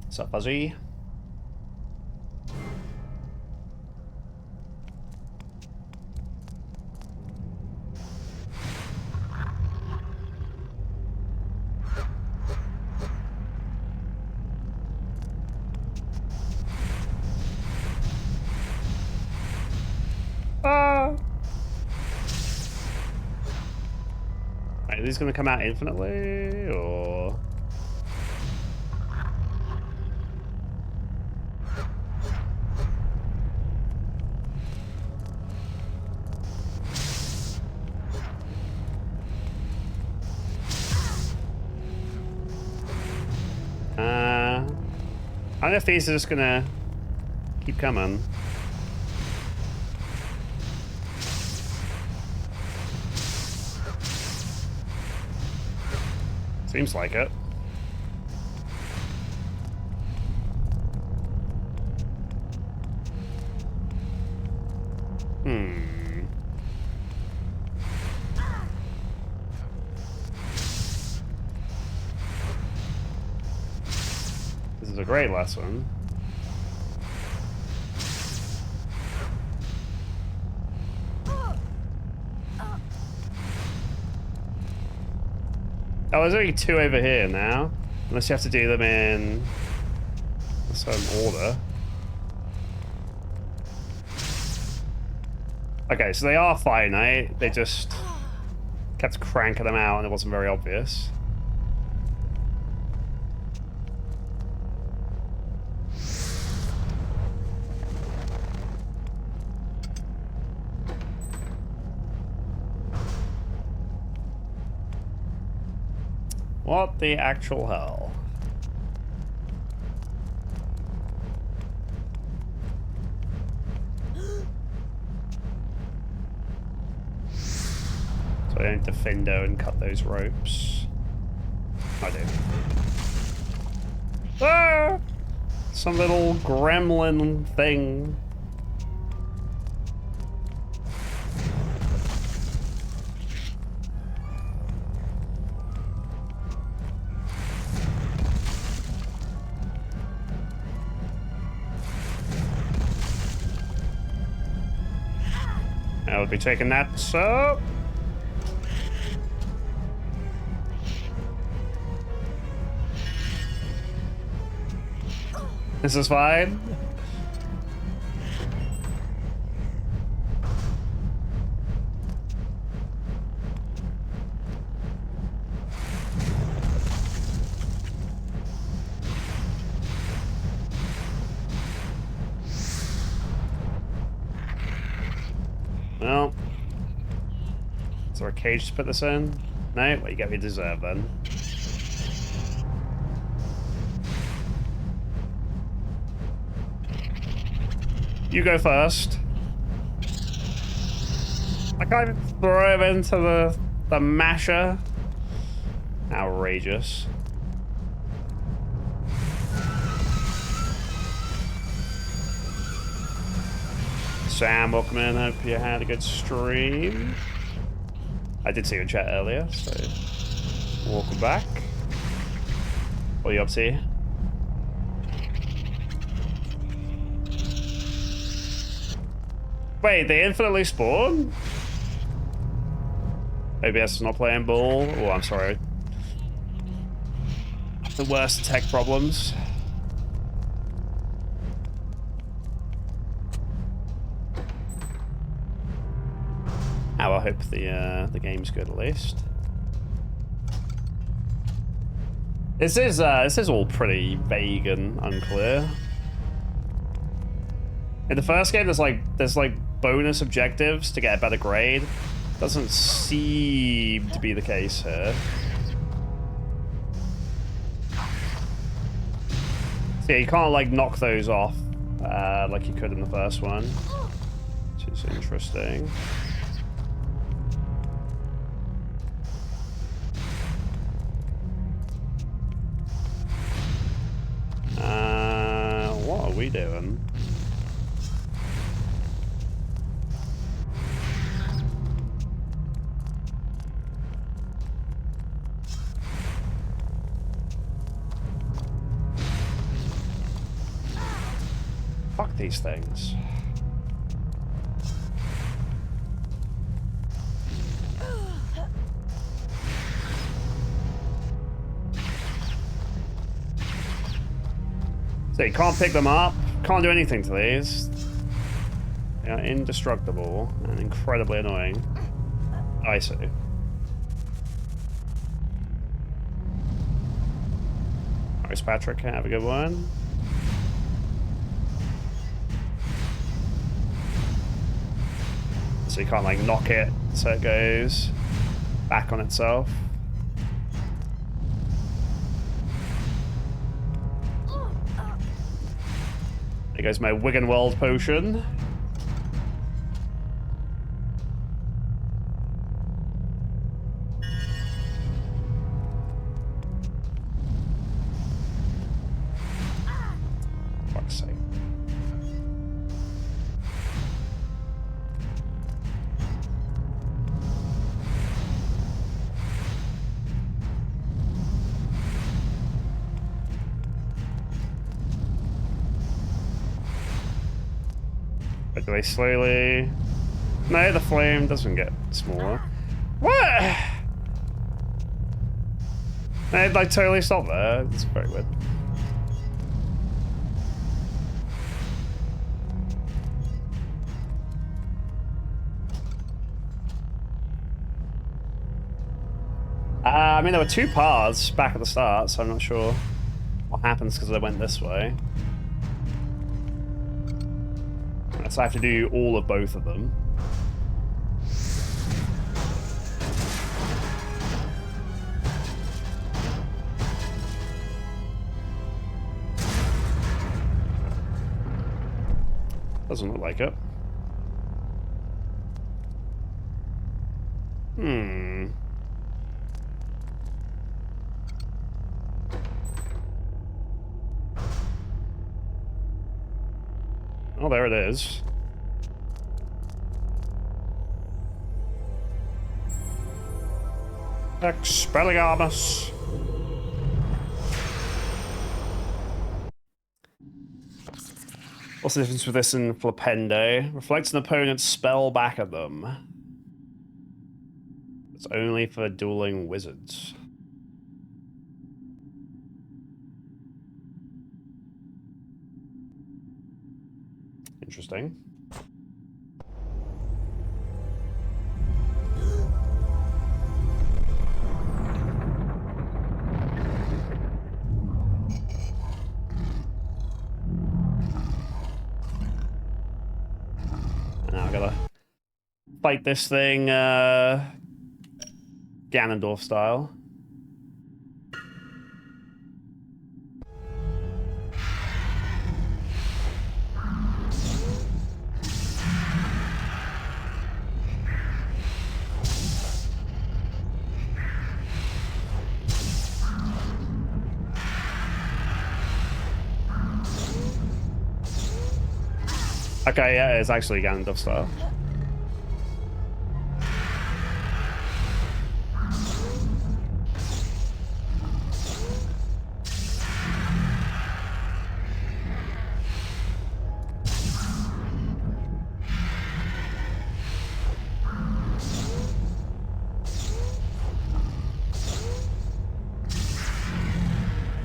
What's up, Fuzzy? Are these going to come out infinitely, or...? I don't know if these are just going to keep coming. Seems like it. This is a great lesson. Oh, there's only two over here now. Unless you have to do them in a certain order. Okay, so they are finite. They just kept cranking them out and it wasn't very obvious. What the actual hell? So I need to Findo and cut those ropes. I do. Ah! Some little gremlin thing. I would be taking that, so. This is fine. Well, is there a cage to put this in? No? Well, you get what you deserve then. You go first. I can't even throw him into the masher. Outrageous. Sam, welcome in. Hope you had a good stream. I did see you in chat earlier, so welcome back. What are you up to? Wait, they infinitely spawn? OBS is not playing ball. Oh, I'm sorry. The worst tech problems. Oh, I hope the game's good at least. This is all pretty vague and unclear. In the first game, there's like bonus objectives to get a better grade. Doesn't seem to be the case here. So yeah, you can't like knock those off like you could in the first one, which is interesting. What are we doing? Fuck these things. So you can't pick them up, can't do anything to these. They are indestructible and incredibly annoying. I see. Thanks, Patrick. Have a good one. So you can't like knock it so it goes back on itself. There goes my Wiggenweld potion. Fuck's sake. Do they slowly... No, the flame doesn't get smaller. What? They'd like totally stop there. It's very weird. I mean, there were 2 paths back at the start, so I'm not sure what happens because I went this way. So I have to do all of both of them. Doesn't look like it. Oh, there it is. Expelliarmus. What's the difference with this and Flipendo? Reflects an opponent's spell back at them. It's only for dueling wizards. Interesting. Now I gotta fight this thing, Ganondorf style. Okay, yeah, it's actually Ganondorf style.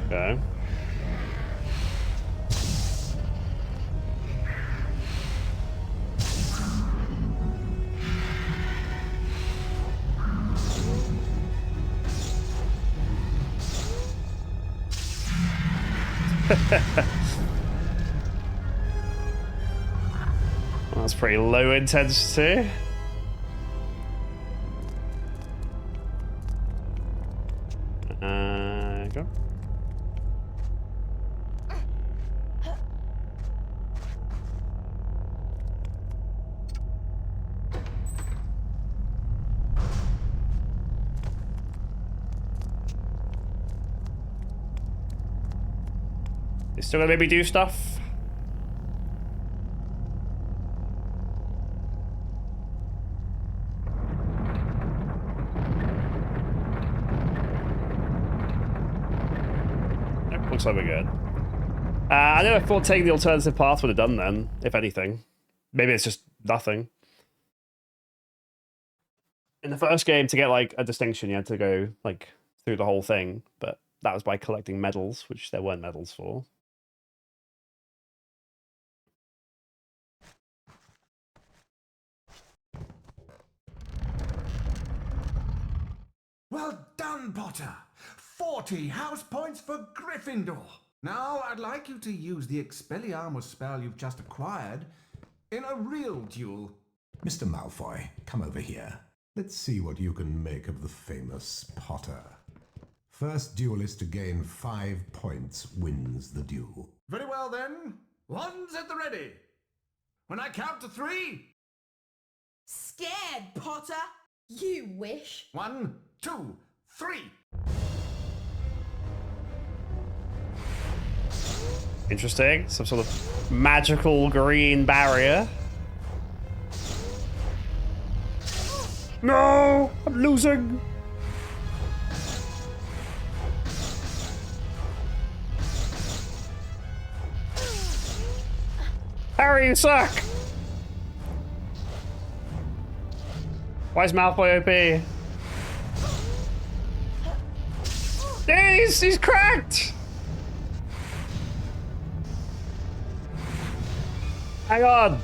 Okay. Well, that's pretty low intensity. Go. You still gonna maybe do stuff? Nope, looks like we're good. I know I thought taking the alternative path would have done then, if anything. Maybe it's just nothing. In the first game, to get like a distinction, you had to go like through the whole thing, but that was by collecting medals, which there weren't medals for. Well done, Potter! 40 house points for Gryffindor! Now, I'd like you to use the Expelliarmus spell you've just acquired in a real duel. Mr. Malfoy, come over here. Let's see what you can make of the famous Potter. First duelist to gain 5 points wins the duel. Very well then. One's at the ready. When I count to 3... Scared, Potter? You wish. 1, 2, 3. Interesting. Some sort of magical green barrier. No! I'm losing! Harry, you suck! Why is Malfoy OP? He's cracked! Hang on!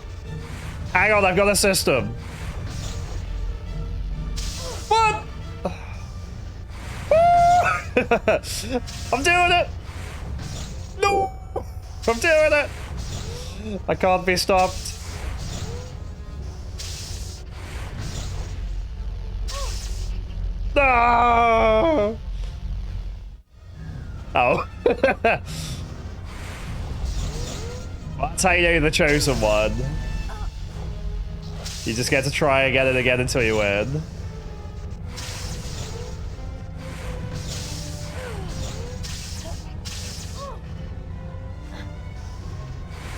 Hang on, I've got a system. What? I'm doing it! No! I'm doing it! I can't be stopped. No! Oh. That's how you know you're the chosen one. You just get to try again and again until you win.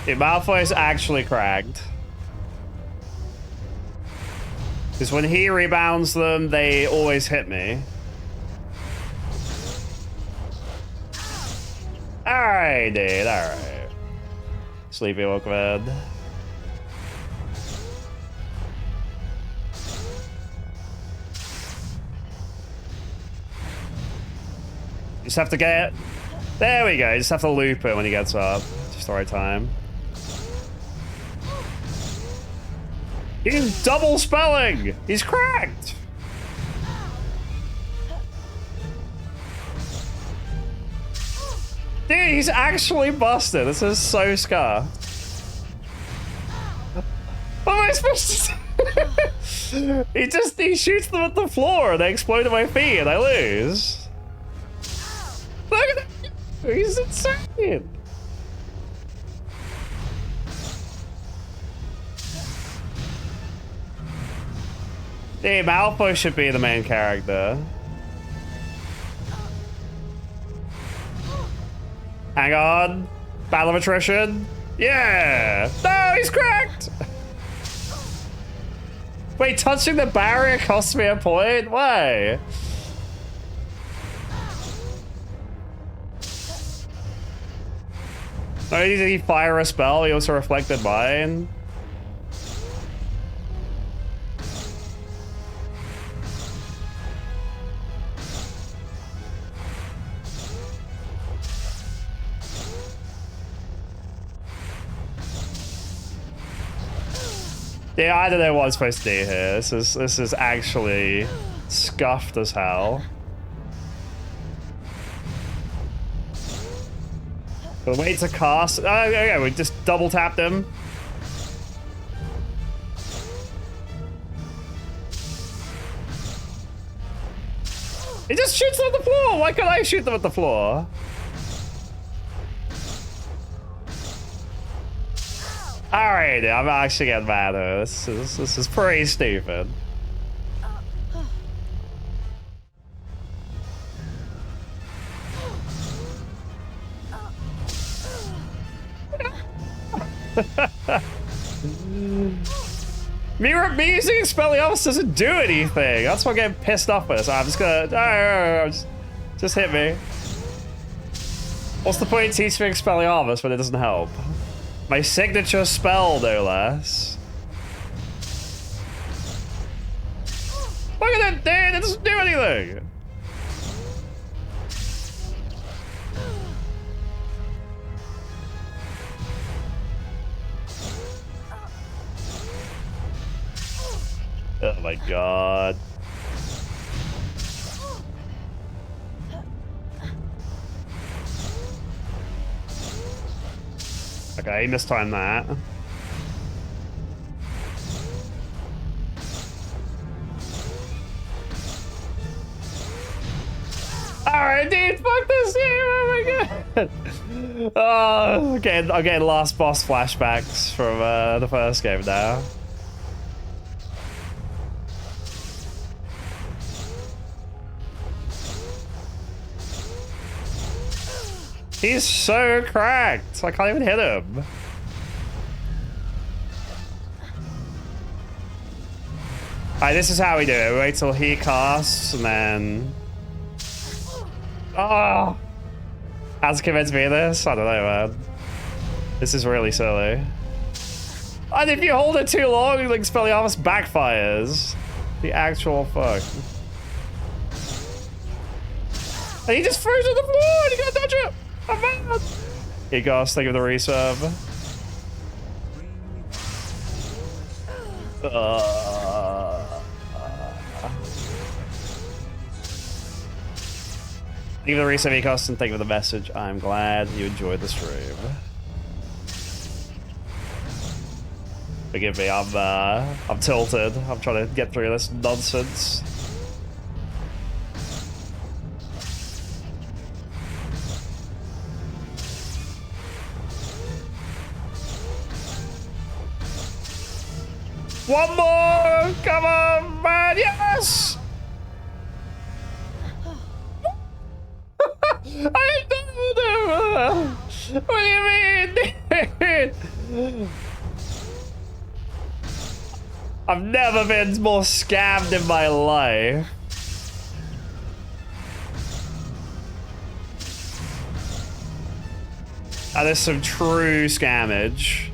Yeah, Malfoy's actually cracked. Because when he rebounds them, they always hit me. Alright, dude, alright. Sleepy Wolfman. Just have to get... There we go, you just have to loop it when he gets up. Just the right time. He's double spelling! He's cracked! Dude, he's actually busted. This is so scar. What am I supposed to do? He shoots them at the floor and they explode at my feet and I lose. Look at that! He's insane! Dude, Malfoy should be the main character. Hang on. Battle of attrition. Yeah! No, he's cracked! Wait, touching the barrier cost me a point? Why? Not only did he fire a spell, he also reflected mine. Yeah, I don't know what I'm supposed to do here. This is actually scuffed as hell. But wait to cast. Oh, okay, we just double tapped him. He just shoots them at the floor. Why can't I shoot them at the floor? Alright, I'm actually getting mad at this. This is pretty stupid. Me using Expelliarmus doesn't do anything. That's what I'm getting pissed off with. So I'm just gonna just hit me. What's the point of teaching Expelliarmus when it doesn't help? My signature spell, no less. Look at that, dude! It doesn't do anything! Oh my god. Okay, mistimed that. Alright, dude, fuck this game! Oh my god! Oh, I'm getting last boss flashbacks from the first game now. He's so cracked. I can't even hit him. Alright, this is how we do it. We wait till he casts and then... Oh! How's it convinced me of this? I don't know, man. This is really silly. And if you hold it too long, like Expelliarmus backfires. The actual fuck. And he just throws on the floor and you can't touch it! I'm mad! Here goes, think of the resub. Thank you for the reset, Mikos, and thank you for the message. I'm glad you enjoyed the stream. Forgive me, I'm tilted. I'm trying to get through this nonsense. One more! Come on, man! Yes! I don't know! What do you mean? I've never been more scammed in my life. That is some true scammage.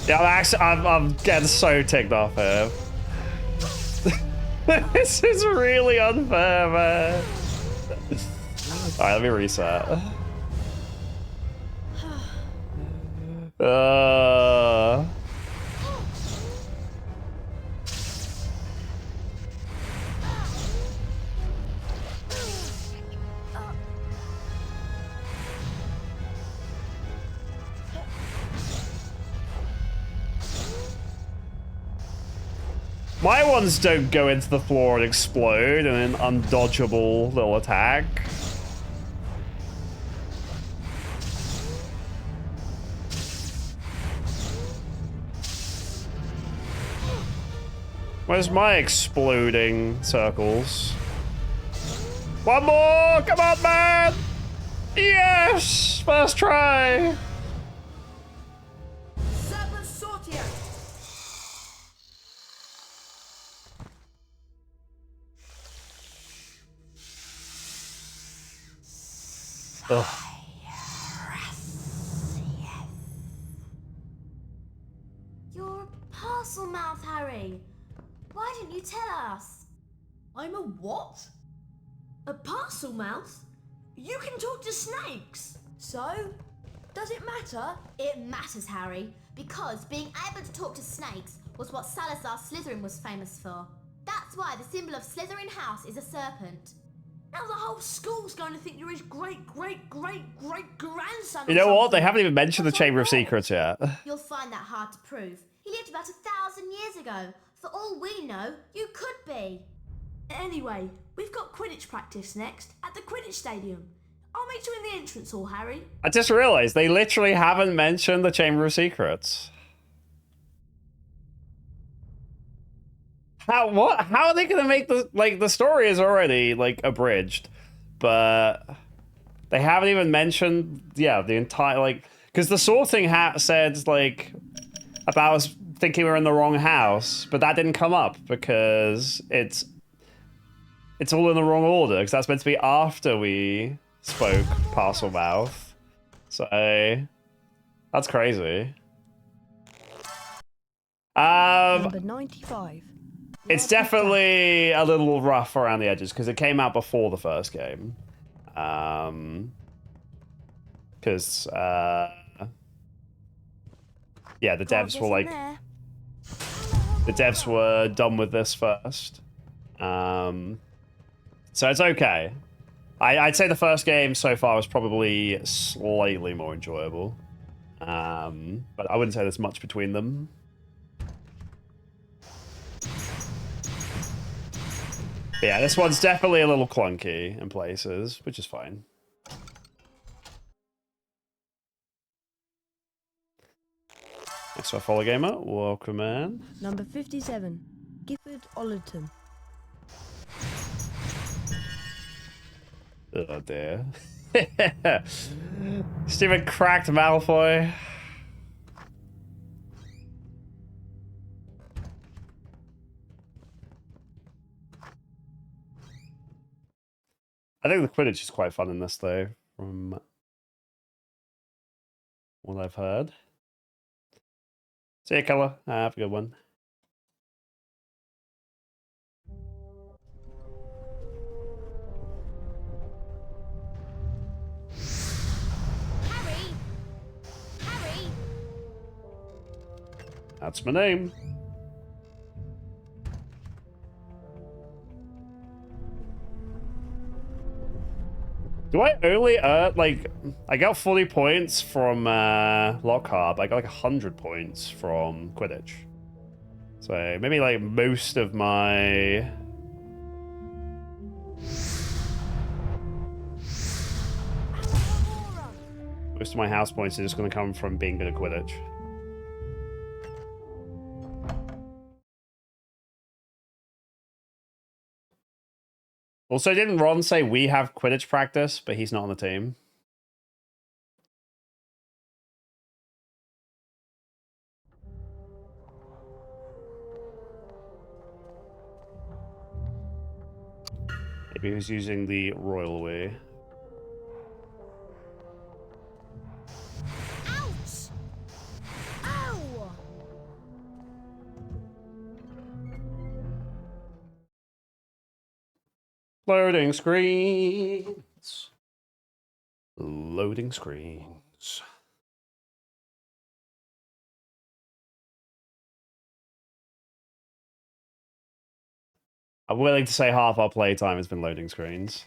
Yeah, I'm getting so ticked off here. This is really unfair, man. Alright, let me reset. My ones don't go into the floor and explode in an undodgeable little attack. Where's my exploding circles? One more! Come on, man! Yes! First try! Ugh. You're a parcel mouth, Harry. Why didn't you tell us? I'm a what? A parcel mouth? You can talk to snakes. So, does it matter? It matters, Harry, because being able to talk to snakes was what Salazar Slytherin was famous for. That's why the symbol of Slytherin House is a serpent. Now the whole school's going to think you're his great-great-great-great-grandson. You know what? They haven't even mentioned the Chamber of Secrets yet. You'll find that hard to prove. He lived about 1,000 years ago. For all we know, you could be. Anyway, we've got Quidditch practice next at the Quidditch Stadium. I'll meet you in the entrance hall, Harry. I just realized they literally haven't mentioned the Chamber of Secrets. How are they gonna make the story is already like abridged, but they haven't even mentioned the entire because the sorting hat said about us thinking we're in the wrong house, but that didn't come up because it's all in the wrong order because that's meant to be after we spoke Parselmouth. So that's crazy. Number 95. It's definitely a little rough around the edges because it came out before the first game. Because yeah, the devs were done with this first. So it's okay. I'd say the first game so far was probably slightly more enjoyable. But I wouldn't say there's much between them. But yeah, this one's definitely a little clunky in places, which is fine. Next up, Follow Gamer. Welcome, man. Number 57. Gifford Ollerton. Oh dear. Stupid cracked Malfoy. I think the Quidditch is quite fun in this, though, from what I've heard. See you, Keller. Have a good one. Harry! Harry! That's my name. Do I only like I got 40 points from Lockhart, but I got like 100 points from Quidditch. So maybe like most of my house points are just going to come from being good at Quidditch. Also, didn't Ron say we have Quidditch practice, but he's not on the team? Maybe he was using the royal way. Ouch! Ow! Loading screens. Loading screens. I'm willing to say half our playtime has been loading screens.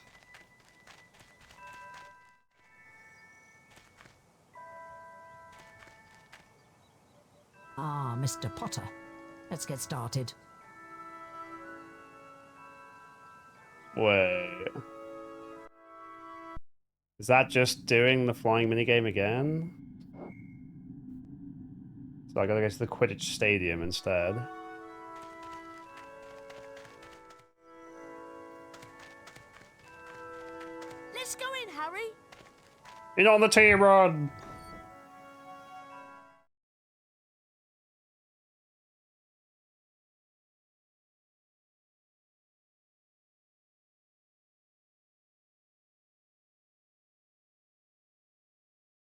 Ah, Mr. Potter. Let's get started. Wait. Is that just doing the flying minigame again? So I gotta go to the Quidditch Stadium instead. Let's go in, Harry. In on the team run!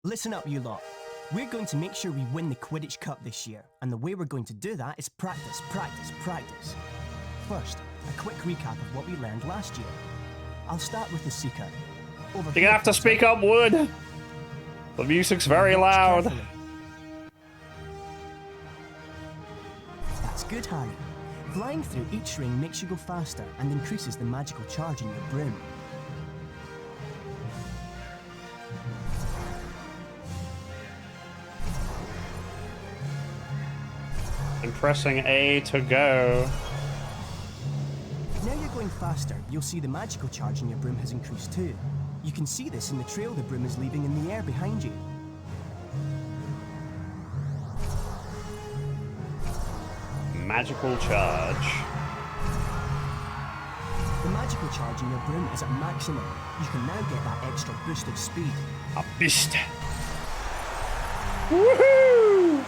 Listen up, you lot. We're going to make sure we win the Quidditch Cup this year, and the way we're going to do that is practice, practice, practice. First, a quick recap of what we learned last year. I'll start with the Seeker. You're gonna have to speak up, Wood! The music's very loud. That's good, Harry. Flying through each ring makes you go faster and increases the magical charge in your broom. I'm pressing A to go. Now you're going faster, you'll see the magical charge in your broom has increased too. You can see this in the trail the broom is leaving in the air behind you. Magical charge. The magical charge in your broom is at maximum. You can now get that extra boost of speed. A beast. Woohoo!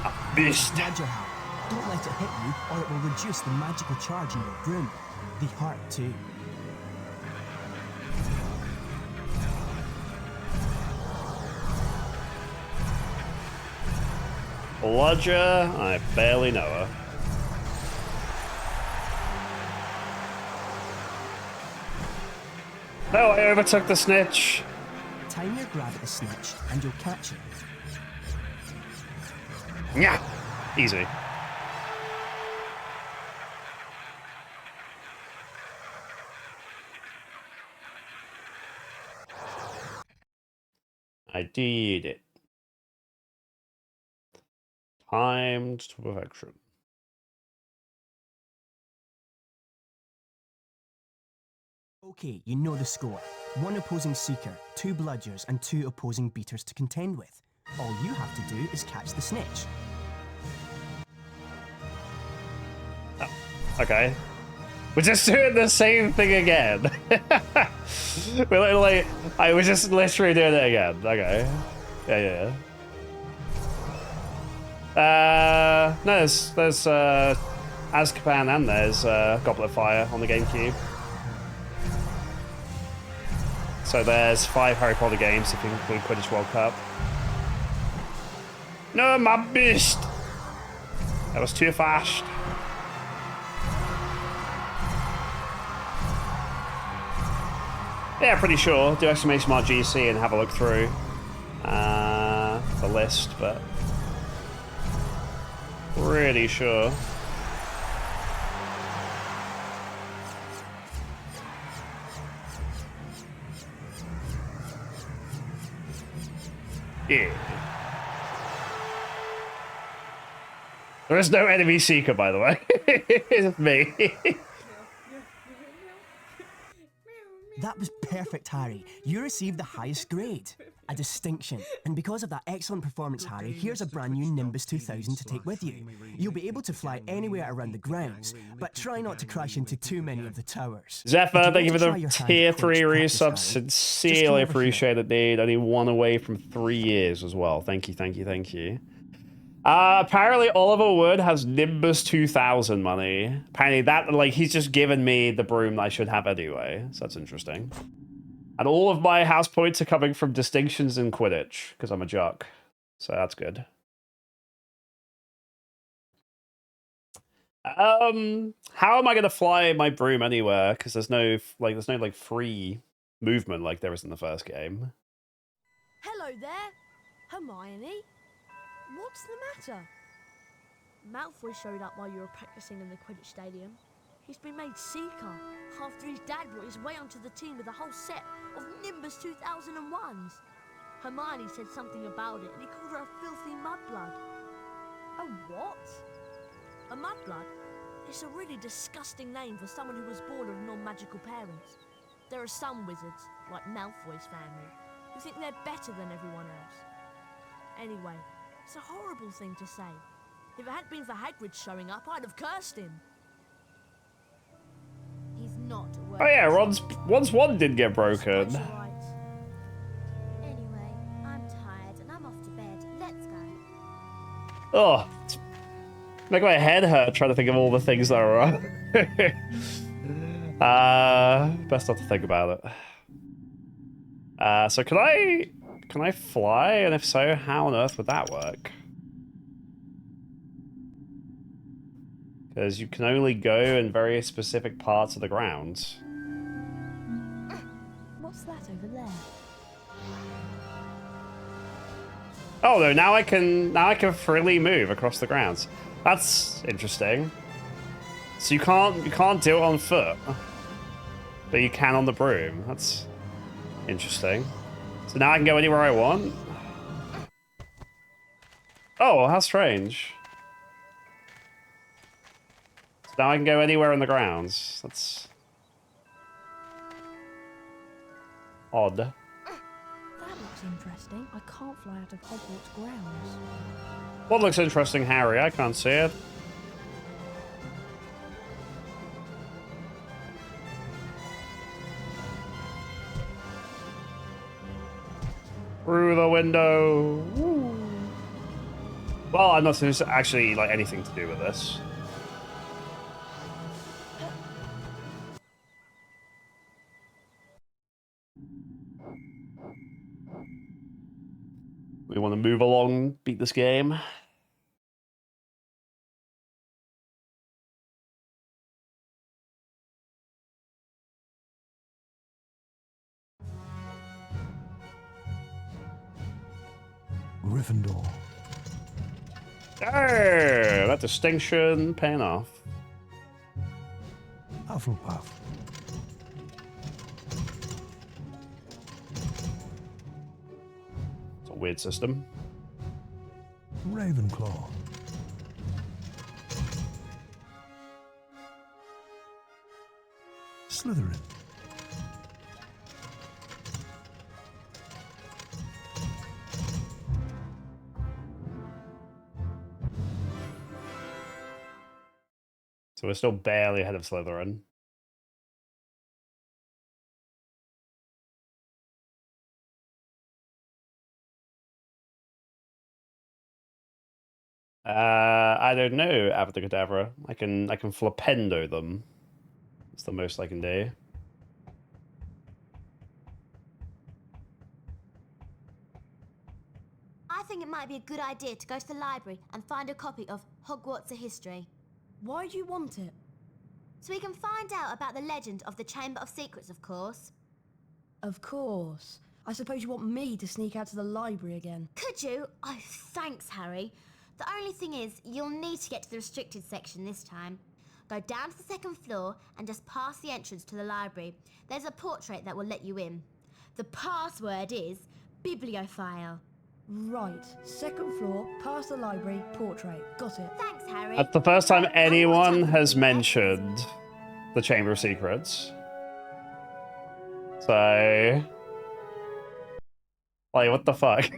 A beast. Roger, Harry. Don't let it hit you, or it will reduce the magical charge in your broom. The heart too. Bludger, I barely know her. No, I overtook the snitch. Time your grab at the snitch, and you'll catch it. Yeah, easy. I did it. Timed to perfection. Okay, you know the score. 1 opposing Seeker, 2 Bludgers, and 2 opposing Beaters to contend with. All you have to do is catch the snitch. Oh, okay. We're just doing the same thing again. We're literally, I was just literally doing it again. Okay. Yeah. No, there's Azkaban and there's Goblet of Fire on the GameCube. So there's 5 Harry Potter games if you include Quidditch World Cup. No, my beast! That was too fast. Yeah, pretty sure. Do exclamation mark GC and have a look through the list, but pretty sure. Yeah. There is no enemy seeker, by the way. It's me. That was perfect, Harry. You received the highest grade, a distinction. And because of that excellent performance, Harry, here's a brand new Nimbus 2000 to take with you. You'll be able to fly anywhere around the grounds, but try not to crash into too many of the towers. Zephyr, thank you for the tier 3 resub. Sincerely appreciate it, dude. Only one away from 3 years as well. Thank you, thank you, thank you. Apparently Oliver Wood has Nimbus 2000 money. Apparently that, like, he's just given me the broom that I should have anyway. So that's interesting. And all of my house points are coming from distinctions in Quidditch, because I'm a jock. So that's good. How am I going to fly my broom anywhere? Because there's no free movement like there was in the first game. Hello there, Hermione. What's the matter? Malfoy showed up while you were practicing in the Quidditch Stadium. He's been made Seeker after his dad brought his way onto the team with a whole set of Nimbus 2001s. Hermione said something about it and he called her a filthy mudblood. A what? A mudblood? It's a really disgusting name for someone who was born of non-magical parents. There are some wizards, like Malfoy's family, who think they're better than everyone else. Anyway, it's a horrible thing to say. If it hadn't been for Hagrid showing up, I'd have cursed him. He's not Oh yeah, Ron's one did get broken. Right. Anyway, I'm tired and I'm off to bed. Let's go. Oh, it's make my head hurt trying to think of all the things that are wrong. Best not to think about it. So can I fly? And if so, how on earth would that work? Because you can only go in very specific parts of the grounds. What's that over there? Oh no, now I can freely move across the grounds. That's interesting. So you can't do it on foot, but you can on the broom. That's interesting. So now I can go anywhere I want. Oh, how strange. So now I can go anywhere in the grounds. That's odd. That looks interesting. I can't fly out of Hogwarts grounds. What looks interesting, Harry? I can't see it. Through the window. Woo. Well, I'm not supposed to actually like anything to do with this. We want to move along, beat this game. Gryffindor. Hey, that distinction paying off. Hufflepuff. It's a weird system. Ravenclaw. Slytherin. So we're still barely ahead of Slytherin. I don't know, Avada Kedavra. I can flipendo them. That's the most I can do. I think it might be a good idea to go to the library and find a copy of Hogwarts: A History. Why do you want it? So we can find out about the legend of the Chamber of Secrets, of course. Of course. I suppose you want me to sneak out to the library again. Could you? Oh, thanks, Harry. The only thing is, you'll need to get to the restricted section this time. Go down to the second floor and just past the entrance to the library. There's a portrait that will let you in. The password is bibliophile. Right, second floor, past the library, portrait. Got it. Thanks, Harry. That's the first time anyone has mentioned the Chamber of Secrets. So, like, what the fuck?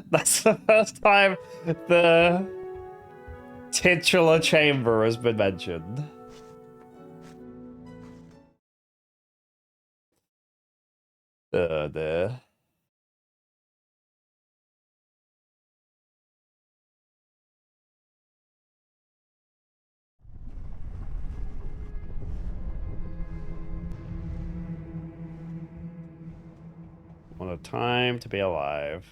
That's the first time the titular chamber has been mentioned. There. What a time to be alive.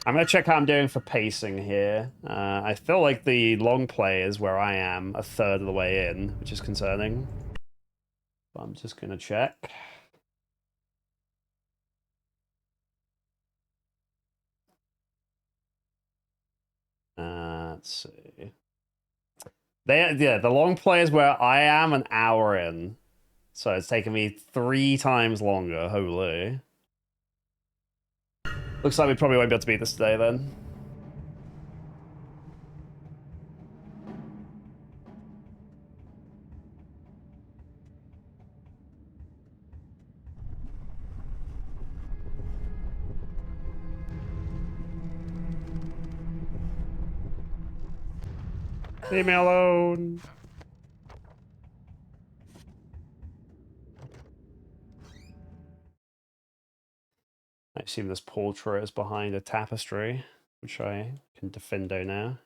I'm gonna check how I'm doing for pacing here. I feel like the long play is where I am, a third of the way in, which is concerning. But I'm just gonna check. Let's see. Yeah, the long play is where I am an hour in. So it's taken me 3 times longer, holy. Looks like we probably won't be able to beat this today then. Leave me alone. I assume this portrait is behind a tapestry, which I can defendo now.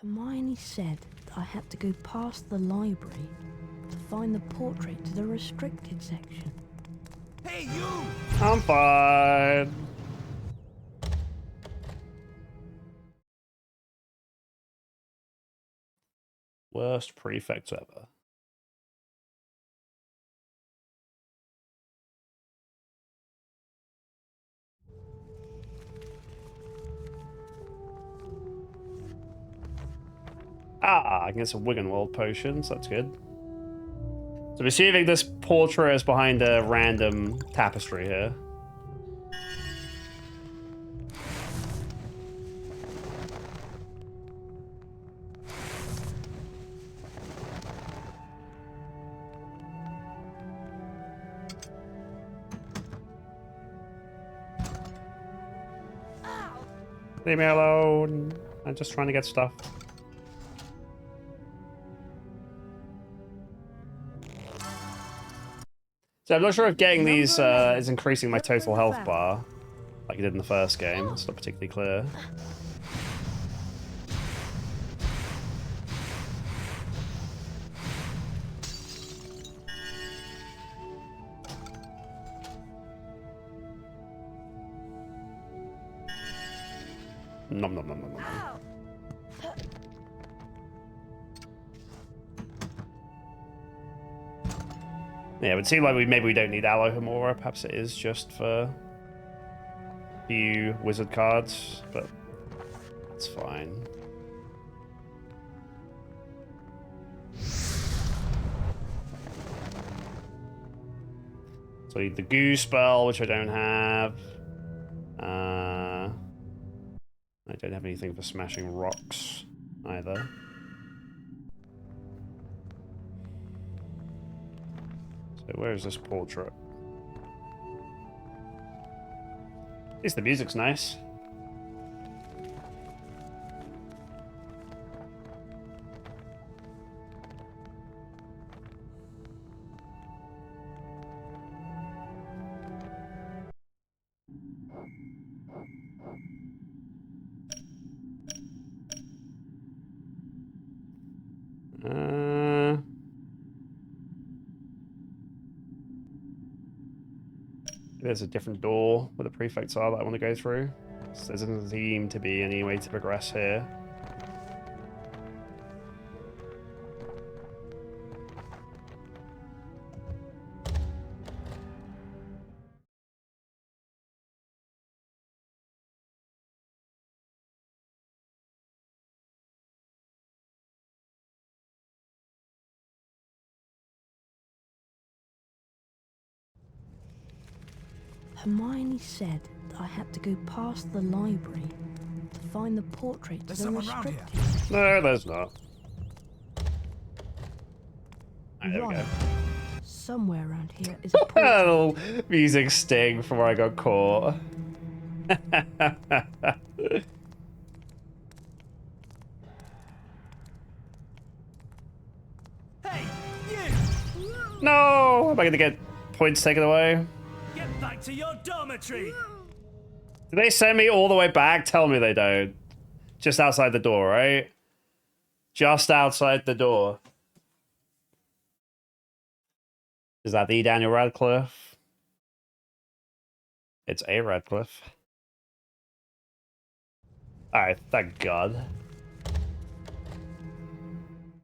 Hermione said that I had to go past the library to find the portrait to the restricted section. Hey, you! I'm fine. Worst prefects ever. Ah, I can get some Wiggenweld potions. That's good. So we're receiving this portrait is behind a random tapestry here. Leave me alone. I'm just trying to get stuff. So I'm not sure if getting these is increasing my total health bar, like it did in the first game. It's not particularly clear. Nom nom nom nom nom. Yeah, it would seem like maybe we don't need Alohomora. Perhaps it is just for a few wizard cards, but it's fine. So I need the goo spell, which I don't have. I don't have anything for smashing rocks either. So where is this portrait? At least the music's nice. There's a different door where the prefects are that I want to go through. So there doesn't seem to be any way to progress here. Hermione said that I had to go past the library to find the portrait to the restricted. No, there's not. Right, there we go. Somewhere around here is a portrait. Little music sting from where I got caught. Hey, you! No! Am I gonna get points taken away? Get back to your dormitory! Did they send me all the way back? Tell me they don't. Just outside the door, right? Just outside the door. Is that the Daniel Radcliffe? It's a Radcliffe. Alright, thank God.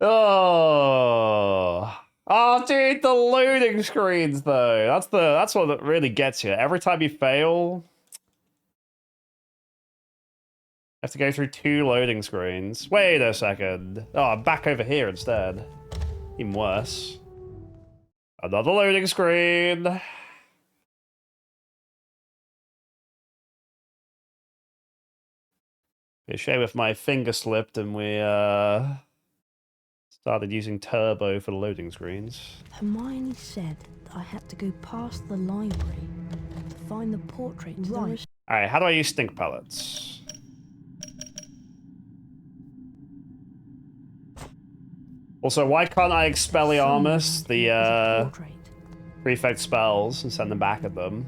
Oh. Oh, dude, the loading screens, though. That's what really gets you. Every time you fail, you have to go through 2 loading screens. Wait a second. Oh, I'm back over here instead. Even worse. Another loading screen. It's a shame if my finger slipped and we started using turbo for the loading screens. Hermione said that I had to go past the library to find the portrait to the restricted. Alright, how do I use stink pellets? Also, why can't I Expelliarmus the prefect spells and send them back at them?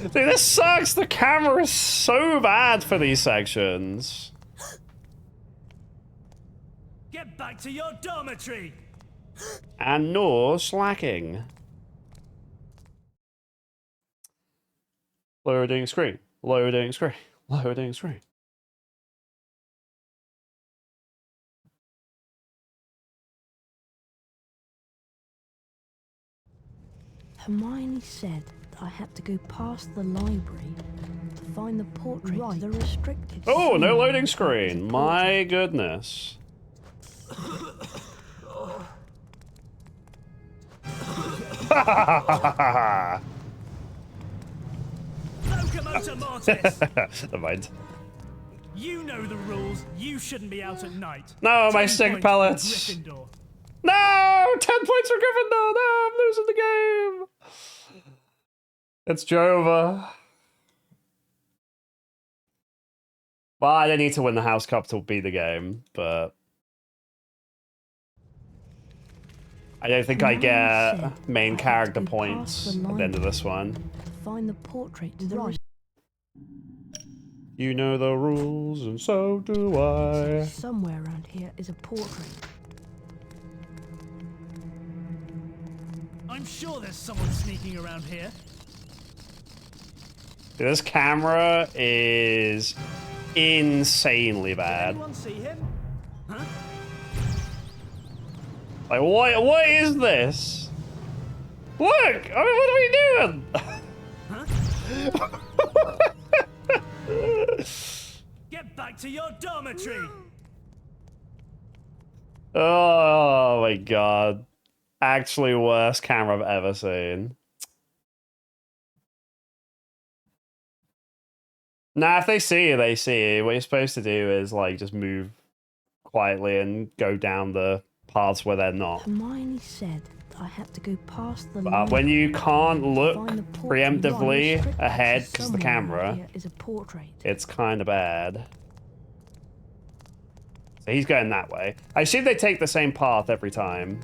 Dude, this sucks! The camera is so bad for these sections. Get back to your dormitory! And no slacking. Loading screen. Loading screen. Loading screen. Hermione said that I had to go past the library to find the portrait to the restricted. Oh, no loading screen. My goodness. Locomotor Mortis! Never mind. You know the rules. You shouldn't be out at night. No, my 10 stink points for pellets. Gryffindor. No! 10 points for Gryffindor! No, I'm losing the game! It's Jova. Well, I don't need to win the House Cup to beat the game, but... I don't think I get main character points at the end of this one. To find the portrait to the You know the rules, and so do I. Somewhere around here is a portrait. I'm sure there's someone sneaking around here. This camera is insanely bad. Anyone see him? Huh? Like, what is this? Look! I mean, what are we doing? Get back to your dormitory! Oh my god. Actually worst camera I've ever seen. Nah, if they see you, they see you. What you're supposed to do is, like, just move quietly and go down the paths where they're not. Hermione said that I had to go past the But when you can't look preemptively ahead because of the camera, is a portrait. it's kind of bad. So he's going that way. I assume they take the same path every time.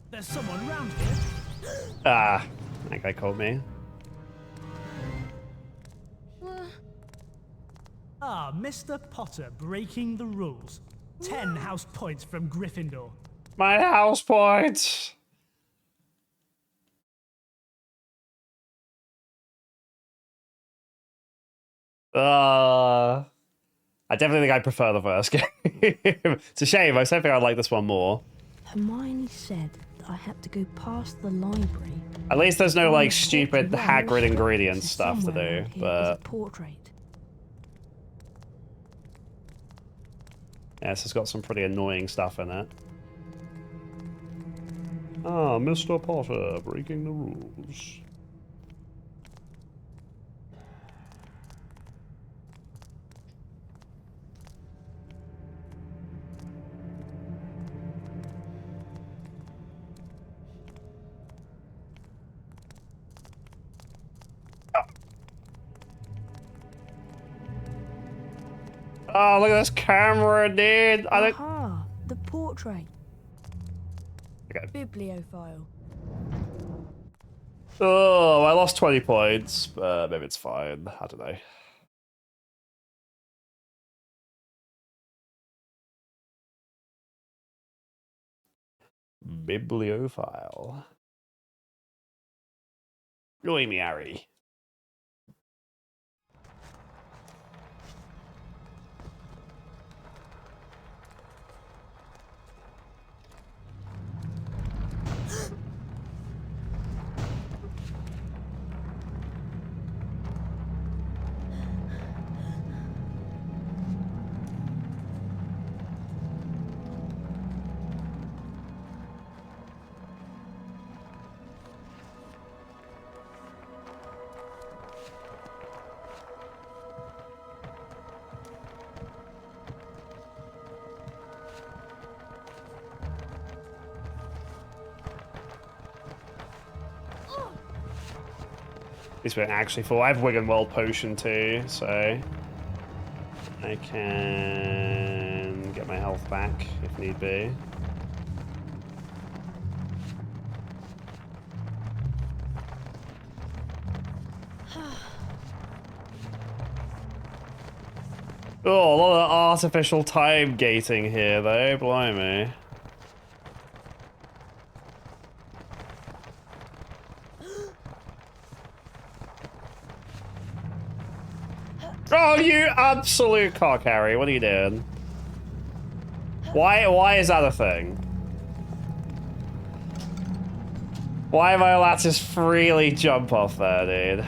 There's someone round here. Ah, that guy called me. Ah, Mr. Potter breaking the rules. 10 house points from Gryffindor. My house points. I definitely think I prefer the first game. It's a shame. I was hoping I'd like this one more. Hermione said I had to go past the library. At least there's no like Find stupid Portrait Hagrid One. ingredients So stuff to somewhere do, around here is but a portrait. yes, it's got some pretty annoying stuff in it. Ah, Mr. Potter, breaking the rules. Oh, look at this camera, dude! I don't... Aha, the portrait. Okay. Bibliophile. Oh, I lost 20 points, but maybe it's fine. I don't know. Bibliophile. Reimi, Harry. This won't actually fall. I have Wig and World Potion too, so I can get my health back if need be. Oh, a lot of artificial time gating here though, blimey. Oh, you absolute cock, Harry. What are you doing? Why is that a thing? Why am I allowed to just freely jump off there, dude?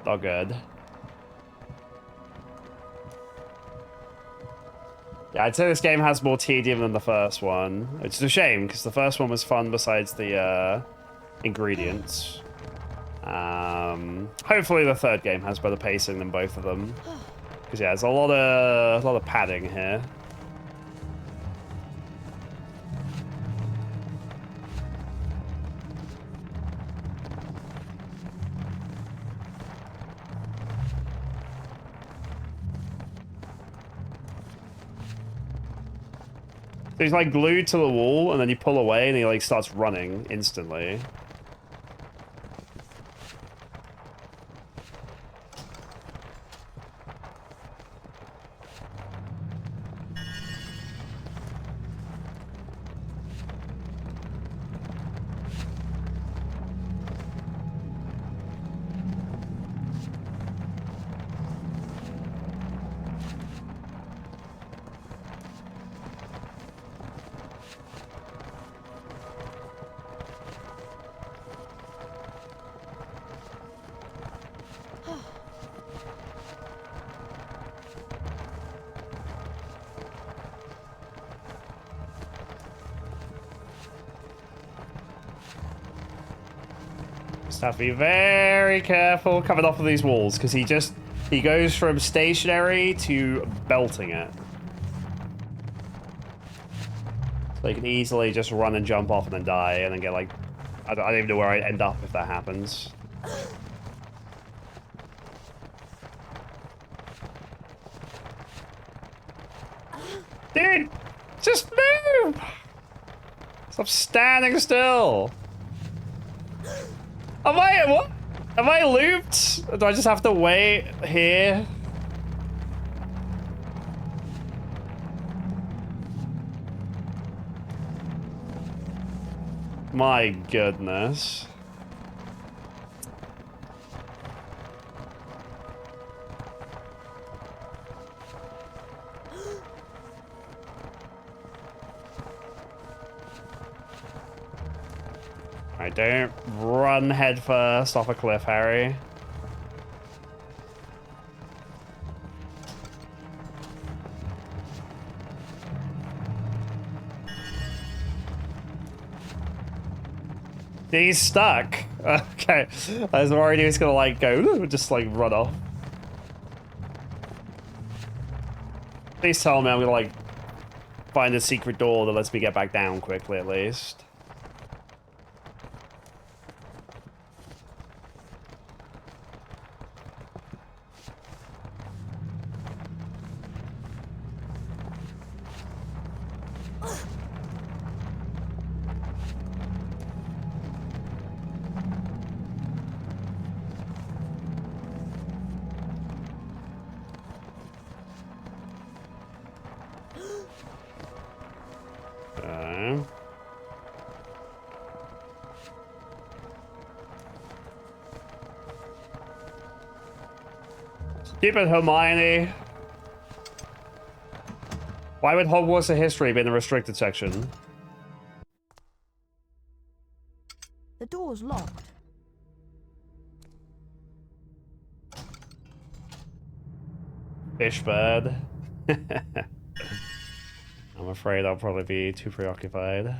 Not good. Yeah, I'd say this game has more tedium than the first one. Which is a shame, because the first one was fun besides the ingredients. Hopefully the third game has better pacing than both of them. Because yeah, there's a lot of padding here. So he's like glued to the wall, and then you pull away, and he like starts running instantly. Just have to be very careful coming off of these walls, because he goes from stationary to belting it. So you can easily just run and jump off and then die, and then get like, I don't even know where I end up if that happens. Dude, just move! Stop standing still. What? Am I looped? Do I just have to wait here? My goodness. Alright, don't run headfirst off a cliff, Harry. He's stuck. Okay. I was worried he was gonna like go, just like run off. Please tell me I'm gonna like find a secret door that lets me get back down quickly at least. Okay. Stupid Hermione. Why would Hogwarts of History be in the restricted section? The door's locked. Fishbird. I'm afraid I'll probably be too preoccupied.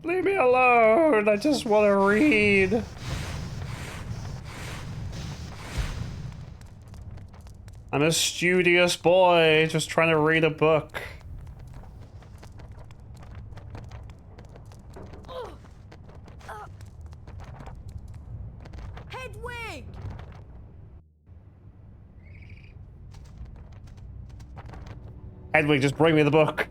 Leave me alone. I just want to read. I'm a studious boy just trying to read a book. Hedwig! Hedwig, just bring me the book.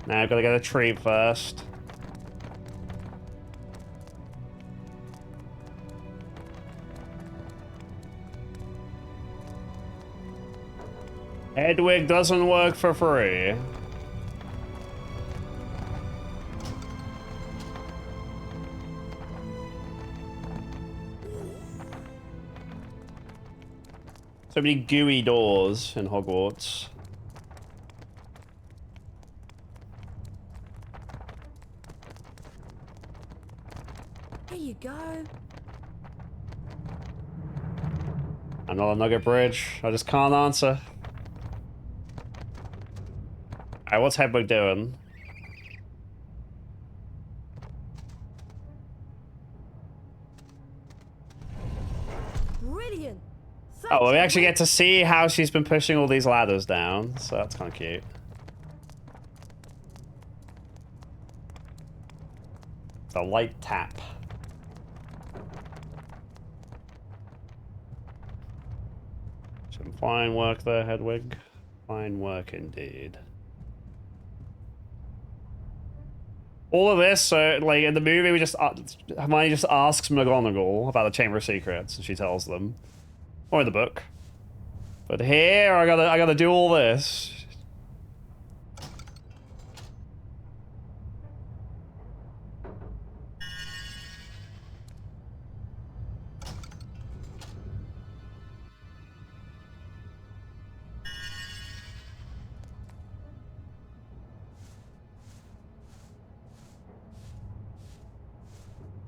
Now I've got to get a treat first. Hedwig doesn't work for free. So many gooey doors in Hogwarts. Here you go. Another nugget bridge. I just can't answer. Alright, what's Hedwig doing? Brilliant. Oh, well, we actually get to see how she's been pushing all these ladders down, so that's kind of cute. The light tap. Some fine work there, Hedwig. Fine work indeed. All of this, so like in the movie, we just Hermione just asks McGonagall about the Chamber of Secrets, and she tells them, or in the book. But here, I gotta do all this.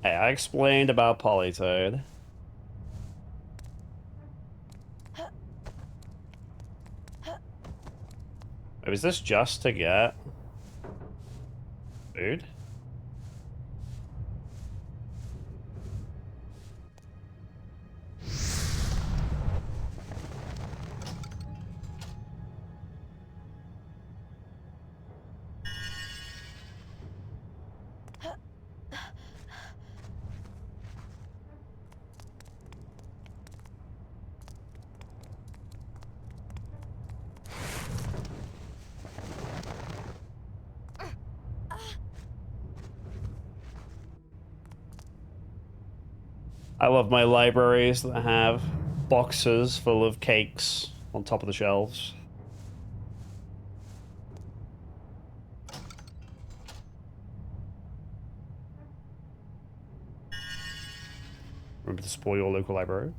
Hey, I explained about Polytoad. Wait, is this just to get food? I love my libraries that have boxes full of cakes on top of the shelves. Remember to spoil your local library.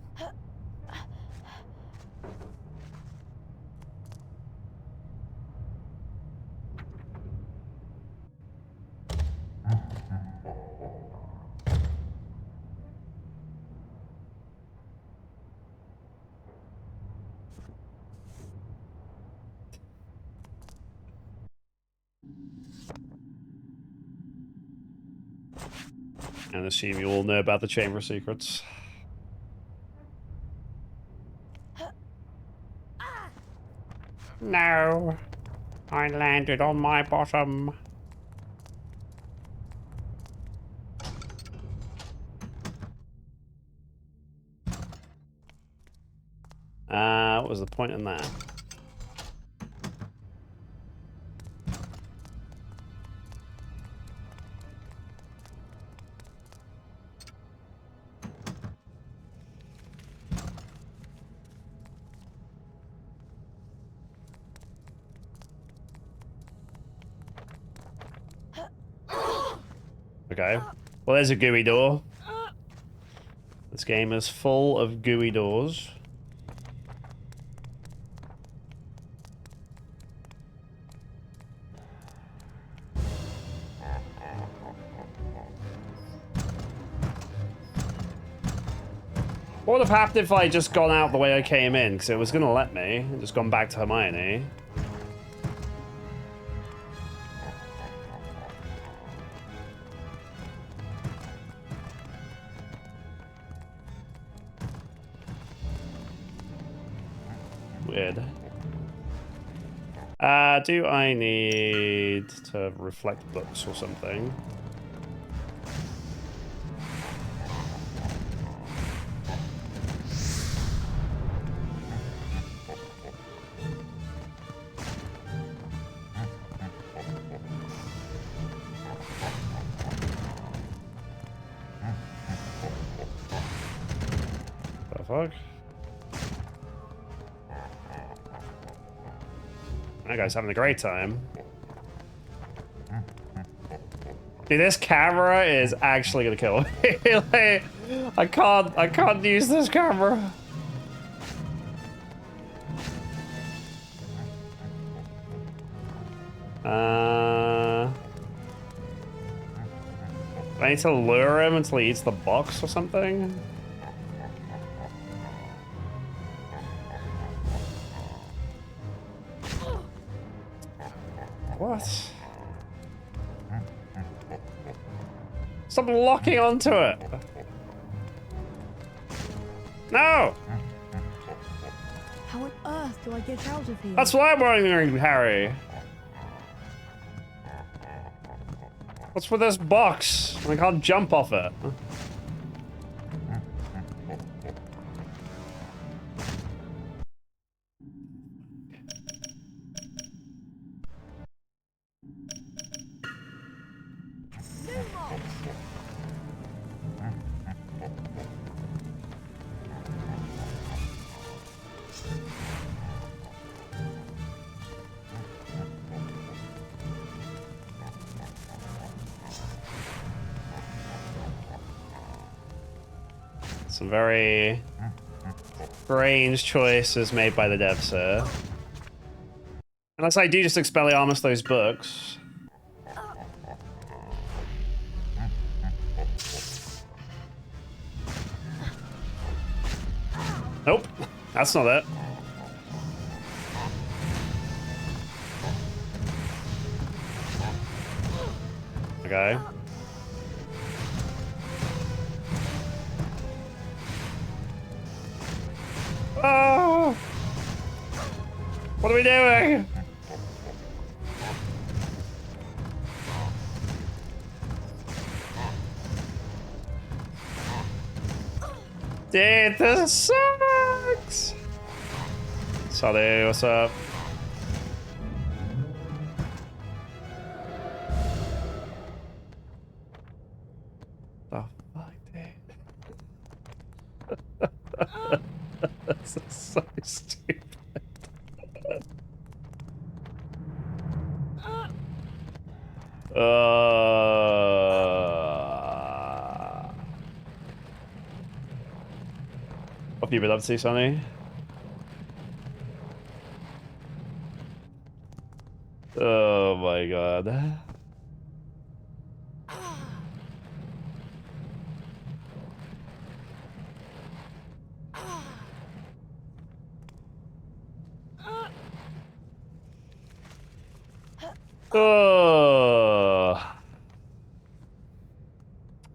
And assume you all know about the Chamber of Secrets. No, I landed on my bottom. What was the point in that? Okay. Well, there's a gooey door. This game is full of gooey doors. What would have happened if I just gone out the way I came in? Because it was going to let me. And just gone back to Hermione. Weird. Do I need to reflect books or something? What the fuck? That guy's having a great time. Dude, this camera is actually gonna kill me. Like, I can't use this camera. I need to lure him until he eats the box or something. What? Stop locking onto it. No! How on earth do I get out of here? That's why I'm wondering, Harry. What's with this box? I can't jump off it. Some very strange choices made by the devs here. Unless I do just Expelliarmus those books. Nope, that's not it. Okay. Oh! What are we doing? Dude, this sucks! Sorry, what's up? Oh, fuck, dude. What have you been up to, Sonny? Oh my god.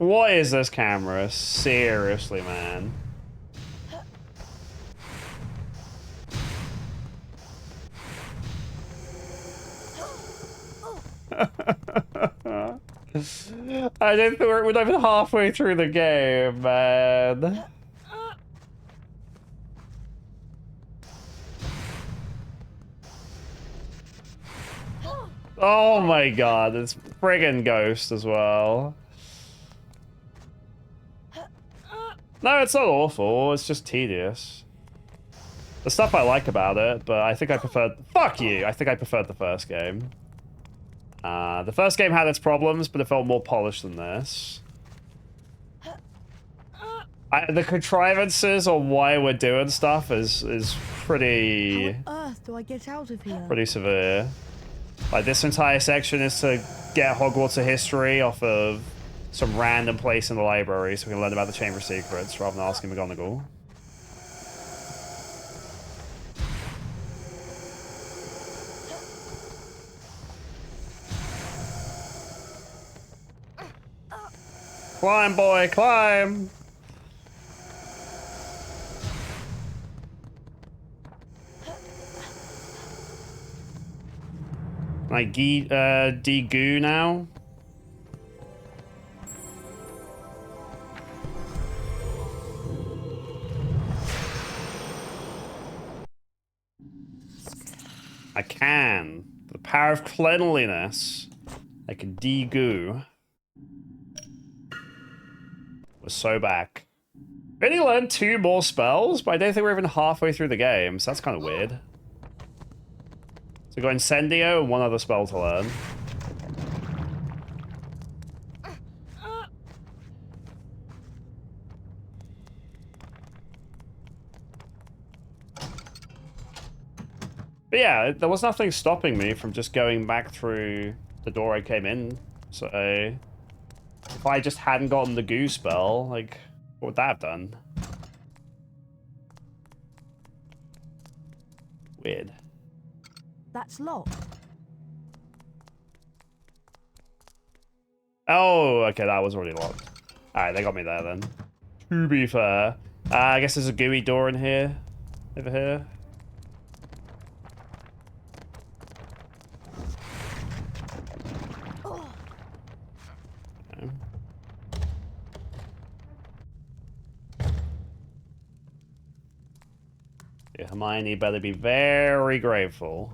What is this camera? Seriously, man. I didn't think we're not even halfway through the game, man. Oh my god, it's friggin' Ghost as well. No, it's not awful, it's just tedious. The stuff I like about it, but I think I preferred... Fuck you! I think I preferred the first game. The first game had its problems, but it felt more polished than this. The contrivances on why we're doing stuff is pretty... How on earth do I get out of here? Pretty severe. Like, this entire section is to get Hogwarts history off of some random place in the library so we can learn about the Chamber of Secrets rather than asking McGonagall. Climb, boy, climb! Like, de-goo now? I can. The power of cleanliness. I can de-goo. We're so back. We only learned 2 more spells, but I don't think we're even halfway through the game, so that's kind of weird. So we got Incendio and 1 other spell to learn. But yeah, there was nothing stopping me from just going back through the door I came in. So if I just hadn't gotten the goo spell, like, what would that have done? Weird. That's locked. Oh, okay, that was already locked. Alright, they got me there then. To be fair. I guess there's a gooey door in here. Over here. Okay. Yeah, Hermione better be very grateful.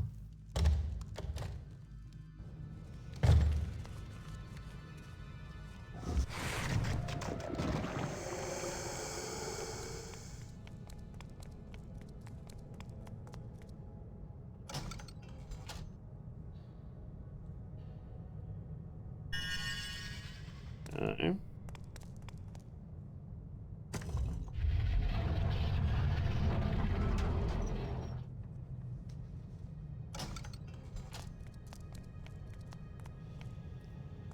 Okay.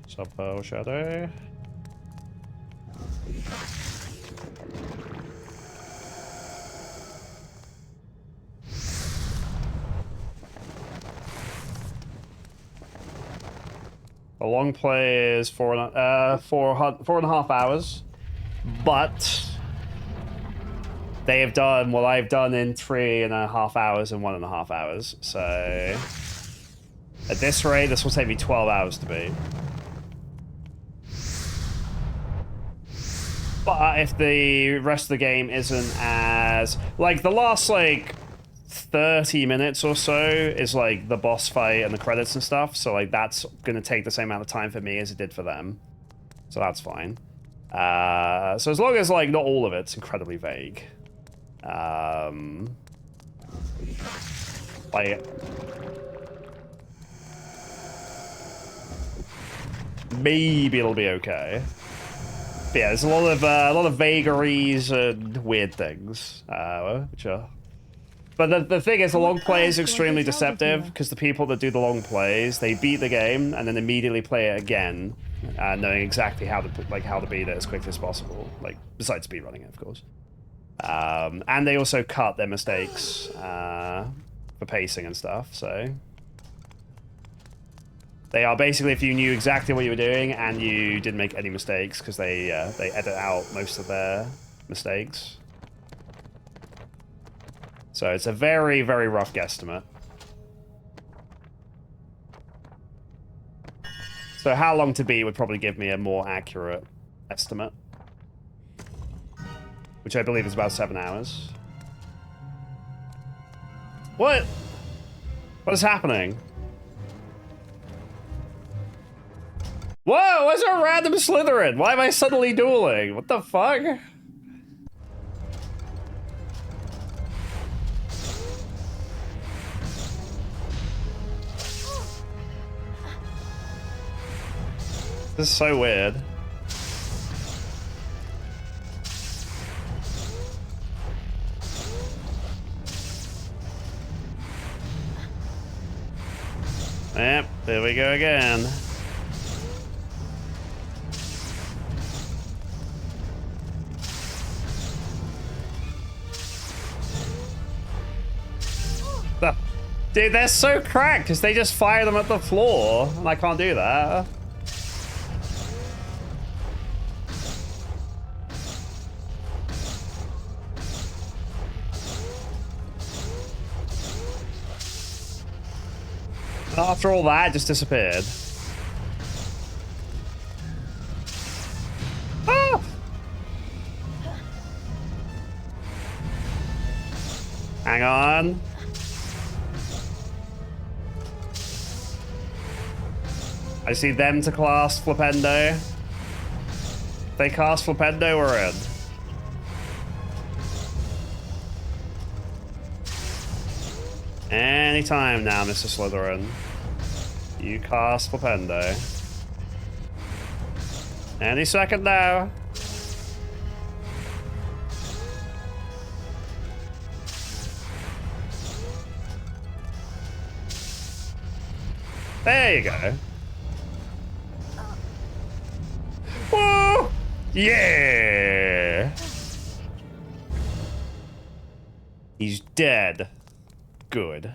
Subpel Shadow. The long play is 4.5 hours, but they have done what I've done in 3.5 hours and 1.5 hours. So at this rate, this will take me 12 hours to beat. But if the rest of the game isn't as... Like, the last, like, 30 minutes or so is, like, the boss fight and the credits and stuff. So, like, that's going to take the same amount of time for me as it did for them. So that's fine. So as long as, like, not all of it's incredibly vague. Like... maybe it'll be okay. But yeah, there's a lot of vagaries and weird things, which are. But the thing is, the long play is extremely deceptive because the people that do the long plays, they beat the game and then immediately play it again, knowing exactly how to beat it as quickly as possible. Like besides speedrunning it, of course. And they also cut their mistakes for pacing and stuff. So they are basically if you knew exactly what you were doing and you didn't make any mistakes because they edit out most of their mistakes. So it's a very, very rough guesstimate. So how long to beat would probably give me a more accurate estimate. Which I believe is about 7 hours. What? What is happening? Whoa, what's a random Slytherin? Why am I suddenly dueling? What the fuck? This is so weird. Yep, there we go again. Dude, they're so cracked because they just fire them at the floor, and I can't do that. After all that, it just disappeared. Ah! Hang on. I see them to cast Flipendo. If they cast Flipendo, we're in. Anytime now, Mr. Slytherin. You cast Flipendo. Any second now. There you go. Whoa! Yeah! He's dead. Good.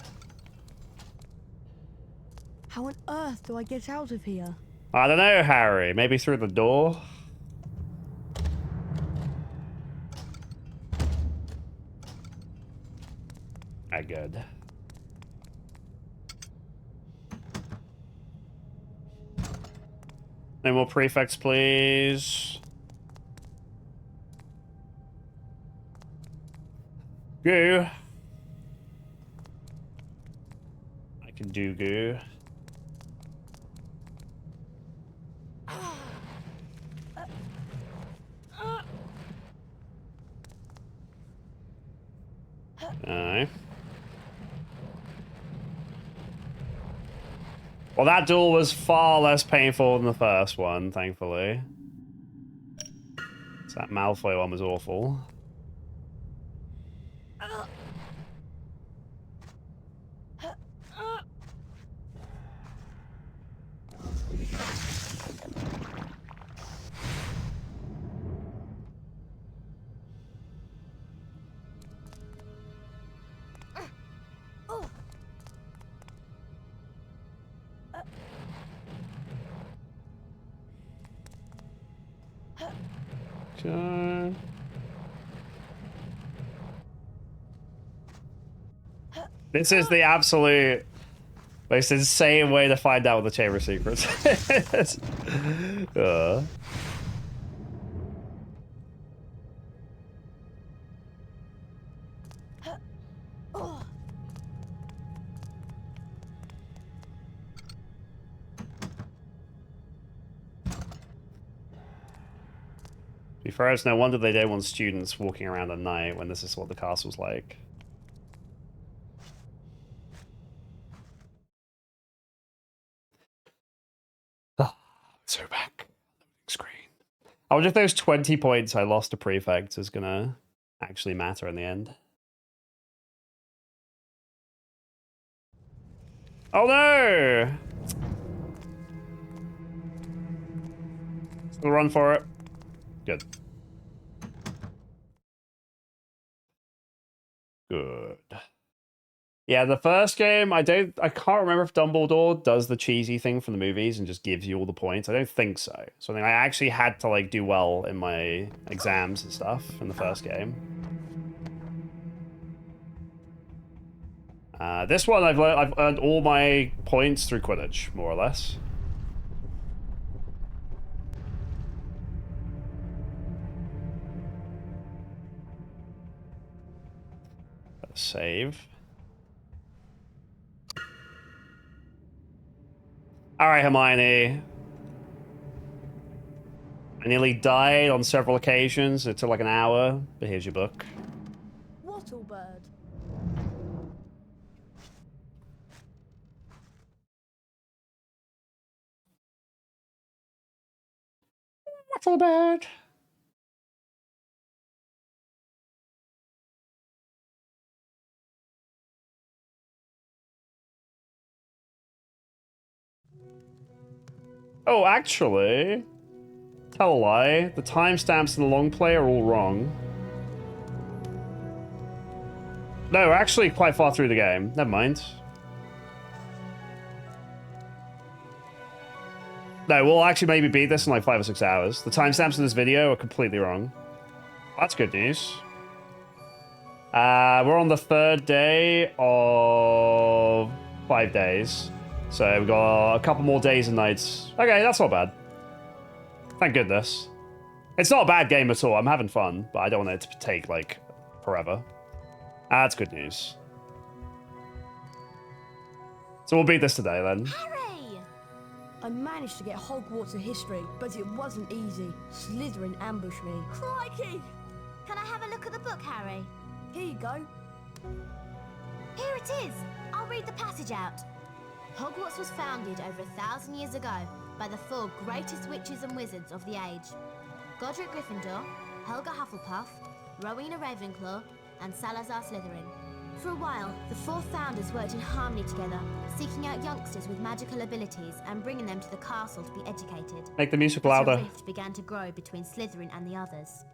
How on earth do I get out of here? I don't know, Harry. Maybe through the door? Ah, good. No more prefects, please. Goo. I can do goo. Aye. Well, that duel was far less painful than the first one, thankfully. So that Malfoy one was awful. Okay. This is the absolute most insane way to find out what the Chamber of Secrets is. To be fair, it's no wonder they don't want students walking around at night when this is what the castle's like. So back. Screen. I wonder if those 20 points I lost to Prefect is gonna actually matter in the end. Oh no! Still run for it. Good. Good. Yeah, the first game, I can't remember if Dumbledore does the cheesy thing from the movies and just gives you all the points. I don't think so. So I think I actually had to like do well in my exams and stuff in the first game. This one I've earned all my points through Quidditch, more or less. Save. Alright, Hermione. I nearly died on several occasions. It took like an hour, but here's your book. Wattlebird. Wattlebird. Oh, actually, tell a lie. The timestamps in the long play are all wrong. No, we're actually quite far through the game. Never mind. No, we'll actually maybe beat this in like 5 or 6 hours. The timestamps in this video are completely wrong. That's good news. We're on the 3rd day of 5 days. So we've got a couple more days and nights. Okay, that's not bad. Thank goodness. It's not a bad game at all. I'm having fun, but I don't want it to take, like, forever. That's good news. So we'll beat this today, then. Harry! I managed to get Hogwarts in history, but it wasn't easy. Slytherin ambushed me. Crikey! Can I have a look at the book, Harry? Here you go. Here it is! I'll read the passage out. Hogwarts was founded over 1,000 years ago by the 4 greatest witches and wizards of the age. Godric Gryffindor, Helga Hufflepuff, Rowena Ravenclaw, and Salazar Slytherin. For a while, the 4 founders worked in harmony together, seeking out youngsters with magical abilities and bringing them to the castle to be educated. Make the music But louder. a rift began to grow between Slytherin and the others.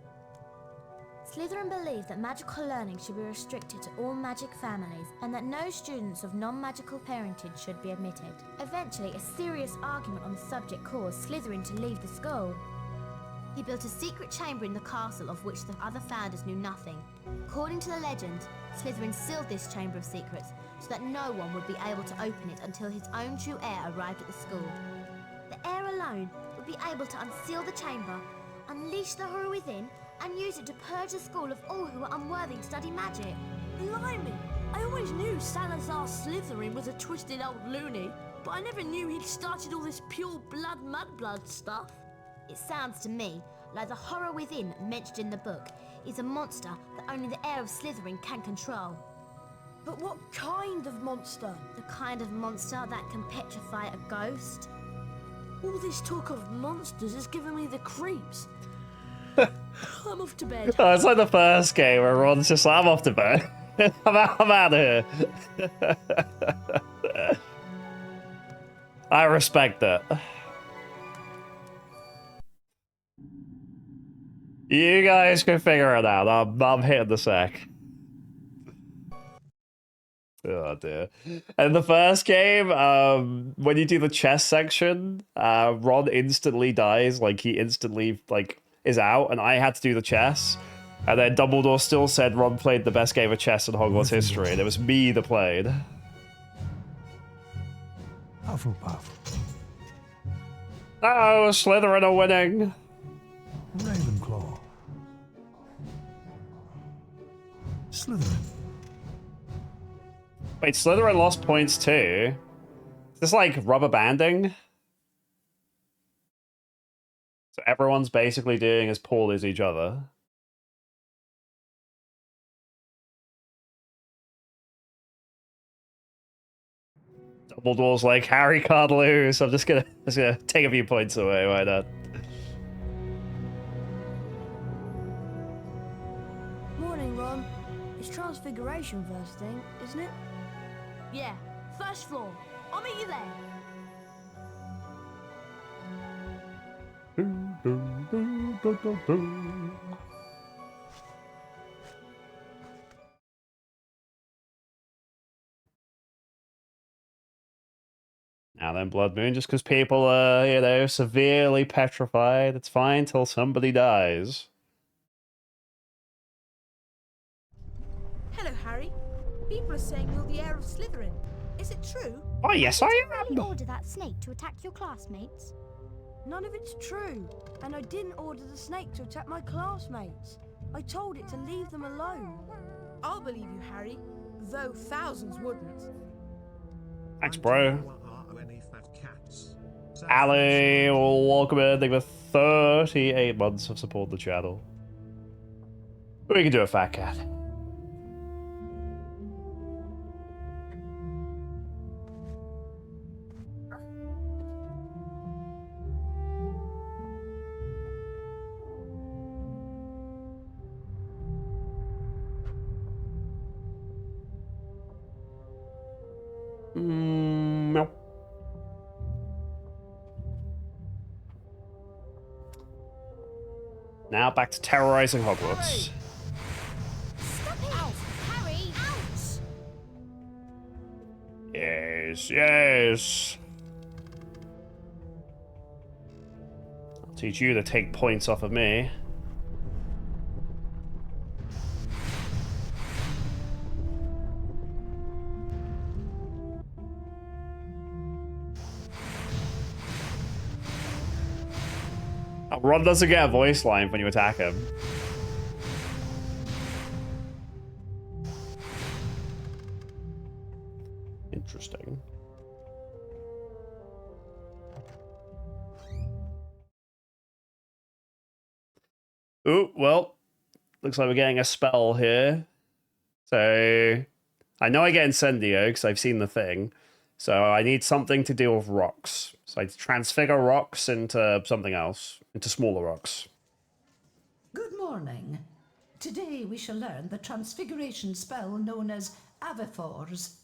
Slytherin believed that magical learning should be restricted to all magic families and that no students of non-magical parentage should be admitted. Eventually, a serious argument on the subject caused Slytherin to leave the school. He built a secret chamber in the castle of which the other founders knew nothing. According to the legend, Slytherin sealed this chamber of secrets so that no one would be able to open it until his own true heir arrived at the school. The heir alone would be able to unseal the chamber, unleash the horror within, and use it to purge the school of all who are unworthy to study magic. Blimey! I always knew Salazar Slytherin was a twisted old loony, but I never knew he'd started all this pure blood mudblood stuff. It sounds to me like the horror within mentioned in the book is a monster that only the heir of Slytherin can control. But what kind of monster? The kind of monster that can petrify a ghost. All this talk of monsters is giving me the creeps. I'm off to bed. Oh, it's like the first game where Ron's just like, I'm off to bed. I'm out of here. I respect that. You guys can figure it out. I'm hitting the sack. Oh dear. And the first game, when you do the chess section, Ron instantly dies. Like, he instantly, like, is out, and I had to do the chess. And then Dumbledore still said Ron played the best game of chess in Hogwarts history, and it was me that played. Hufflepuff. Oh, Slytherin are winning. Ravenclaw. Slytherin. Wait, Slytherin lost points too? Is this like rubber banding? So everyone's basically doing as poorly as each other. Dumbledore's like, Harry can't lose. I'm just gonna take a few points away. Why not? Morning, Ron. It's Transfiguration first thing, isn't it? Yeah, first floor. I'll meet you there. Now then, Blood Moon, just because people are, you know, severely petrified, it's fine till somebody dies. Hello, Harry. People are saying you're the heir of Slytherin. Is it true? Oh, yes, I am. Did you really order that snake to attack your classmates? None of it's true. And I didn't order the snake to attack my classmates. I told it to leave them alone. I'll believe you, Harry, though thousands wouldn't. Thanks, bro. Ali, welcome in. Thank you for 38 months of support the channel. We can do a fat cat. No. Now back to terrorizing Hogwarts. Stop it! Out! Harry! Out! Yes, yes. I'll teach you to take points off of me. Ron doesn't get a voice line when you attack him. Interesting. Ooh, well, looks like we're getting a spell here. So, I know I get Incendio because I've seen the thing. So I need something to deal with rocks. So I transfigure rocks into something else, into smaller rocks. Good morning. Today we shall learn the transfiguration spell known as Avifors.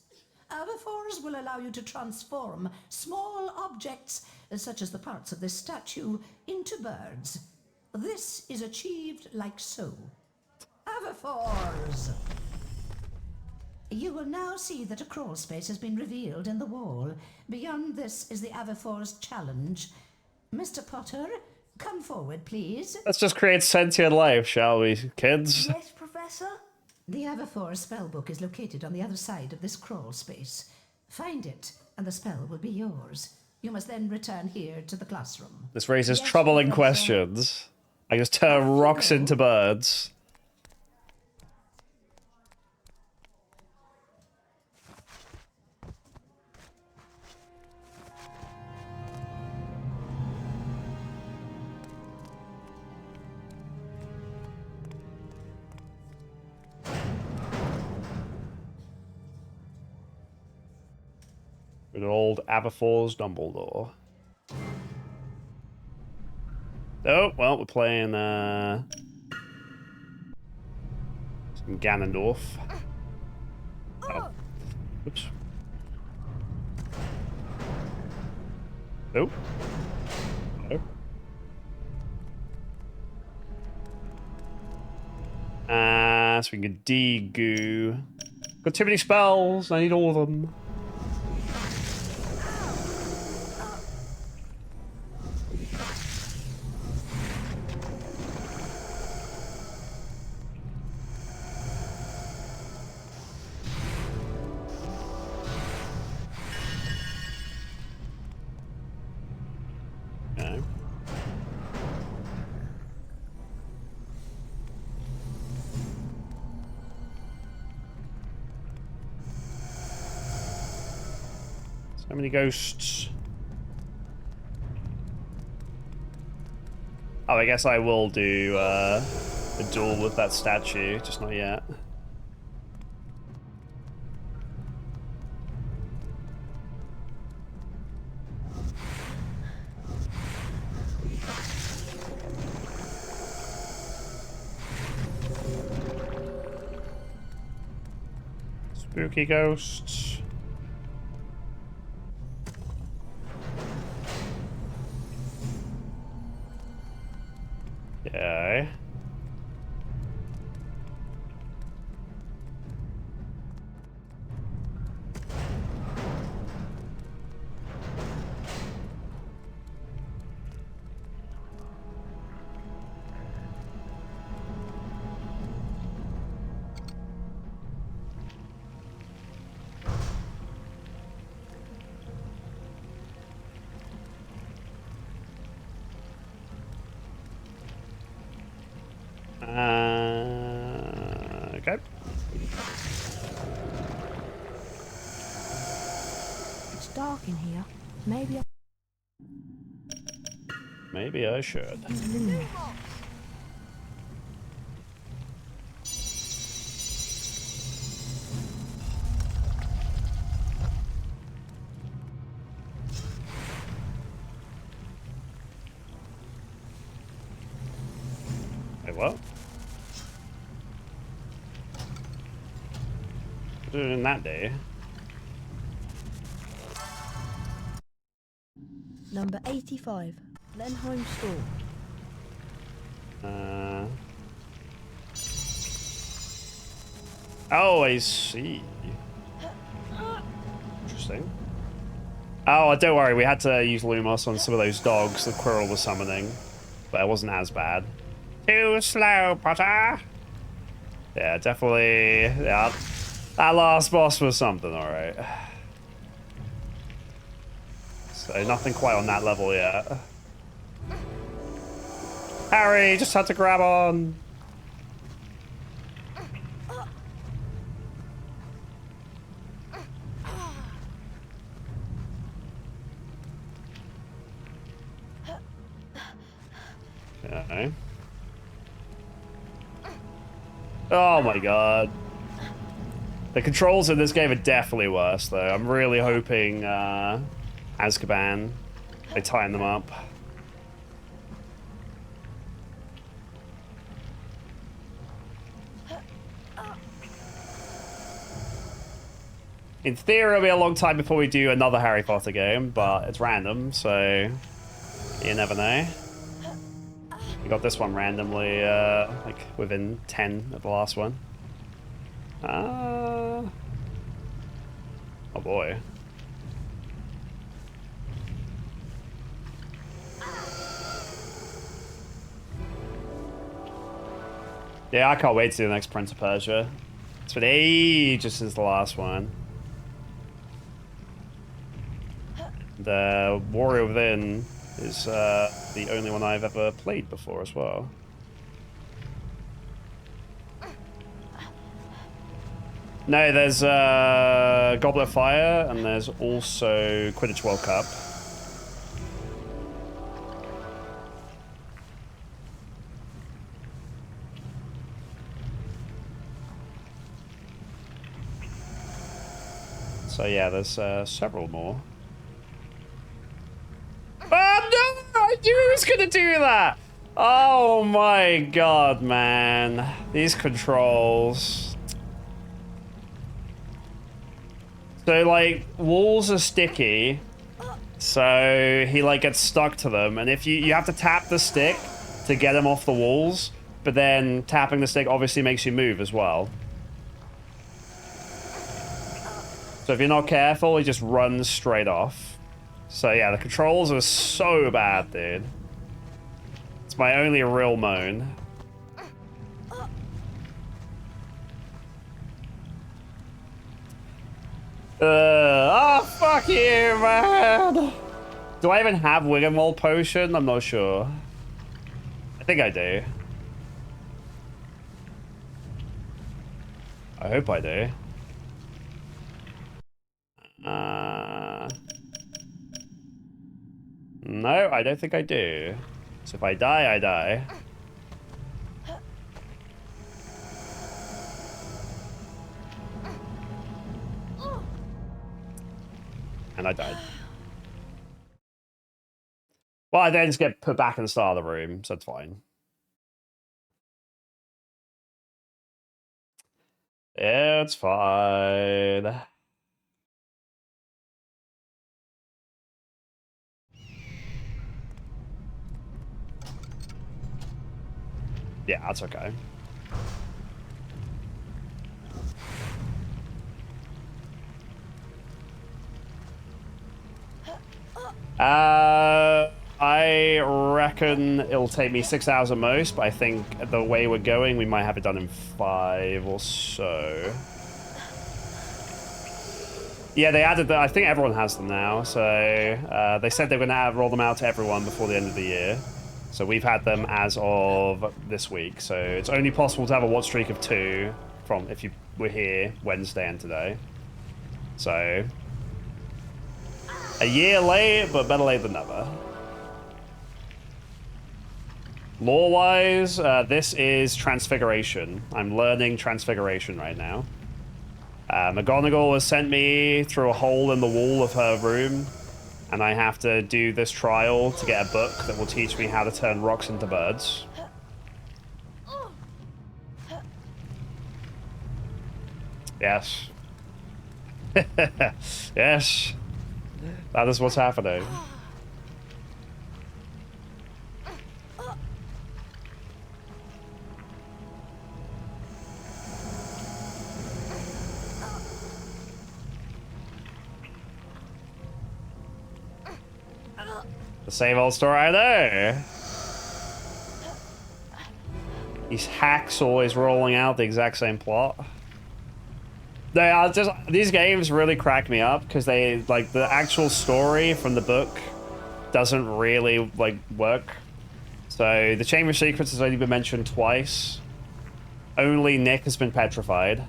Avifors will allow you to transform small objects, such as the parts of this statue, into birds. This is achieved like so. Avifors! You will now see that a crawl space has been revealed in the wall. Beyond this is the Avifors challenge. Mr. Potter, come forward, please. Let's just create sentient life, shall we, kids? Yes, Professor? The Avifors spellbook is located on the other side of this crawl space. Find it, and the spell will be yours. You must then return here to the classroom. This raises troubling questions. I just turn rocks into birds. An old Aberforth Dumbledore. Oh, well, we're playing some Ganondorf. Oh. Oops. Oh. Oh. So we can de-goo. Got too many spells. I need all of them. Okay. So many ghosts. Oh, I guess I will do a duel with that statue, just not yet. Spooky ghosts. Okay. Okay. It's dark in here. Maybe Maybe I should. Wait, what? What did it in that day? Number 85, Blenheim Store. Oh, I see. Interesting. Oh, don't worry. We had to use Lumos on some of those dogs the Quirrell was summoning, but it wasn't as bad. Too slow, Potter. Yeah, definitely. Yeah, that last boss was something, all right. So nothing quite on that level yet. Harry just had to grab on. Okay. Oh my god. The controls in this game are definitely worse, though. I'm really hoping Azkaban, they tighten them up. In theory, it'll be a long time before we do another Harry Potter game, but it's random, so you never know. We got this one randomly, like within 10 of the last one. Oh boy. Yeah, I can't wait to do the next Prince of Persia. It's been ages since the last one. The Warrior Within is the only one I've ever played before as well. No, there's Goblet of Fire, and there's also Quidditch World Cup. So yeah, there's several more. Oh no! I knew he was gonna do that! Oh my god, man. These controls. So like, walls are sticky. So he like gets stuck to them, and if you have to tap the stick to get him off the walls, but then tapping the stick obviously makes you move as well. So if you're not careful, he just runs straight off. So yeah, the controls are so bad, dude. It's my only real moan. Oh, fuck you, man! Do I even have Wiggenwall Potion? I'm not sure. I think I do. I hope I do. No, I don't think I do. So if I die, I die. And I died. Well, I then just get put back in the start of the room, so it's fine. It's fine. Yeah, that's okay. I reckon it'll take me 6 hours at most, but I think the way we're going, we might have it done in 5 or so. Yeah, they added that. I think everyone has them now. So they said they're going to roll them out to everyone before the end of the year. So we've had them as of this week. So it's only possible to have a watch streak of 2 from if you were here Wednesday and today. So a year late, but better late than never. Lore-wise, this is Transfiguration. I'm learning Transfiguration right now. McGonagall has sent me through a hole in the wall of her room, and I have to do this trial to get a book that will teach me how to turn rocks into birds. Yes. Yes. That is what's happening. The same old story, I know. These hacks always rolling out the exact same plot. They are just, these games really crack me up because they, like, the actual story from the book doesn't really, like, work. So the Chamber of Secrets has only been mentioned twice. Only Nick has been petrified.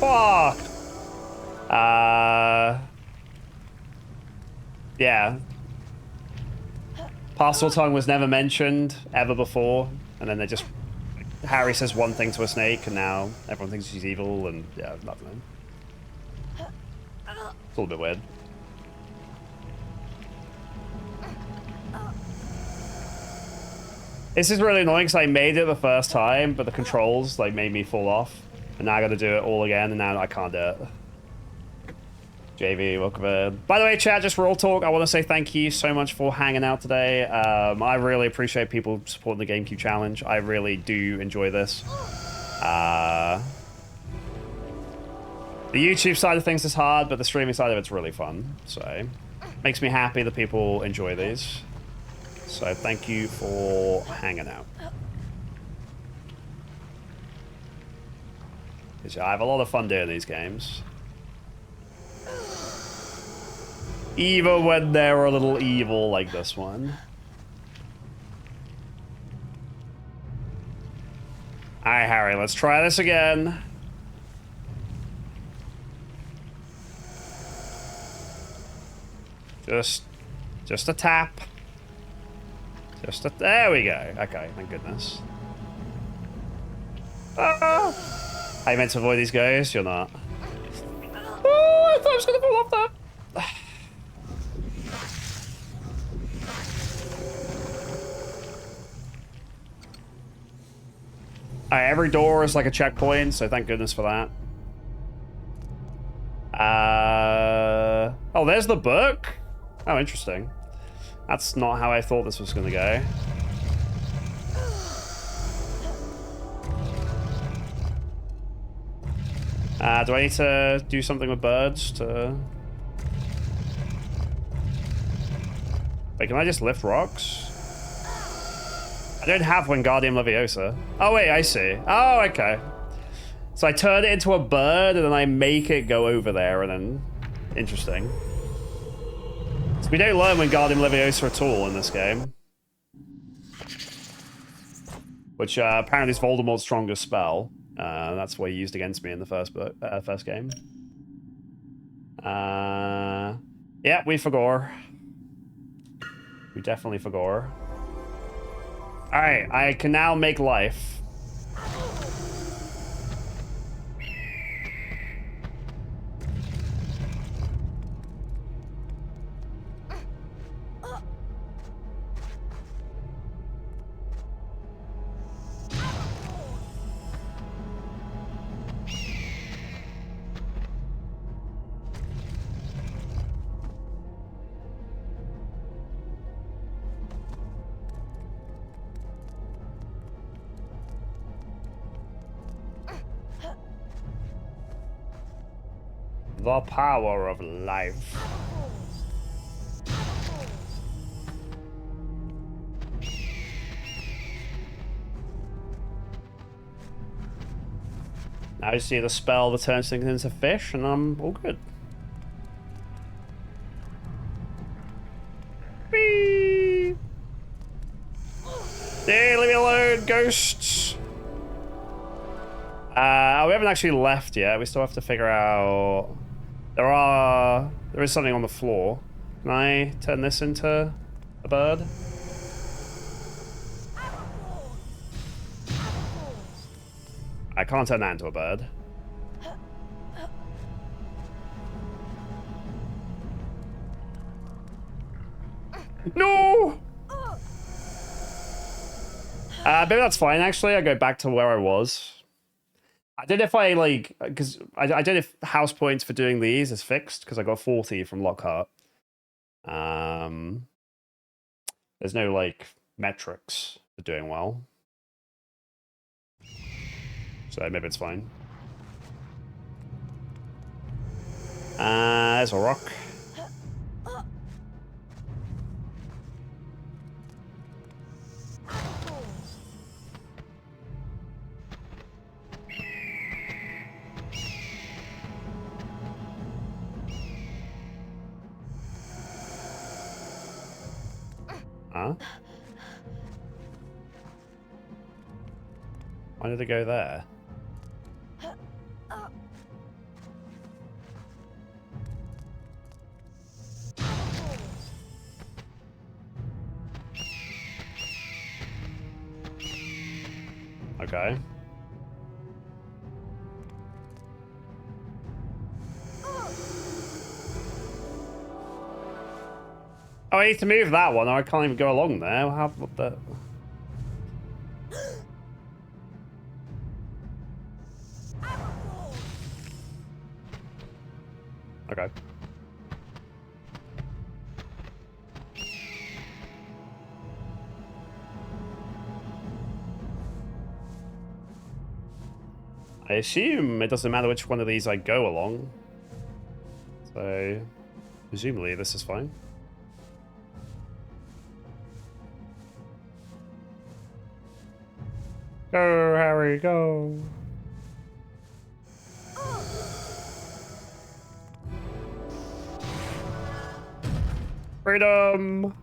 Fuck! Yeah. Parseltongue was never mentioned ever before, and then they just... Harry says one thing to a snake, and now everyone thinks she's evil, and yeah, nothing. It's a little bit weird. This is really annoying because I made it the first time, but the controls like made me fall off. And now I gotta do it all again, and now I can't do it. JV, welcome in. By the way, chat, just real talk, I want to say thank you so much for hanging out today. I really appreciate people supporting the GameCube Challenge. I really do enjoy this. The YouTube side of things is hard, but the streaming side of it's really fun. So, makes me happy that people enjoy these. So, thank you for hanging out. I have a lot of fun doing these games. Even when they're a little evil like this one. Alright, Harry, let's try this again. Just a tap. There we go. Okay, thank goodness. Ah! Are you meant to avoid these guys? You're not. Oh, I thought I was gonna fall off that. Alright, every door is like a checkpoint, so thank goodness for that. Oh, there's the book? Oh, interesting. That's not how I thought this was gonna go. Do I need to do something with birds to... Wait, can I just lift rocks? I don't have Wingardium Leviosa. Oh, wait, I see. Oh, okay. So I turn it into a bird, and then I make it go over there, and then... Interesting. So we don't learn Wingardium Leviosa at all in this game. Which apparently is Voldemort's strongest spell. That's what he used against me in the first game. Yeah, we forgot. We definitely forgot. Alright, I can now make life. The power of life. Now I see the spell that turns things into fish, and I'm all good. Whee! Hey, leave me alone, ghosts! We haven't actually left yet. We still have to figure out... There is something on the floor. Can I turn this into a bird? I can't turn that into a bird. No! Maybe that's fine, actually. I go back to where I was. I don't know if I, like... Because I don't know if house points for doing these is fixed, because I got 40 from Lockhart. There's no, like, metrics for doing well. So maybe it's fine. There's a rock. Huh? Why did it go there? Okay. Oh, I need to move that one, or I can't even go along there. What the... Okay. I assume it doesn't matter which one of these I go along. So, presumably this is fine. Go, Harry, go. Freedom!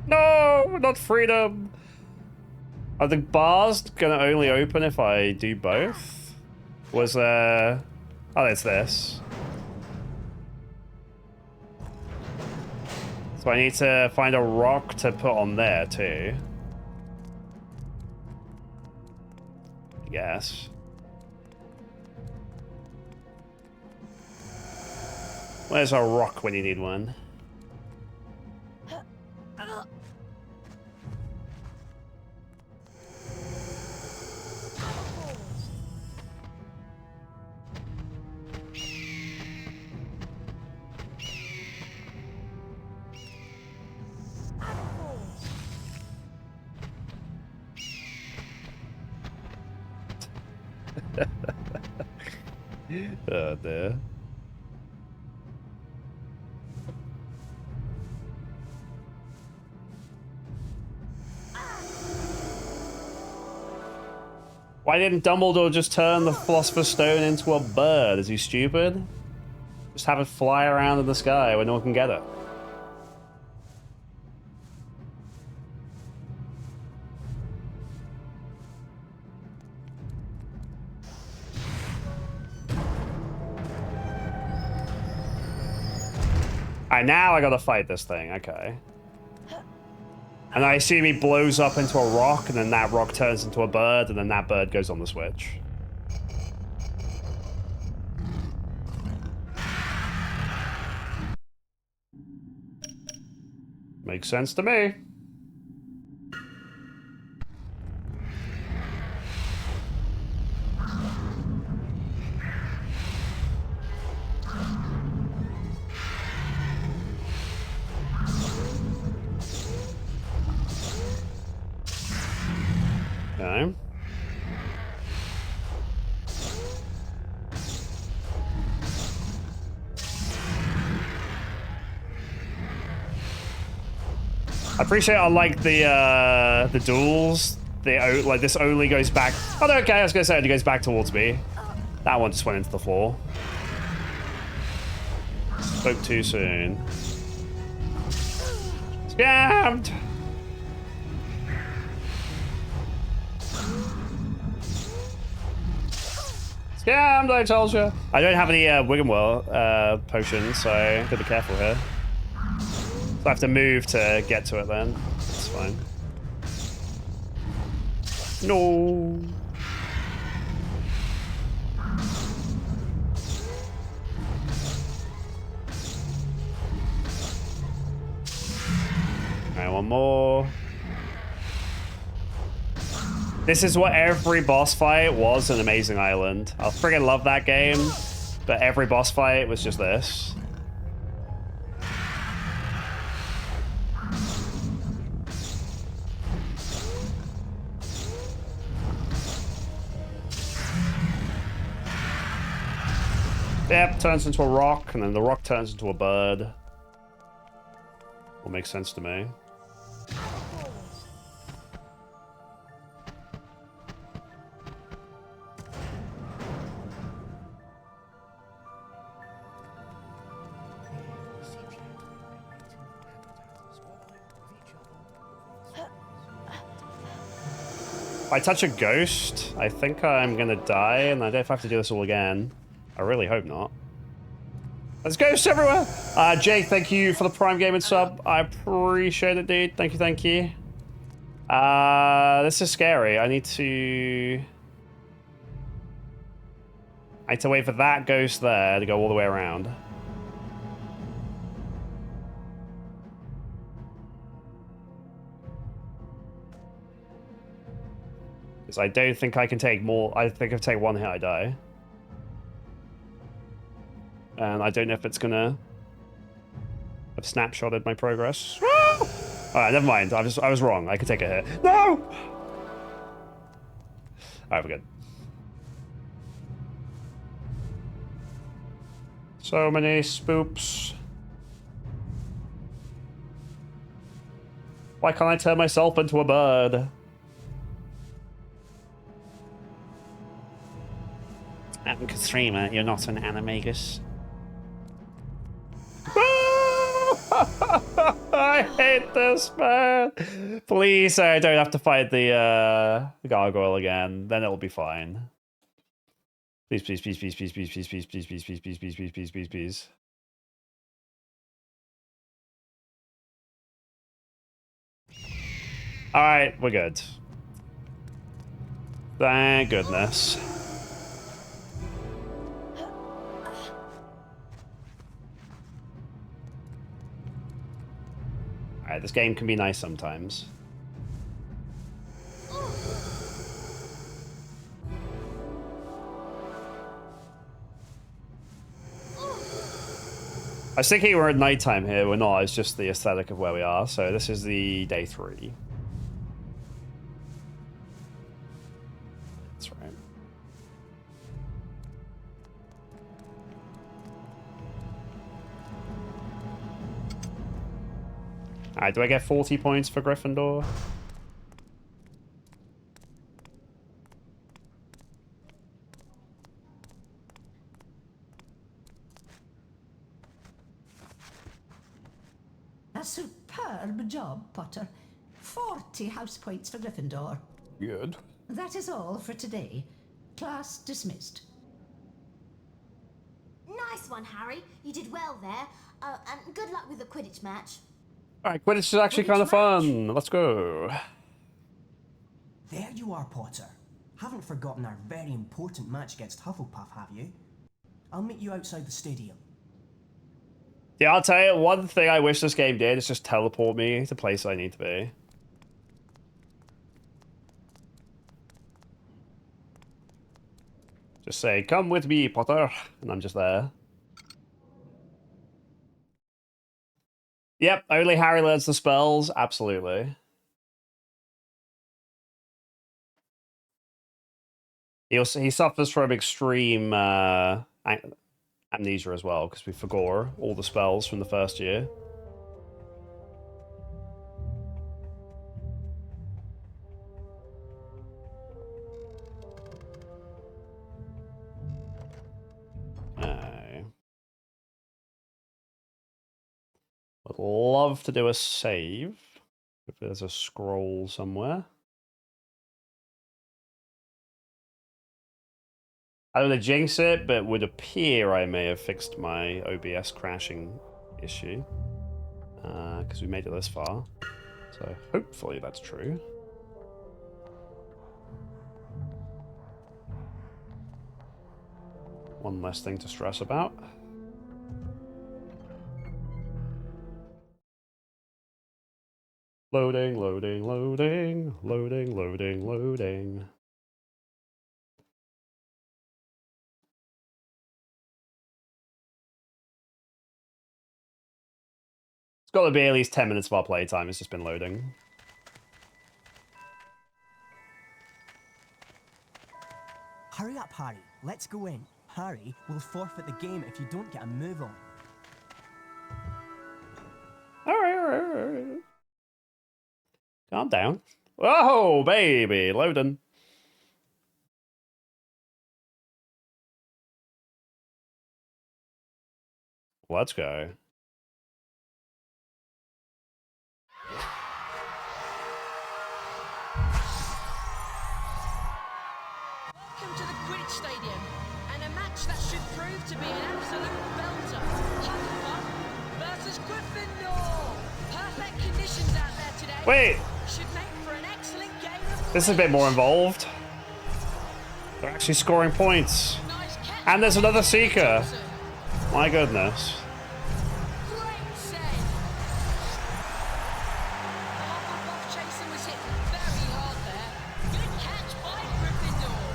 No, not freedom! Are the bars gonna only open if I do both? Was there... Oh, there's this. So I need to find a rock to put on there too. I guess. Where's a rock when you need one? Oh dear. Why didn't Dumbledore just turn the Philosopher's Stone into a bird? Is he stupid? Just have it fly around in the sky where no one can get it. Alright, now I gotta fight this thing, okay. And I assume he blows up into a rock, and then that rock turns into a bird, and then that bird goes on the switch. Makes sense to me. Okay. I appreciate, unlike the duels, like this only goes back. Oh no, okay, I was gonna say it goes back towards me. That one just went into the floor. Spoke too soon. Scammed! Scammed, I told you. I don't have any Wiggenwell potions, so I'm gonna be careful here. So I have to move to get to it then. That's fine. No. Alright, one more. This is what every boss fight was in Amazing Island. I friggin' love that game, but every boss fight was just this. Yep, turns into a rock, and then the rock turns into a bird. Will make sense to me. If I touch a ghost, I think I'm gonna die, and I don't have to do this all again. I really hope not. There's ghosts everywhere! Jake, thank you for the Prime Gaming sub. I appreciate it, dude. Thank you, thank you. This is scary. I need to wait for that ghost there to go all the way around. Because I don't think I can take more. I think if I take one hit, I die. And I don't know if it's gonna have snapshotted my progress. Alright, never mind. I was wrong. I could take a hit. No! Alright, we're good. So many spoops. Why can't I turn myself into a bird? Streamer, you're not an animagus. I hate this, man. Please, I don't have to fight the gargoyle again. Then it'll be fine. Please, please, please, please, please, please, please, please, please, please, please, please, please, please, please, please, please. All right, we're good. Thank goodness. Alright, this game can be nice sometimes. I was thinking we're at nighttime here. We're not. It's just the aesthetic of where we are. So this is the day 3. That's right. Alright, do I get 40 points for Gryffindor? A superb job, Potter. 40 house points for Gryffindor. Good. That is all for today. Class dismissed. Nice one, Harry. You did well there. And good luck with the Quidditch match. Alright, Quidditch is actually kind of fun. Let's go. There you are, Potter. Haven't forgotten our very important match against Hufflepuff, have you? I'll meet you outside the stadium. Yeah, I'll tell you, one thing I wish this game did is just teleport me to places I need to be. Just say, come with me, Potter, and I'm just there. Yep, only Harry learns the spells. Absolutely. He suffers from extreme amnesia as well, because we forgot all the spells from the first year. love to do a save. If there's a scroll somewhere. I don't want to jinx it, but it would appear I may have fixed my OBS crashing issue. Because we made it this far. So hopefully that's true. One less thing to stress about. Loading, loading, loading, loading, loading, loading. It's got to be at least 10 minutes of our playtime. It's just been loading. Hurry up, Harry. Let's go in. Harry will forfeit the game if you don't get a move on. Alright. Calm down. Oh, baby. Loading. Let's go. Welcome to the Quidditch Stadium, and a match that should prove to be an absolute belter. Hufflepuff versus Gryffindor. Perfect conditions out there today. Wait. Should make for an excellent game of This is a bit more involved. They're actually scoring points. And there's another Seeker. My goodness. great save. The Hufflepuff chaser was hit very hard there. Good catch by Gryffindor.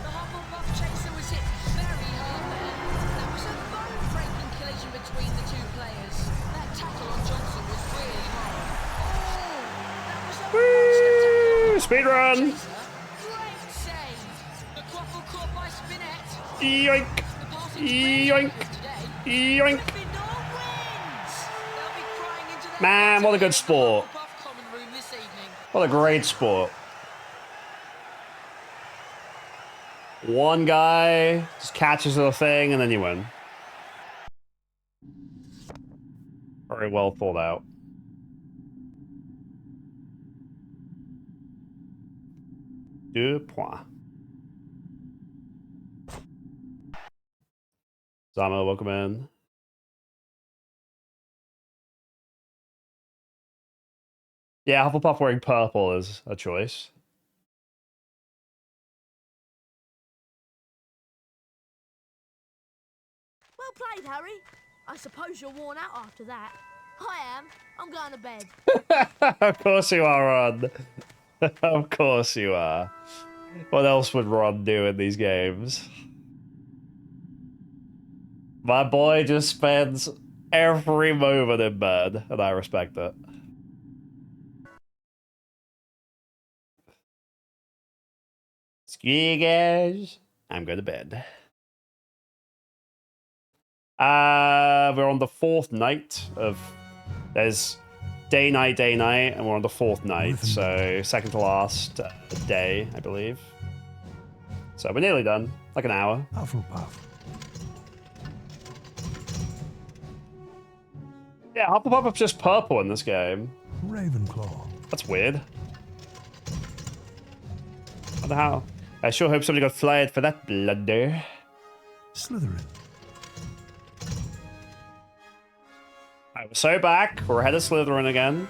The Hufflepuff chaser was hit very hard there. That was a bone-breaking collision between the two players. That tackle on Johnson was really hard. Oh, that was a Woo! Speed run. great save. The quaffle caught by Spinette. Yoink. Yoink. Yoink. Man, what a good sport. What a great sport. One guy just catches the thing and then you win. Very well thought out. Deux points. Zama, welcome in. Yeah, Hufflepuff wearing purple is a choice. Well played, Harry. I suppose you're worn out after that. I am. I'm going to bed. Of course you are, Ron. Of course you are. What else would Ron do in these games? My boy just spends every moment in bed, and I respect it. Excuse you guys. I'm going to bed. We're on the 4th night of... There's day, night, and we're on the 4th night. So, second to last day, I believe. So, we're nearly done. Like an hour. Hufflepuff. Yeah, Hufflepuff is just purple in this game. Ravenclaw. That's weird. I wonder how. I sure hope somebody got flayed for that blunder. Slytherin. Alright, we're so back. We're ahead of Slytherin again.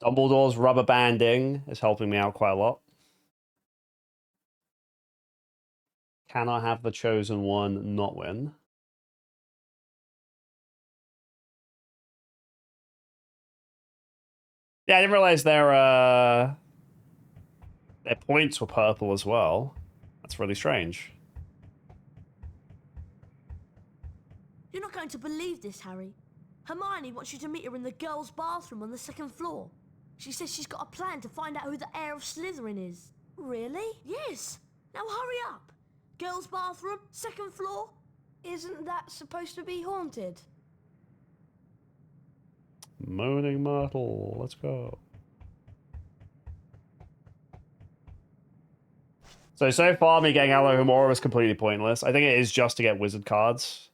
Dumbledore's rubber banding is helping me out quite a lot. Cannot have the chosen one not win. Yeah, I didn't realize their points were purple as well. That's really strange. You're not going to believe this, Harry. Hermione wants you to meet her in the girls' bathroom on the 2nd floor. She says she's got a plan to find out who the heir of Slytherin is. Really? Yes. Now hurry up. Girls' bathroom, 2nd floor. Isn't that supposed to be haunted? Moaning Myrtle, let's go. So far, me getting Alohomora was completely pointless. I think it is just to get wizard cards.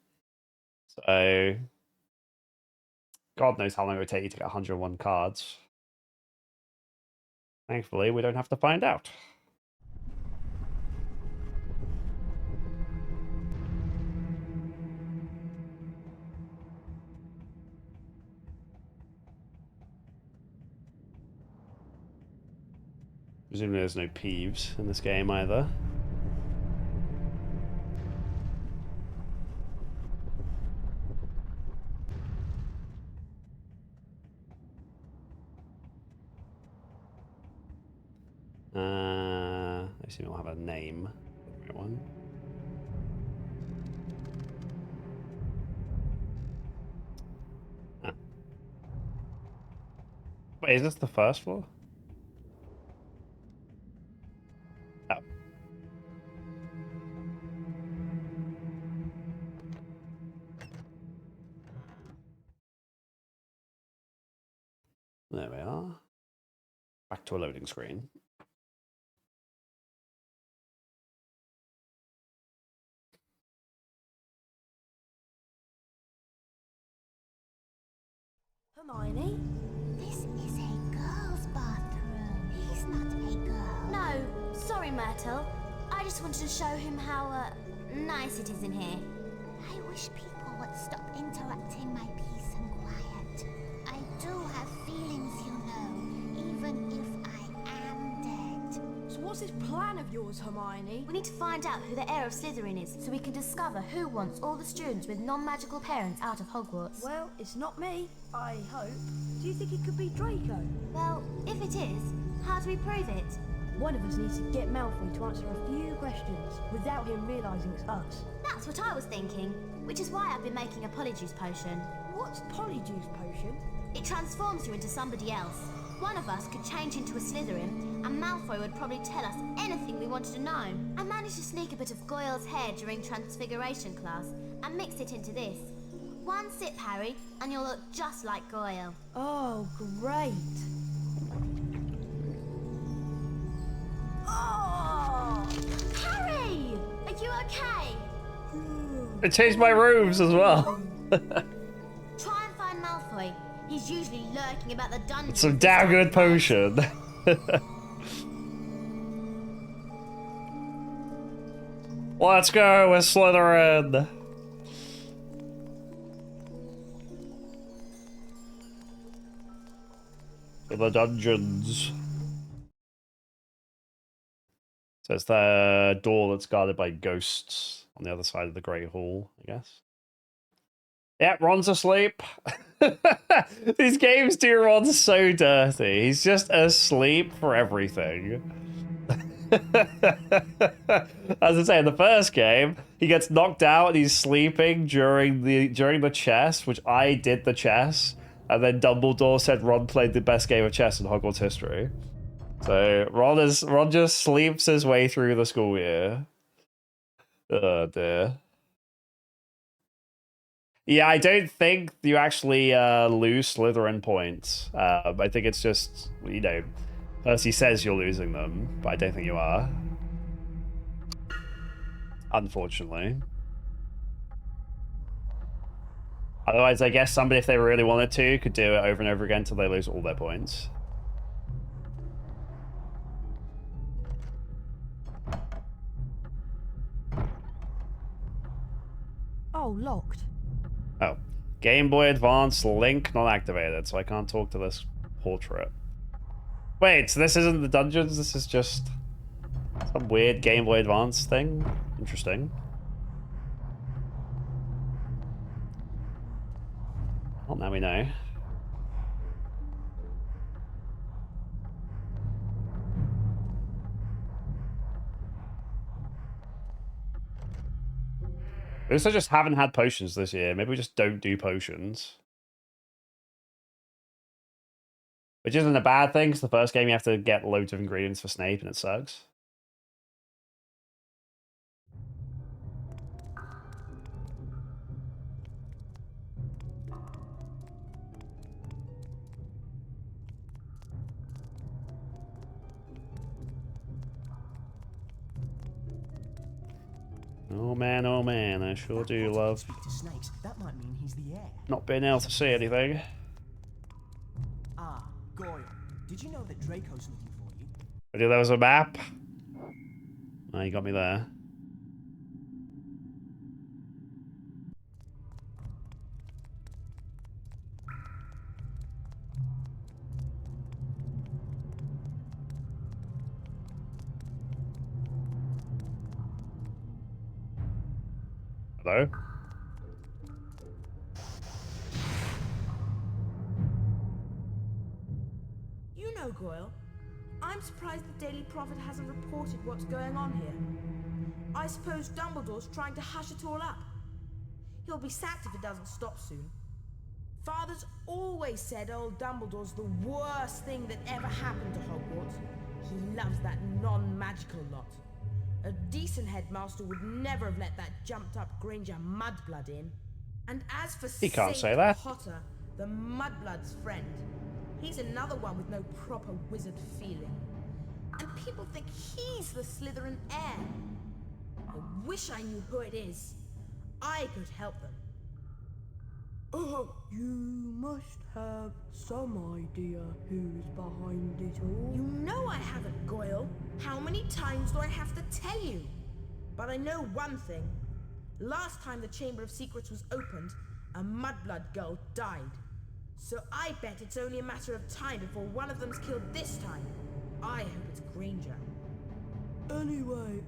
So, God knows how long it would take you to get 101 cards. Thankfully, we don't have to find out. Presumably there's no Peeves in this game either. I assume it'll have a name. Right one. Ah. Wait, is this the first floor? Oh. There we are. Back to a loading screen. Hermione? This is a girl's bathroom. He's not a girl. No, sorry, Myrtle. I just wanted to show him how, nice it is in here. I wish people would stop interrupting my peace and quiet. I do have feelings, you know, even if I am dead. So what's this plan of yours, Hermione? We need to find out who the heir of Slytherin is, so we can discover who wants all the students with non-magical parents out of Hogwarts. Well, it's not me, I hope. Do you think it could be Draco? Well, if it is, how do we prove it? One of us needs to get Malfoy to answer a few questions without him realising it's us. That's what I was thinking, which is why I've been making a Polyjuice potion. What's Polyjuice potion? It transforms you into somebody else. One of us could change into a Slytherin, and Malfoy would probably tell us anything we wanted to know. I managed to sneak a bit of Goyle's hair during Transfiguration class, and mix it into this. One sip, Harry, and you'll look just like Goyle. Oh, great. Oh! Harry! Are you okay? It changed my robes as well. Try and find Malfoy. He's usually lurking about the dungeon. Some damn good potion. Let's go with Slytherin. To the dungeons. So it's the door that's guarded by ghosts on the other side of the Great Hall, I guess. Yeah, Ron's asleep. These games do Ron so dirty. He's just asleep for everything. As I say, in the first game, he gets knocked out and he's sleeping during the chess, which I did the chess, and then Dumbledore said Ron played the best game of chess in Hogwarts history. So Ron just sleeps his way through the school year. Oh dear. Yeah, I don't think you actually lose Slytherin points. I think it's just, you know, Percy says you're losing them, but I don't think you are. Unfortunately. Otherwise, I guess somebody, if they really wanted to, could do it over and over again until they lose all their points. Oh, locked. Oh. Game Boy Advance link not activated, so I can't talk to this portrait. Wait, so this isn't the dungeons? This is just some weird Game Boy Advance thing? Interesting. Well, now we know. We also just haven't had potions this year. Maybe we just don't do potions. Which isn't a bad thing, because the first game you have to get loads of ingredients for Snape and it sucks. Oh man, I sure do love Speak to snakes. That might mean he's the heir. not being able to see anything. Did you know that Draco's looking for you? I knew there was a map. Oh, you got me there. Hello? You know, Goyle, I'm surprised the Daily Prophet hasn't reported what's going on here. I suppose Dumbledore's trying to hush it all up. He'll be sacked if it doesn't stop soon. Father's always said old Dumbledore's the worst thing that ever happened to Hogwarts. He loves that non-magical lot. A decent headmaster would never have let that jumped-up Granger mudblood in. And as for He can't St. say that. Potter, the mudblood's friend, he's another one with no proper wizard feeling. And people think he's the Slytherin heir. I wish I knew who it is. I could help them. You must have some idea who's behind it all. You know I haven't, Goyle. How many times do I have to tell you? But I know one thing. Last time the Chamber of Secrets was opened, a mudblood girl died. So I bet it's only a matter of time before one of them's killed this time. I hope it's Granger. Anyway,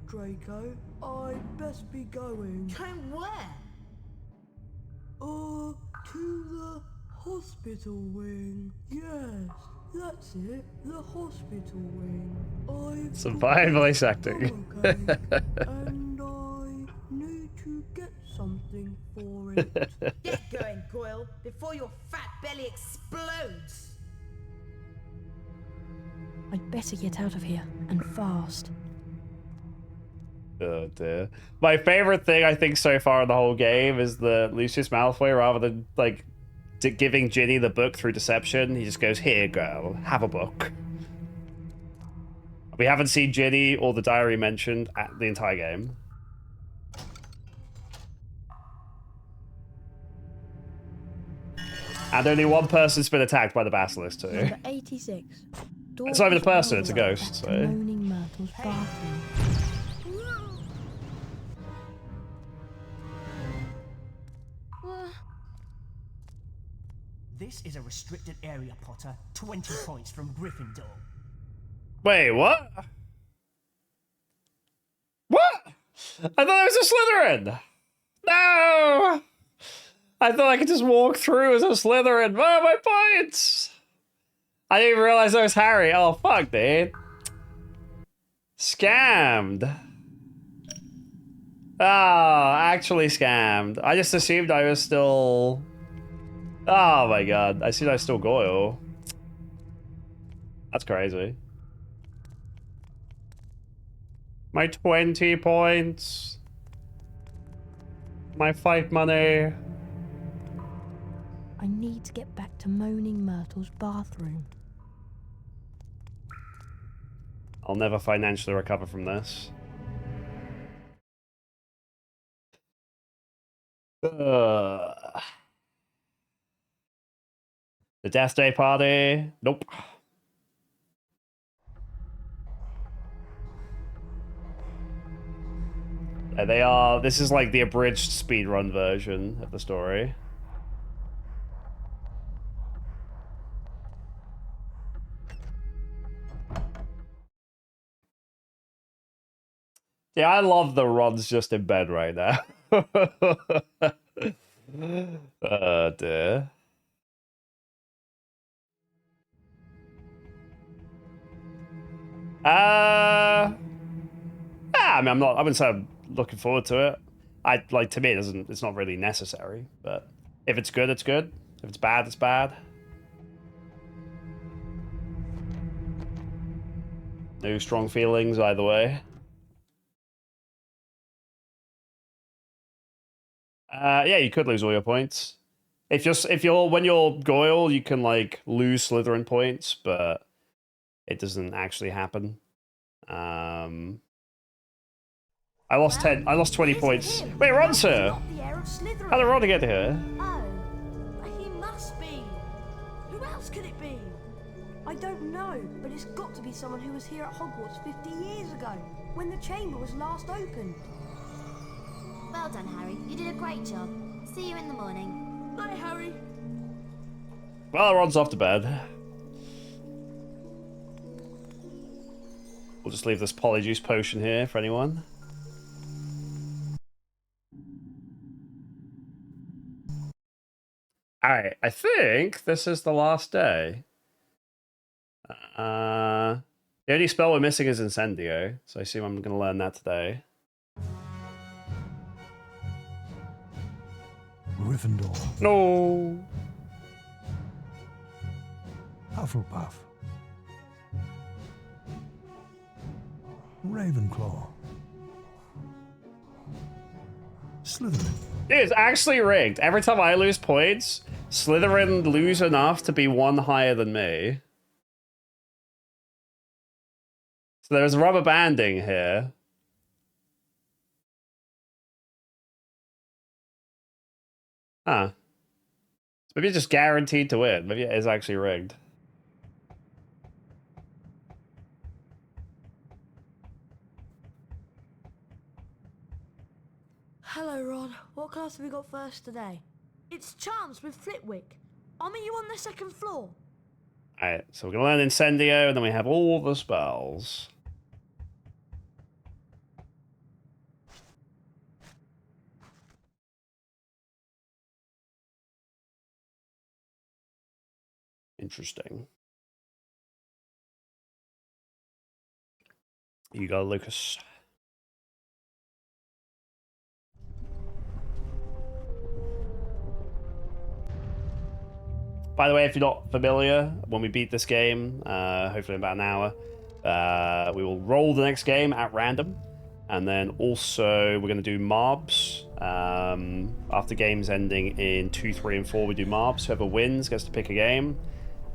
Draco, I'd best be going. Going where? To the hospital wing. Yes, that's it, the hospital wing. Some fine voice acting. And I need to get something for it. Get going, Goyle, before your fat belly explodes. I'd better get out of here, and fast. Oh dear. My favorite thing I think so far in the whole game is the Lucius Malfoy, rather than like giving Ginny the book through deception, he just goes, "Here, girl, have a book." We haven't seen Ginny or the diary mentioned at the entire game. And only one person's been attacked by the basilisk too. Number 86. It's not even a person, it's a ghost. So. Moaning Myrtle's bathroom. This is a restricted area, Potter. 20 points from Gryffindor. Wait, what? What? I thought it was a Slytherin! No! I thought I could just walk through as a Slytherin. Oh, my points! I didn't even realize that was Harry. Oh, fuck, dude. Scammed. Oh, actually scammed. I just assumed I was still... Oh my god, I assumed I was still Goyle. That's crazy. My 20 points. My fight money. I need to get back to Moaning Myrtle's bathroom. I'll never financially recover from this. The Death Day party? Nope. Yeah, they are. This is like the abridged speedrun version of the story. Yeah, I love the Ron's just in bed right now. Oh dear. I mean, I wouldn't say I'm looking forward to it. To me, it's not really necessary, but if it's good, it's good. If it's bad, it's bad. No strong feelings either way. Yeah, you could lose all your points. When you're Goyle, you can like lose Slytherin points, but it doesn't actually happen. I lost 20 points. Wait, Ron's here. How did Ron get here? Oh, he must be. Who else could it be? I don't know, but it's got to be someone who was here at Hogwarts 50 years ago, when the chamber was last opened. Well done, Harry. You did a great job. See you in the morning. Bye, Harry. Well, Ron's off to bed. We'll just leave this polyjuice potion here for anyone. Alright, I think this is the last day. The only spell we're missing is Incendio, so I assume I'm going to learn that today. Gryffindor. No. Hufflepuff. Ravenclaw. Slytherin. It's actually rigged. Every time I lose points, Slytherin lose enough to be one higher than me. So there's rubber banding here. Huh. Maybe it's just guaranteed to win. Maybe it is actually rigged. Hello, Ron. What class have we got first today? It's Charms with Flitwick. I'll meet you on the second floor. Alright, so we're going to learn Incendio, and then we have all the spells. Interesting. You go, Lucas. By the way, if you're not familiar, when we beat this game, hopefully in about an hour, we will roll the next game at random. And then also, we're going to do mobs. After games ending in 2, 3, and 4, we do mobs. Whoever wins gets to pick a game.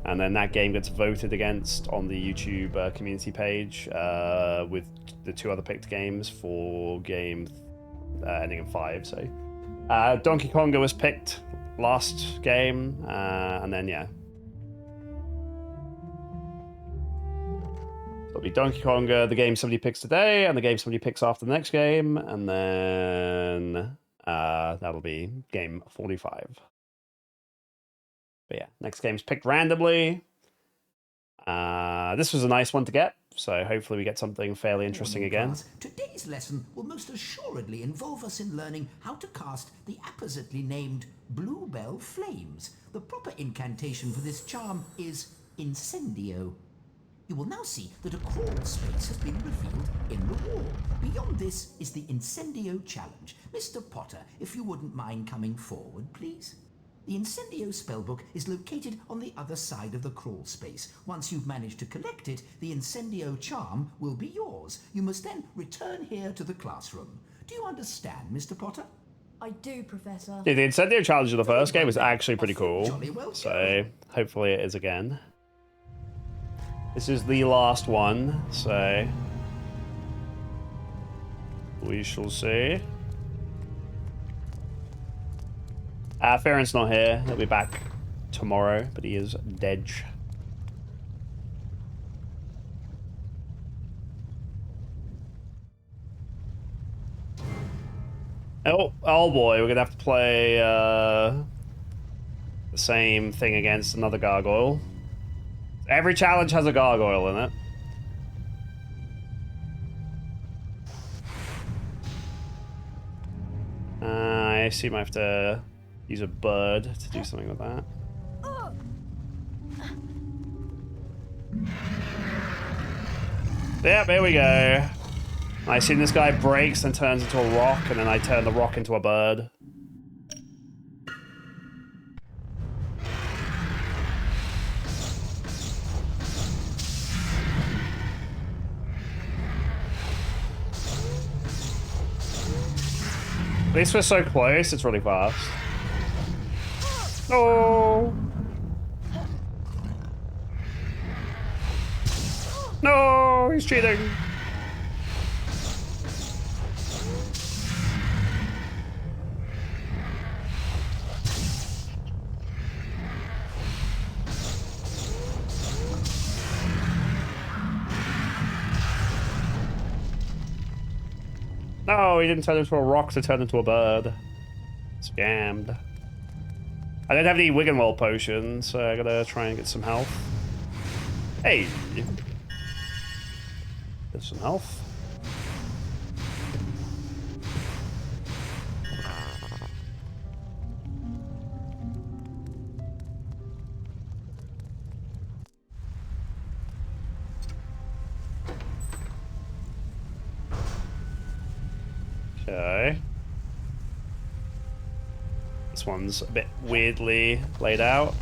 And then that game gets voted against on the YouTube community page with the 2 other picked games for game ending in 5. So Donkey Konga was picked last game, and then yeah. So it'll be Donkey Konga, the game somebody picks today, and the game somebody picks after the next game, and then that'll be game 45. But yeah, next game's picked randomly. This was a nice one to get, so hopefully we get something fairly interesting again. Today's lesson will most assuredly involve us in learning how to cast the appositely named Bluebell Flames. The proper incantation for this charm is Incendio. You will now see that a crawl space has been revealed in the wall. Beyond this is the Incendio challenge. Mr. Potter, if you wouldn't mind coming forward, please. The Incendio spellbook is located on the other side of the crawl space. Once you've managed to collect it, the Incendio charm will be yours. You must then return here to the classroom. Do you understand, Mr. Potter? I do, Professor. Yeah, the Incendio challenge of the first game was actually pretty cool. So hopefully it is again. This is the last one, so we shall see. Farron's not here. He'll be back tomorrow, but he is dead. Oh boy, we're gonna have to play the same thing against another gargoyle. Every challenge has a gargoyle in it. I assume I have to use a bird to do something with that. Yep, here we go. I assume this guy breaks and turns into a rock, and then I turn the rock into a bird. At least we're so close, it's really fast. No! No, he's cheating. No, he didn't turn into a rock to turn into a bird. Scammed. I don't have any Wiggenwell potions, so I gotta try and get some health. Hey! Get some health. Okay. This one's a bit weirdly laid out.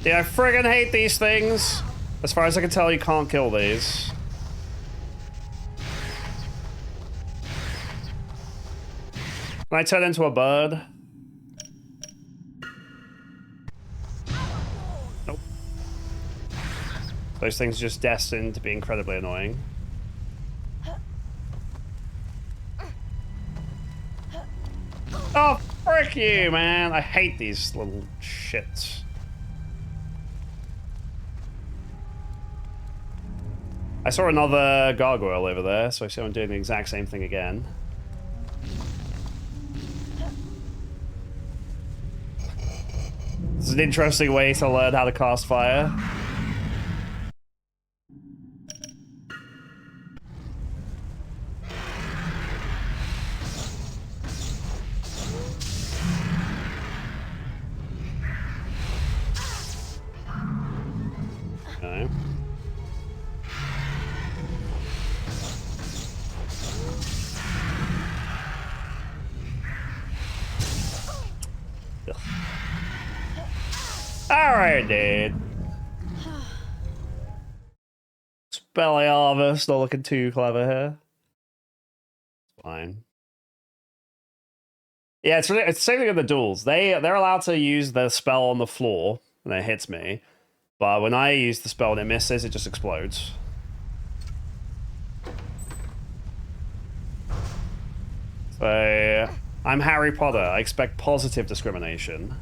Dude, I friggin' hate these things! As far as I can tell, you can't kill these. Can I turn into a bird? Nope. Those things are just destined to be incredibly annoying. Oh, frick you, man! I hate these little shits. I saw another gargoyle over there, so I see I'm doing the exact same thing again. This is an interesting way to learn how to cast fire. Okay. Alright, dude. Spelliarmus not looking too clever here. Fine. Yeah, it's the same thing with the duels. They're allowed to use the spell on the floor and it hits me. But when I use the spell and it misses, it just explodes. So I'm Harry Potter. I expect positive discrimination.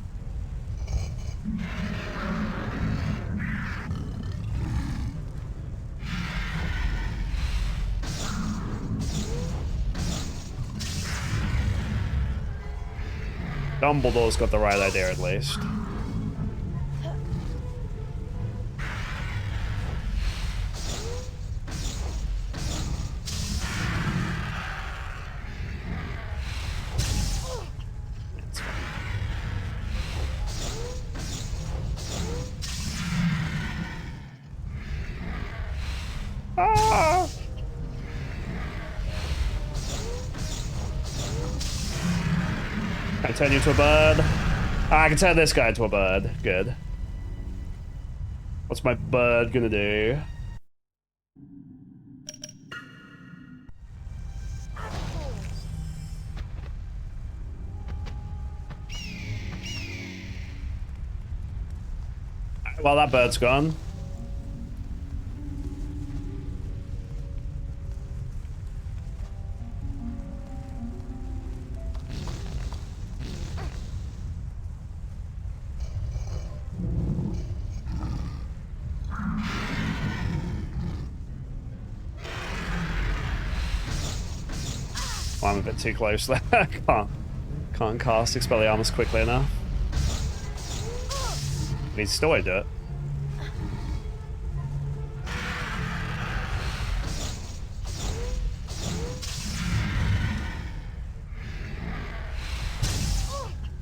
Dumbledore's got the right idea, at least. Ah! Can I turn you into a bird? Ah, I can turn this guy into a bird. Good. What's my bird gonna do? Well, that bird's gone. Well, I'm a bit too close there. Can't cast Expelliarmus quickly enough. But he's still do it.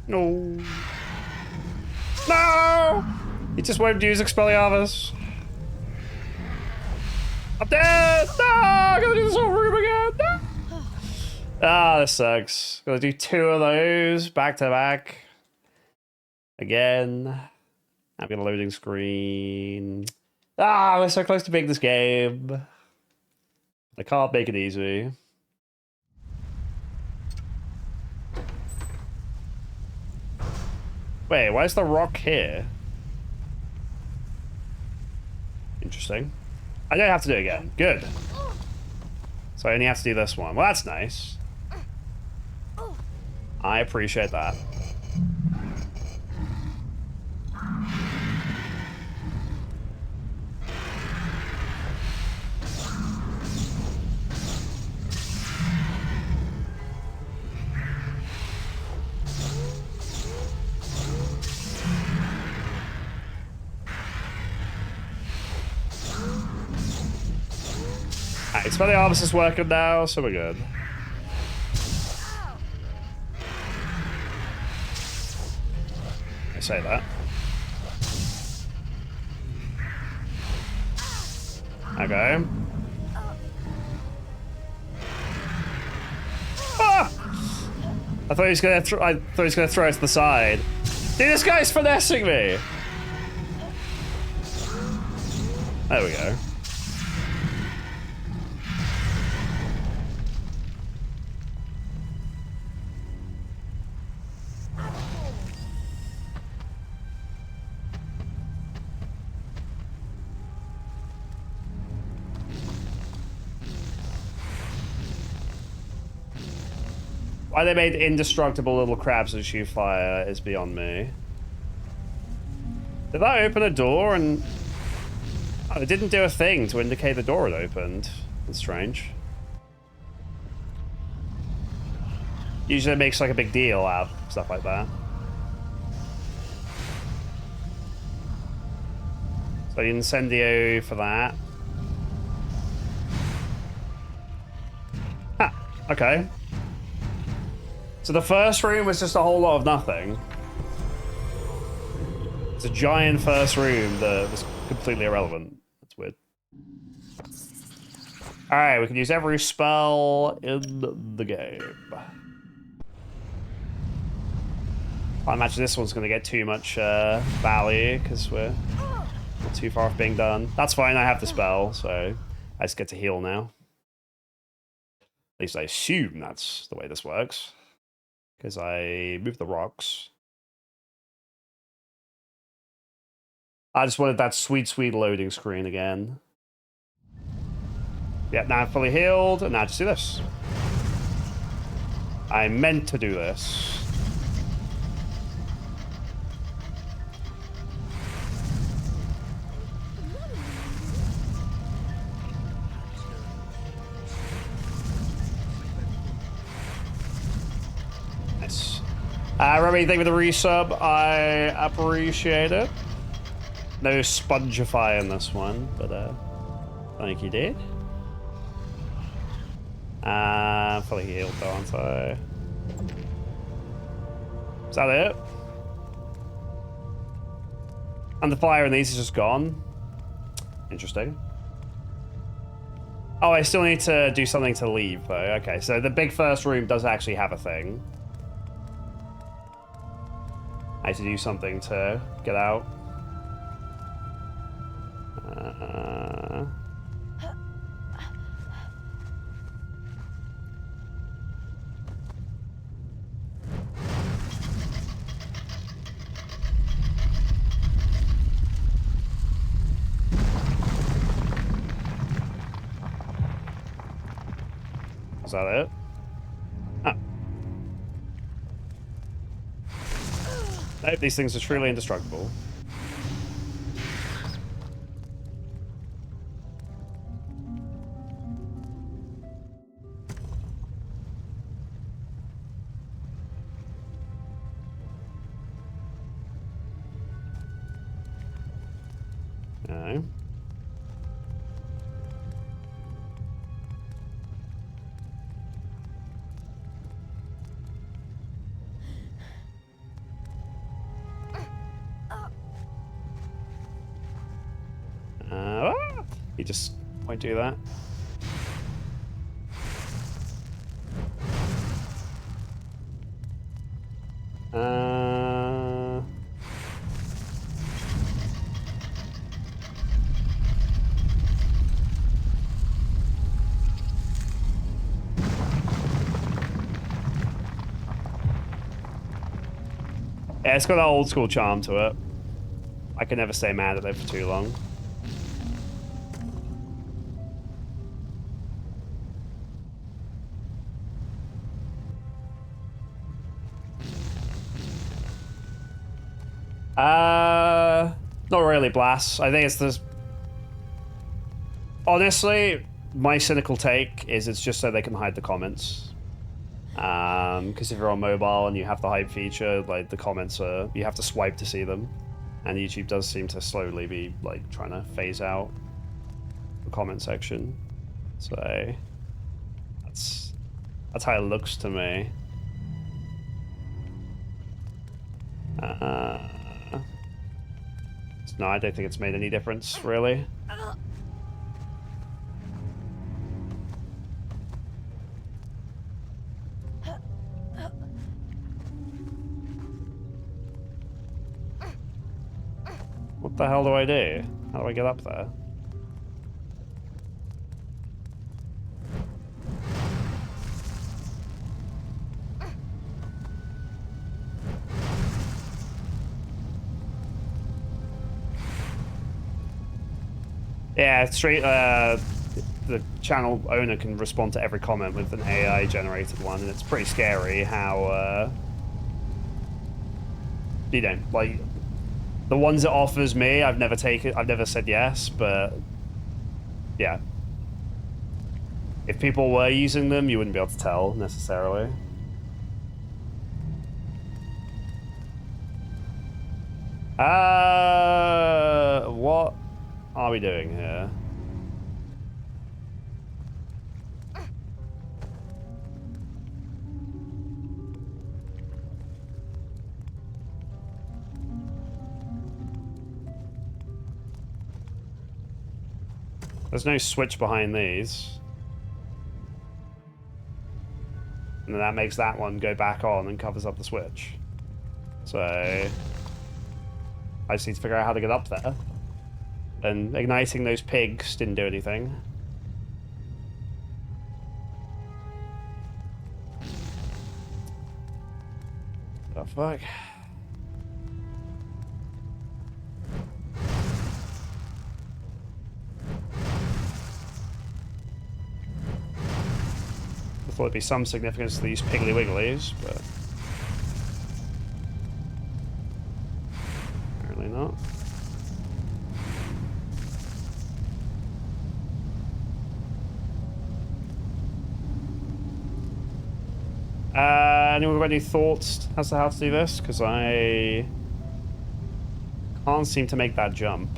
No. No! He just won't use Expelliarmus. I'm dead! No! I gotta do this whole room again! No! Ah, this sucks. Gotta do 2 of those back to back. Again. I've got a loading screen. Ah, we're so close to beating this game. I can't make it easy. Wait, why is the rock here? Interesting. I don't have to do it again. Good. So I only have to do this one. Well, that's nice. I appreciate that. Expelliarmus is working now, so we're good. I say that. Okay. Ah! I thought he was gonna throw it to the side. Dude, this guy's finessing me. There we go. Why they made indestructible little crabs that shoot fire is beyond me. Did I open a door and... Oh, it didn't do a thing to indicate the door had opened. That's strange. Usually it makes like a big deal out of stuff like that. So incendio for that. Ah, okay. So the first room was just a whole lot of nothing. It's a giant first room that was completely irrelevant. That's weird. Alright, we can use every spell in the game. I imagine this one's going to get too much value because we're not too far off being done. That's fine, I have the spell, so I just get to heal now. At least I assume that's the way this works. Because I moved the rocks. I just wanted that sweet, sweet loading screen again. Yeah, now I'm fully healed, and now just do this. I meant to do this. Nice. Remy, thank you for the resub. I appreciate it. No spongify in this one, but I think you did. Fully healed, aren't I? Is that it? And the fire in these is just gone. Interesting. Oh, I still need to do something to leave, though. Okay, so the big first room does actually have a thing. I need to do something to get out. Is that it? Ah. Nope, these things are truly indestructible. No. You just won't do that. Yeah, it's got that old school charm to it. I can never stay mad at it for too long. Not really blasts. I think it's this. Honestly, my cynical take is it's just so they can hide the comments. Because if you're on mobile and you have the hype feature, like the comments are, you have to swipe to see them, and YouTube does seem to slowly be like trying to phase out the comment section. So that's how it looks to me. No, I don't think it's made any difference, really. What the hell do I do? How do I get up there? Yeah, straight. The channel owner can respond to every comment with an AI generated one, and it's pretty scary how you know, like the ones it offers me, I've never said yes, but yeah. If people were using them, you wouldn't be able to tell necessarily. What are we doing here? There's no switch behind these. And then that makes that one go back on and covers up the switch. So I just need to figure out how to get up there. And igniting those pigs didn't do anything. The fuck? I thought there'd be some significance to these Piggly Wigglies, but apparently not. Anyone got any thoughts as to how to do this? Because I can't seem to make that jump.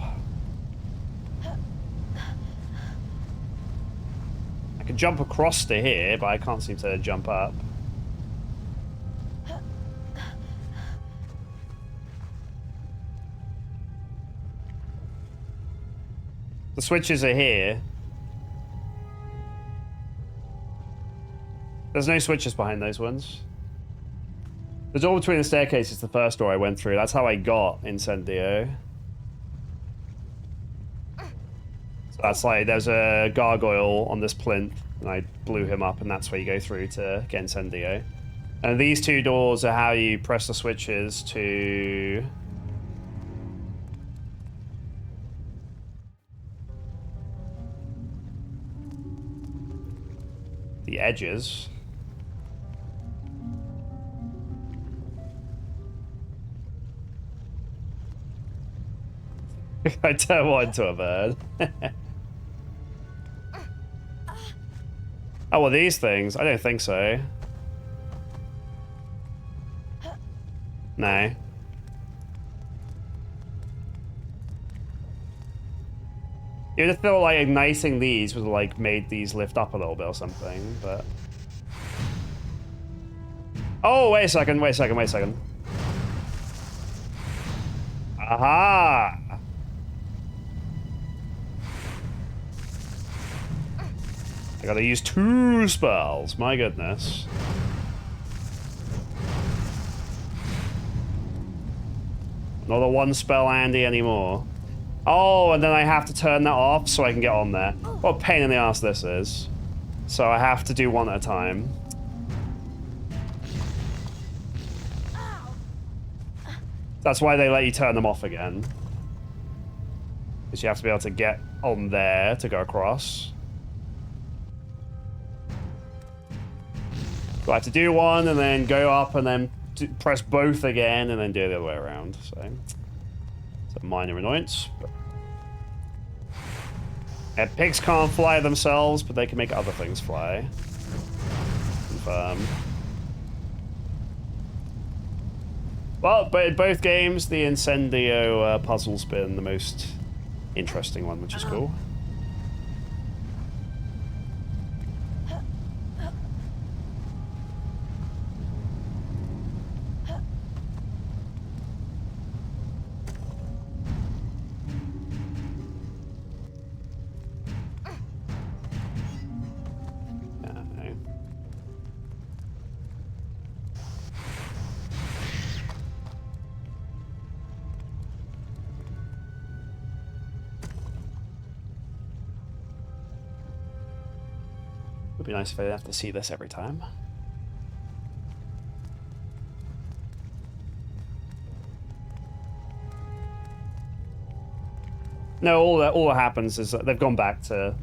I can jump across to here, but I can't seem to jump up. The switches are here. There's no switches behind those ones. The door between the staircase is the first door I went through. That's how I got Incendio. So that's like, there's a gargoyle on this plinth, and I blew him up, and that's where you go through to get Incendio. And these two doors are how you press the switches to the edges. I turned one into a bird. Oh, well, these things? I don't think so. No. You'd have thought like igniting these would have like made these lift up a little bit or something, but... Oh, wait a second, wait a second, wait a second. Aha! I gotta use 2 spells, my goodness. Not a 1 spell Andy anymore. Oh, and then I have to turn that off so I can get on there. What a pain in the ass this is. So I have to do one at a time. That's why they let you turn them off again. Because you have to be able to get on there to go across. So I have to do one and then go up and then press both again and then do it the other way around. So it's a minor annoyance. But... Yeah, pigs can't fly themselves, but they can make other things fly. Confirmed. Well, but in both games, the Incendio puzzle's been the most interesting one, which is cool. be nice if I didn't have to see this every time. No, all that happens is that they've gone back to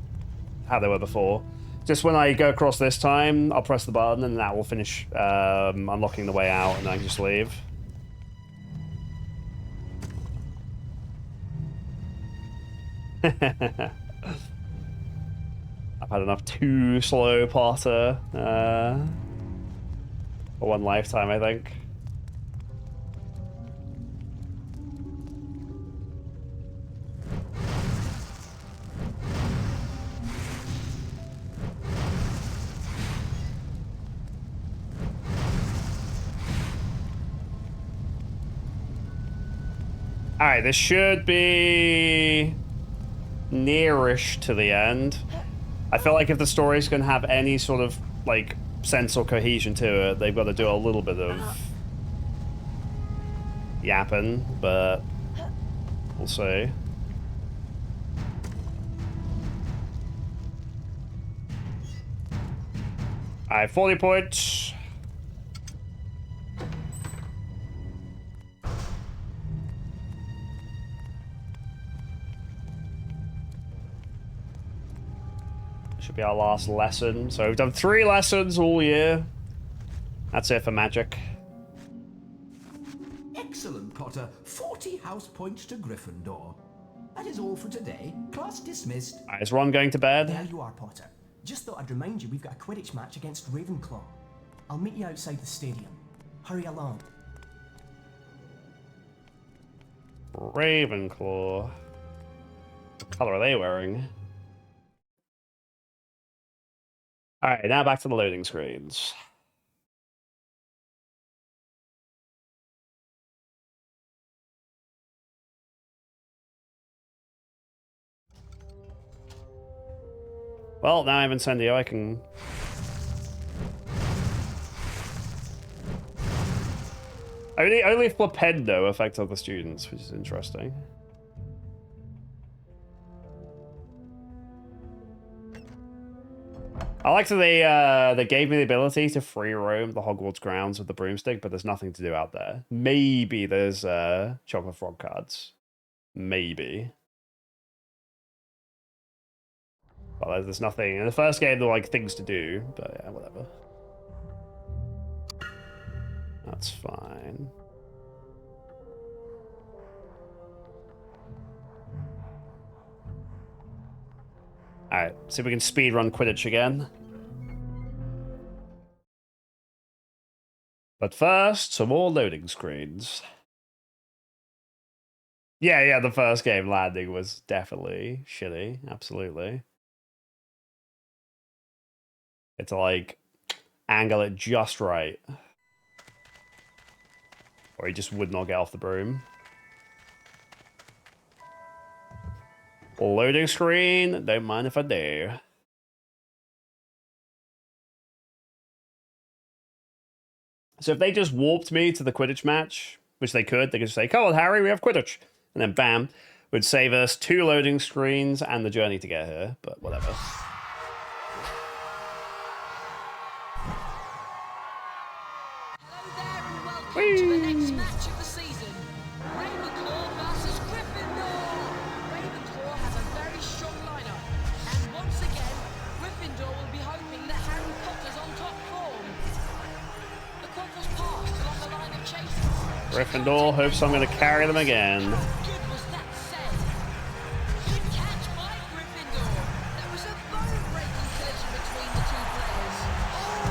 how they were before. Just when I go across this time, I'll press the button and that will finish unlocking the way out, and I can just leave. I've had enough too slow Potter for one lifetime, I think. Alright, this should be nearish to the end. I feel like if the story's gonna have any sort of, like, sense or cohesion to it, they've got to do a little bit of yapping, but we'll see. Alright, 40 points. Should be our last lesson. So we've done 3 lessons all year. That's it for magic. Excellent, Potter. 40 house points to Gryffindor. That is all for today. Class dismissed. Right, is Ron going to bed? There you are, Potter. Just thought I'd remind you we've got a Quidditch match against Ravenclaw. I'll meet you outside the stadium. Hurry along. Ravenclaw. What color are they wearing? Alright, now back to the loading screens. Well, now I'm Incendio, I can... Only Flipendo affects other students, which is interesting. I like that they gave me the ability to free roam the Hogwarts grounds with the broomstick, but there's nothing to do out there. Maybe there's chocolate frog cards. Maybe. Well, there's nothing. In the first game, there were like things to do, but yeah, whatever. That's fine. Alright, see if we can speedrun Quidditch again. But first, some more loading screens. Yeah, the first game landing was definitely shitty. Absolutely. It's like, angle it just right. Or he just would not get off the broom. Loading screen, don't mind if I do. So if they just warped me to the Quidditch match, which they could just say, come on, Harry, we have Quidditch. And then bam, would save us 2 loading screens and the journey to get here, but whatever. Hello there and welcome to the next match of the season. Ravenclaw versus Gryffindor. Ravenclaw has a very strong lineup. And once again, Gryffindor will be hoping that Harry Potter's on top form. The quaffle's passed along the line of chasers. Gryffindor hopes I'm going to carry them again. Good was that save? Good catch by Gryffindor. There was a bone-breaking collision between the 2 players. Oh,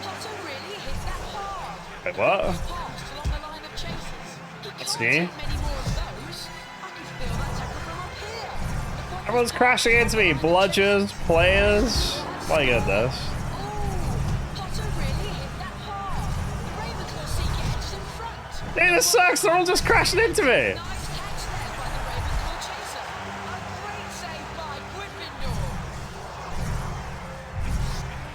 Potter really hit that hard. Wait, what? Passed along the line of chasers. He That's can't new. take many more of those. I can feel that tackle from up here. Everyone's crashing into me. Bludgers, players. My goodness. Potter really hit that hard. The Ravenclaw seeker edged in front. Dude, this sucks. They're all just crashing into me. Nice catch there by the Ravenclaw chaser. A great save by Gryffindor.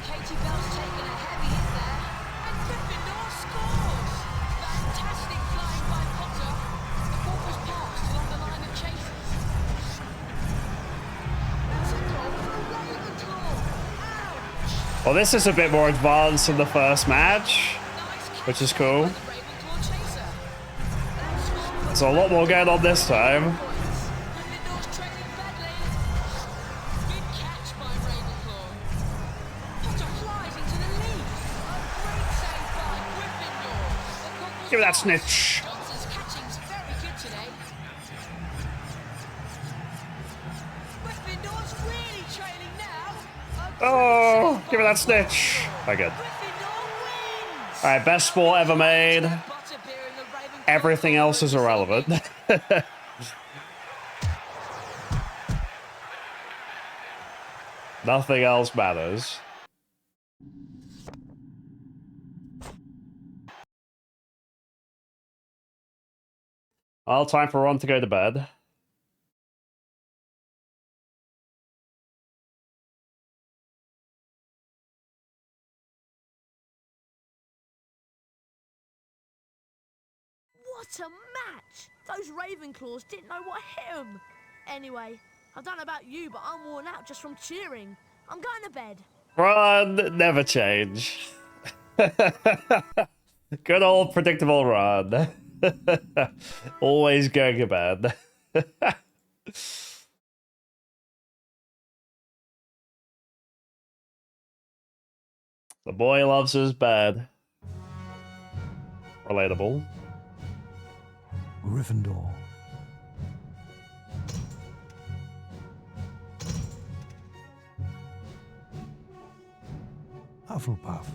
Katie Bell's taken a heavy hit there, and Gryffindor scores. Fantastic flying by Potter. The ball was passed along the line of chasers. That's a goal for Ravenclaw. Ouch! Well, this is a bit more advanced than the first match, which is cool. There's a lot more going on this time. Give me that snitch. Oh, give me that snitch. Oh, good. Alright, best sport ever made. Everything else is irrelevant. Nothing else matters. Well, time for Ron to go to bed. What a match! Those Ravenclaws didn't know what hit them. Anyway, I don't know about you, but I'm worn out just from cheering. I'm going to bed. Ron, never change. Good old predictable Ron. Always going to bed. The boy loves his bed. Relatable. Gryffindor. Hufflepuff.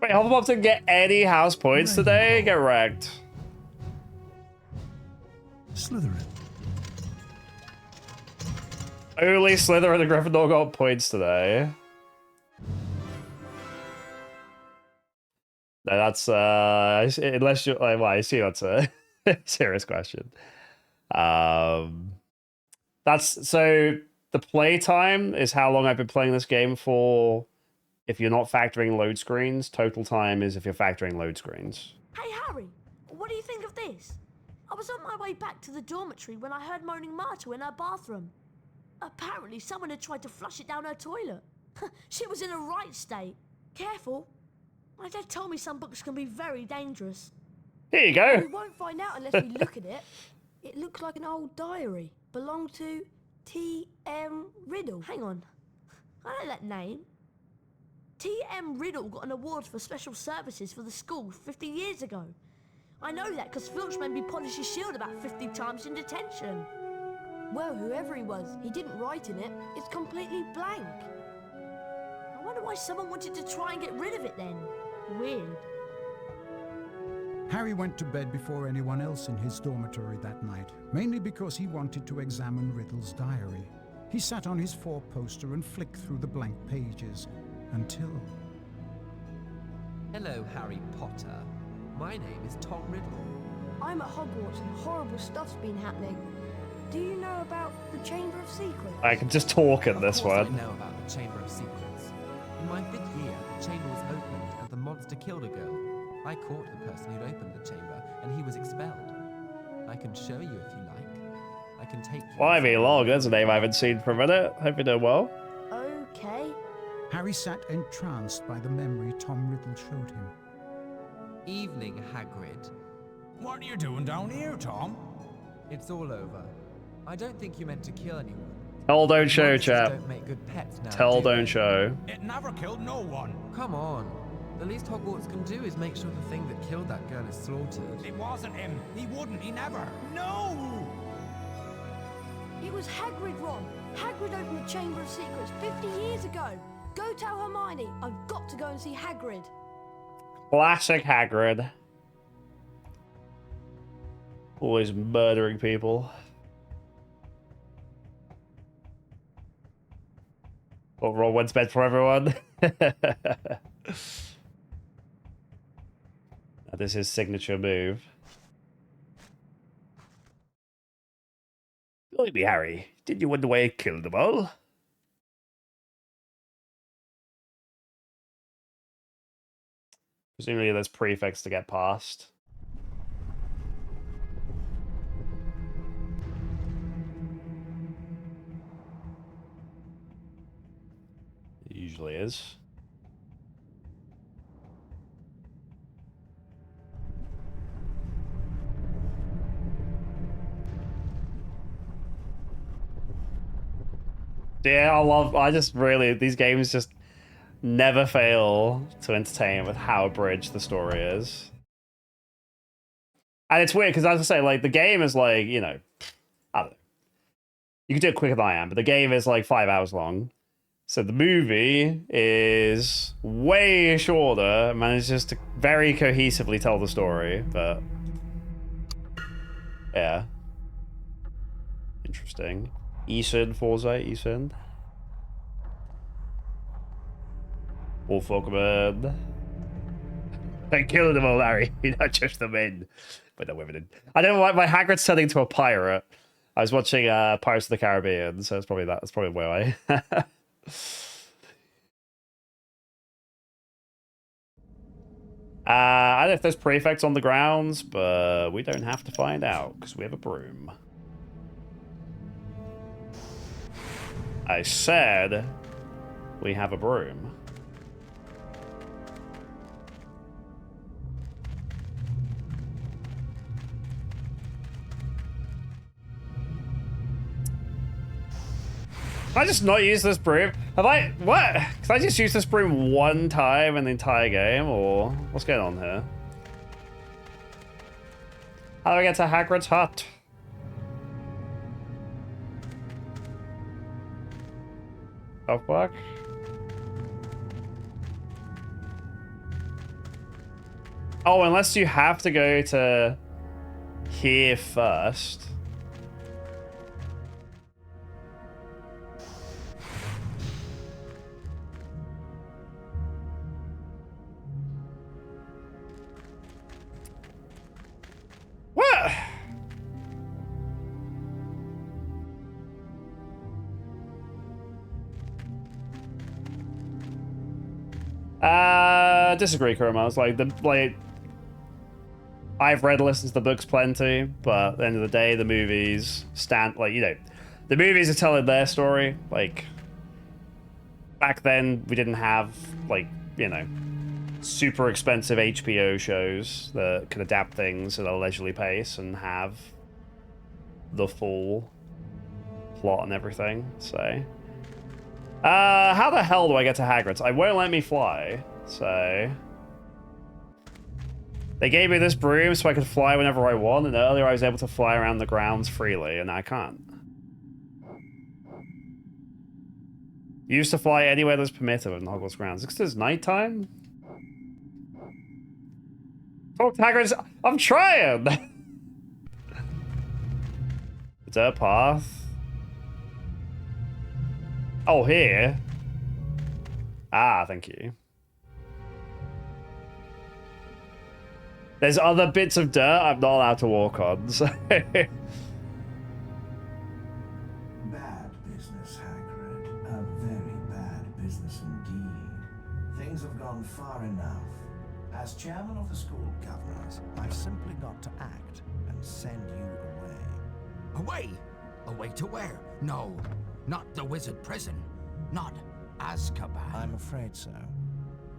Wait, Hufflepuff didn't get any house points today? Get wrecked. Slytherin. Only Slytherin and Gryffindor got points today. No, that's unless you well, I see that's a serious question. That's so the play time is how long I've been playing this game for. If you're not factoring load screens, total time is if you're factoring load screens. Hey, Harry, what do you think of this? I was on my way back to the dormitory when I heard moaning Myrtle in her bathroom. Apparently, someone had tried to flush it down her toilet. She was in a right state. Careful. My dad told me some books can be very dangerous. Here you go. We won't find out unless we look at it. It looks like an old diary. Belonged to T.M. Riddle. Hang on. I know that name. T.M. Riddle got an award for special services for the school 50 years ago. I know that because Filch made me polish his shield about 50 times in detention. Well, whoever he was, he didn't write in it. It's completely blank. I wonder why someone wanted to try and get rid of it then. Weird. Harry went to bed before anyone else in his dormitory that night, mainly because he wanted to examine Riddle's diary. He sat on his four-poster and flicked through the blank pages until... Hello, Harry Potter. My name is Tom Riddle. I'm at Hogwarts and horrible stuff's been happening. Do you know about the Chamber of Secrets? I can just talk in this one. I know about the Chamber of Secrets. In my 5th year, the chamber was opened and the monster killed a girl. I caught the person who'd opened the chamber and he was expelled. I can show you if you like. I can take you... Ivy Long, that's a name I haven't seen for a minute. Hope you're doing well. Okay. Harry sat entranced by the memory Tom Riddle showed him. Evening, Hagrid. What are you doing down here, Tom? It's all over. I don't think you meant to kill anyone. Tell, don't show, Monsters chap. don't make good pets now, Tell, do they? don't show. It never killed no one. Come on. The least Hogwarts can do is make sure the thing that killed that girl is slaughtered. It wasn't him. He wouldn't. He never. No! It was Hagrid, Ron. Hagrid opened the Chamber of Secrets 50 years ago. Go tell Hermione. I've got to go and see Hagrid. Classic Hagrid. Always murdering people. Well, Ron went to bed for everyone. This is his signature move. Look at me, Harry. Did you wonder why I killed them all? Presumably there's prefix to get past. usually is. Yeah, I just really, these games just never fail to entertain with how abridged the story is. And it's weird, because as I say, like, the game is like, you know, I don't know. You can do it quicker than I am, but the game is like 5 hours long. So the movie is way shorter, manages to very cohesively tell the story, but yeah. Interesting. Eason, Forza, Eason. Wolf Walkman. I killed them all, Larry. Not just the men, but the women. I don't know why my Hagrid's turning into a pirate. I was watching Pirates of the Caribbean, so it's probably that. That's probably why I. I don't know if there's prefects on the grounds, but we don't have to find out because we have a broom. I said we have a broom. Can I just not use this broom? Have I... What? Can I just use this broom one time in the entire game? Or what's going on here? How do I get to Hagrid's hut? Oh, fuck. Oh, unless you have to go to here first. What? Disagree, Kurama. I was like, I've read, listened to the books plenty, but at the end of the day, the movies stand, like, you know, the movies are telling their story. Like, back then, we didn't have, like, you know, super expensive HBO shows that could adapt things at a leisurely pace and have the full plot and everything, so. How the hell do I get to Hagrid's? I won't let me fly, so. They gave me this broom so I could fly whenever I want, and earlier I was able to fly around the grounds freely, and I can't. You used to fly anywhere that's permitted in Hogwarts grounds. Because it's nighttime? Talk to Hagrid's. I'm trying! Dirt path. Oh, here. Ah, thank you. There's other bits of dirt I'm not allowed to walk on, so... Bad business, Hagrid. A very bad business indeed. Things have gone far enough. As chairman of the school governors, I've simply got to act and send you away. Away? Away to where? No, not the wizard prison. Not Azkaban. I'm afraid so.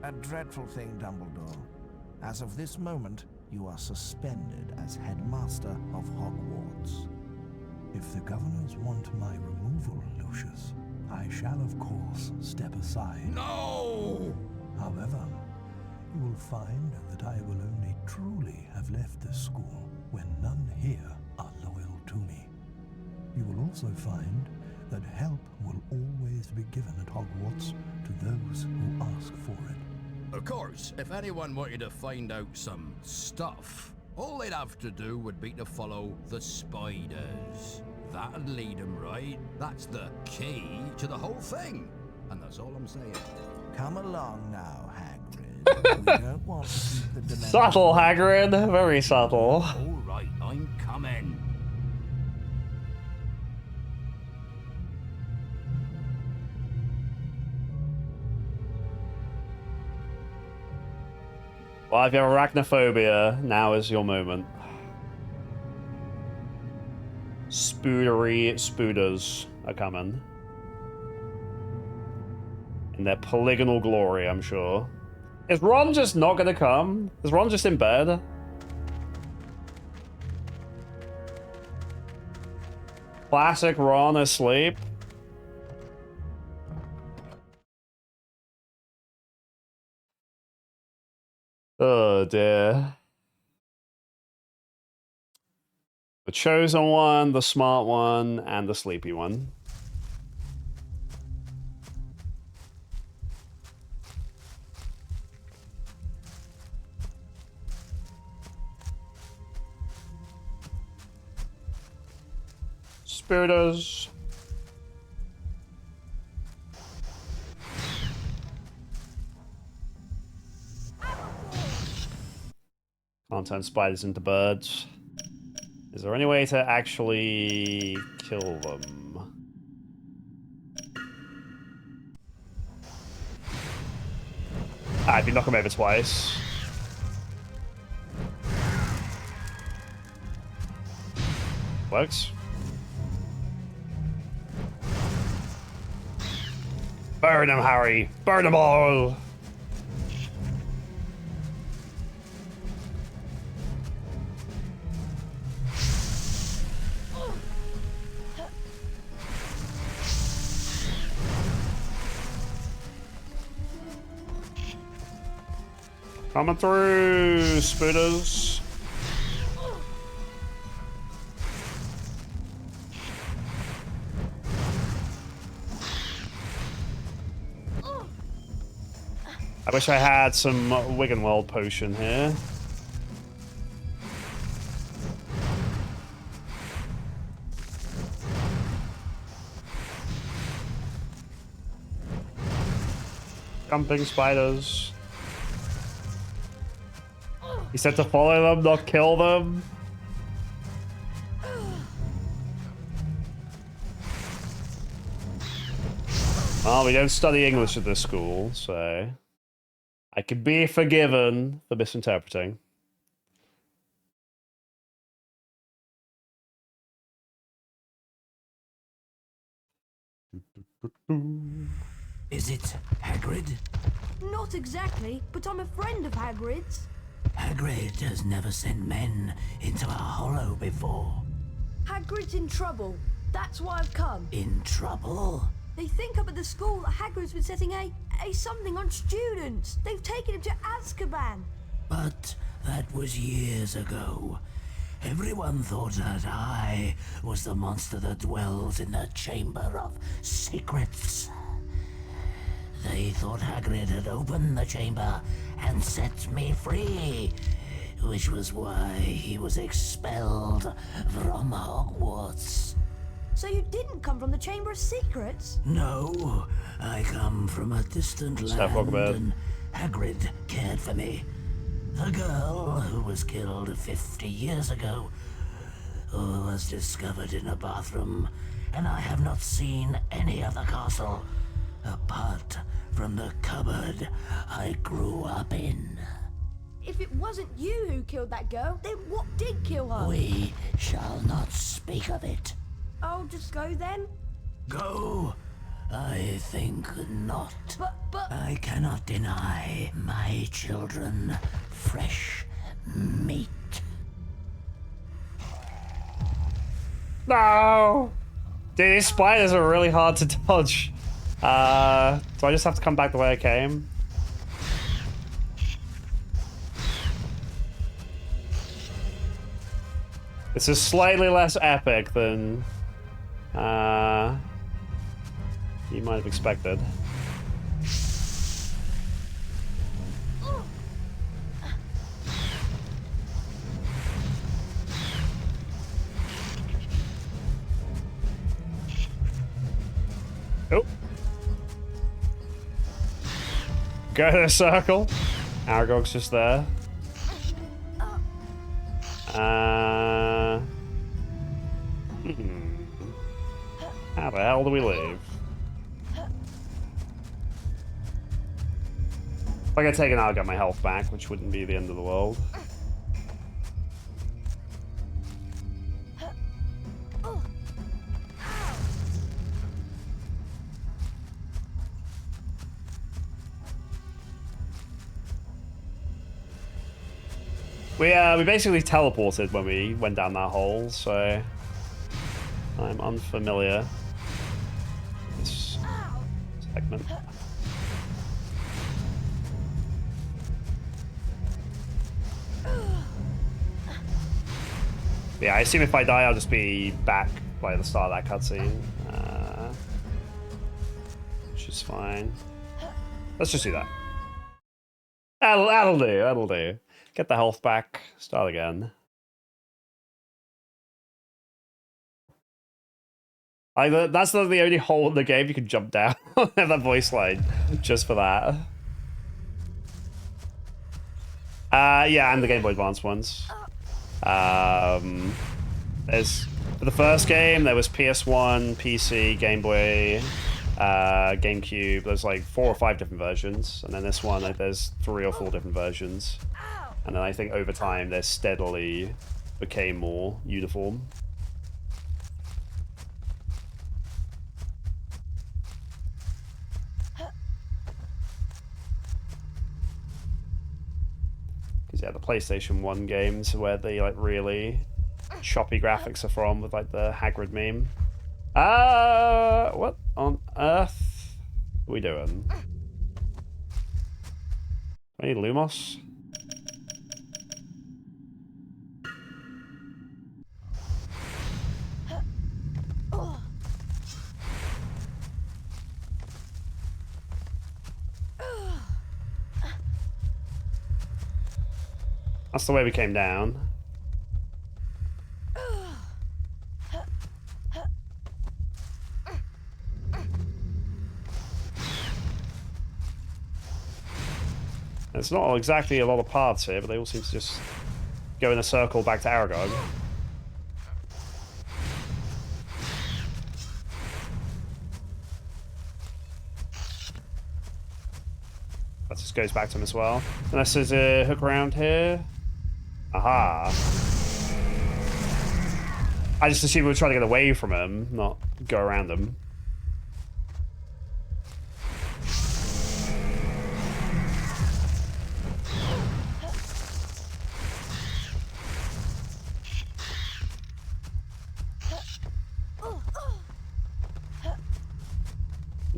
A dreadful thing, Dumbledore. As of this moment, you are suspended as headmaster of Hogwarts. If the governors want my removal, Lucius, I shall of course step aside. No! However, you will find that I will only truly have left this school when none here are loyal to me. You will also find that help will always be given at Hogwarts to those who ask for it. Of course, if anyone wanted to find out some stuff, all they'd have to do would be to follow the spiders. That'd lead them right. That's the key to the whole thing. And that's all I'm saying. Come along now, Hagrid. We don't want to keep the dimension. Subtle, Hagrid. Very subtle. All right, I'm coming. Well, if you have arachnophobia, now is your moment. Spoodery spooders are coming. in their polygonal glory, I'm sure. Is Ron just not gonna come? Is Ron just in bed? Classic Ron asleep. Oh dear. The chosen one, the smart one, and the sleepy one. Spiriters. Can't turn spiders into birds. Is there any way to actually kill them? Ah, if you knock them over twice. Works. Burn them, Harry! Burn them all! Coming through, spooters. I wish I had some Wiggenweld potion here. Jumping spiders. He said to follow them, not kill them. Well, we don't study English at this school, so I could be forgiven for misinterpreting. Is it Hagrid? Not exactly, but I'm a friend of Hagrid's. Hagrid has never sent men into a hollow before. Hagrid's in trouble. That's why I've come. In trouble? They think up at the school that Hagrid's been setting a something on students. They've taken him to Azkaban. But that was years ago. Everyone thought that I was the monster that dwells in the Chamber of Secrets. They thought Hagrid had opened the chamber and set me free, which was why he was expelled from Hogwarts. So you didn't come from the Chamber of Secrets? No, I come from a distant land, and Hagrid cared for me. The girl who was killed 50 years ago was discovered in a bathroom, and I have not seen any of the castle apart from the cupboard I grew up in. If it wasn't you who killed that girl, then what did kill her? We shall not speak of it. I'll just go then? Go? I think not. But... I cannot deny my children fresh meat. No! Dude, these spiders are really hard to dodge. Do I just have to come back the way I came? This is slightly less epic than you might have expected. Oh. Go to the circle. Aragog's just there. How the hell do we leave? If I get taken out, I'll get my health back, which wouldn't be the end of the world. We basically teleported when we went down that hole, so I'm unfamiliar with this segment. Yeah, I assume if I die, I'll just be back by the start of that cutscene, which is fine. Let's just do that. That'll do. That'll do. Get the health back. Start again. That's not the only hole in the game you can jump down. Have that voice line just for that. Yeah, and the Game Boy Advance ones. There's for the first game there was PS1, PC, Game Boy, GameCube. There's like 4 or 5 different versions, and then this one like, there's 3 or 4 different versions. And then I think over time they steadily became more uniform. Because yeah, the PlayStation 1 games where they like really choppy graphics are from with like the Hagrid meme. What on earth are we doing? I need Lumos. That's the way we came down. It's not exactly a lot of paths here, but they all seem to just go in a circle back to Aragog. That just goes back to him as well. Unless there's a hook around here. Aha. I just assumed we were trying to get away from him, not go around him.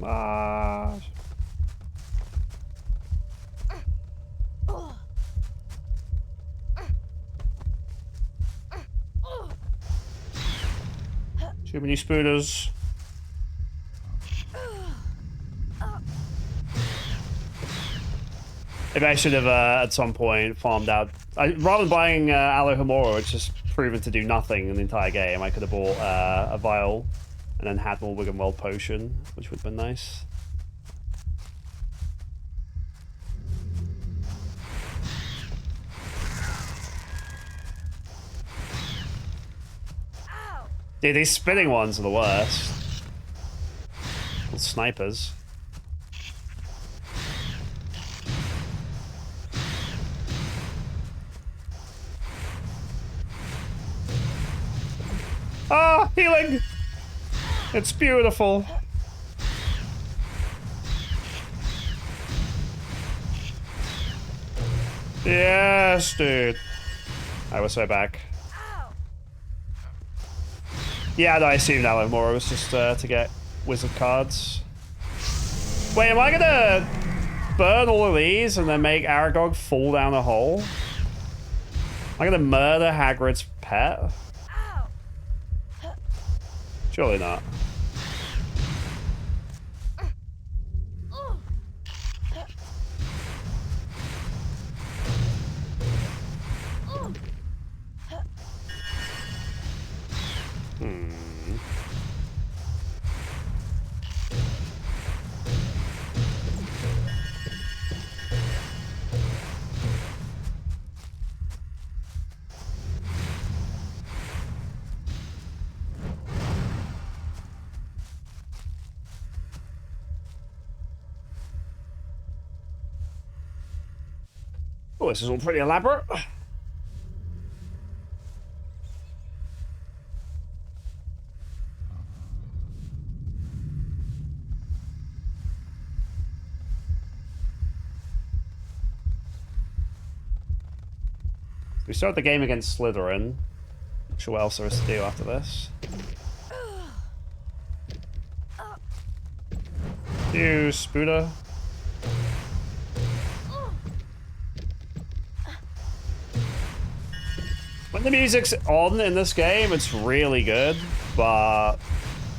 Ah. Too many spooners. Maybe I should have at some point farmed out. Rather than buying Alohomora, which has proven to do nothing in the entire game, I could have bought a vial and then had more Wiggenweld potion, which would have been nice. Dude, these spinning ones are the worst. Little snipers. Ah, healing! It's beautiful. Yes, dude. I was so back. Yeah, no, I assumed Alohomora was just to get wizard cards. Wait, am I gonna burn all of these and then make Aragog fall down a hole? Am I gonna murder Hagrid's pet? Surely not. Oh, this is all pretty elaborate. We start the game against Slytherin. Not sure what else there is to do after this. You, Spooder. When the music's on in this game, it's really good, but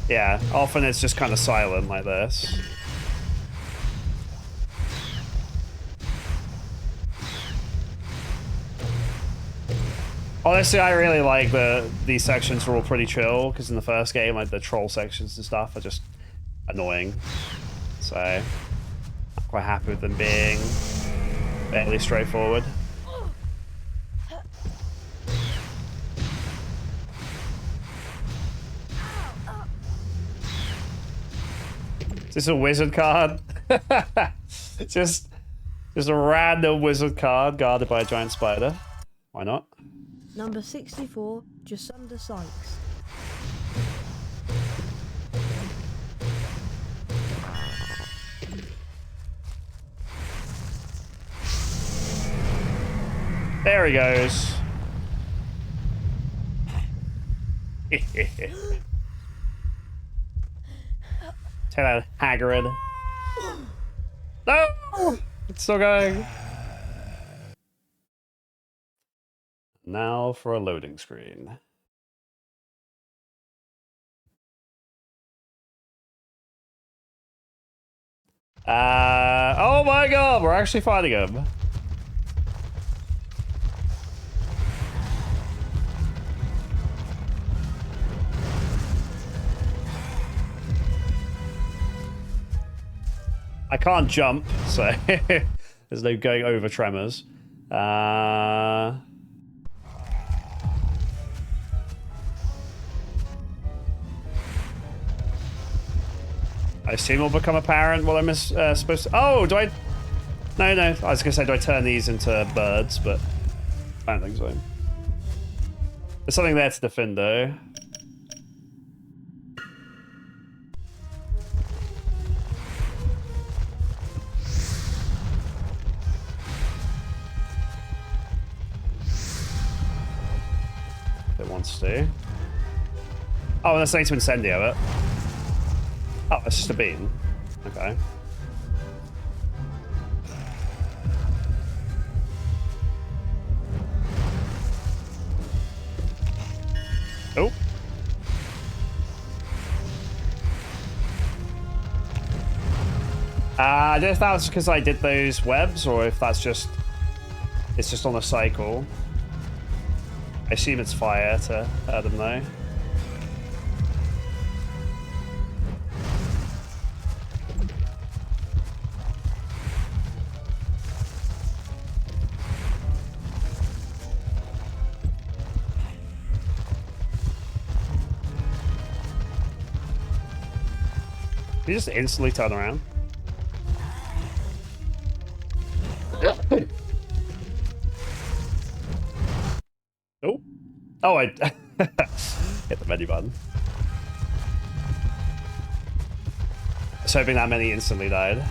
yeah, often it's just kind of silent like this. Honestly, I really like these sections are all pretty chill, because in the first game, like the troll sections and stuff are just annoying. So, I'm quite happy with them being fairly straightforward. Is this a wizard card? just a random wizard card guarded by a giant spider. Why not? Number 64, Jacinda Sykes. There he goes. Take that, Hagrid. No! It's still going. Now for a loading screen. Oh my god, we're actually fighting him. I can't jump, so there's no going over tremors. I assume will become apparent what I'm supposed to... Oh, do I... No. I was going to say, do I turn these into birds? But I don't think so. There's something there to defend, though. If it wants to. Oh, that's nice to incendio it. Oh, it's just a bean. Okay. Oh. I don't know if that was because I did those webs or if that's just... It's just on a cycle. I assume it's fire to hurt them though. You just instantly turn around. Oh. Oh, I hit the menu button. I was hoping that many instantly died.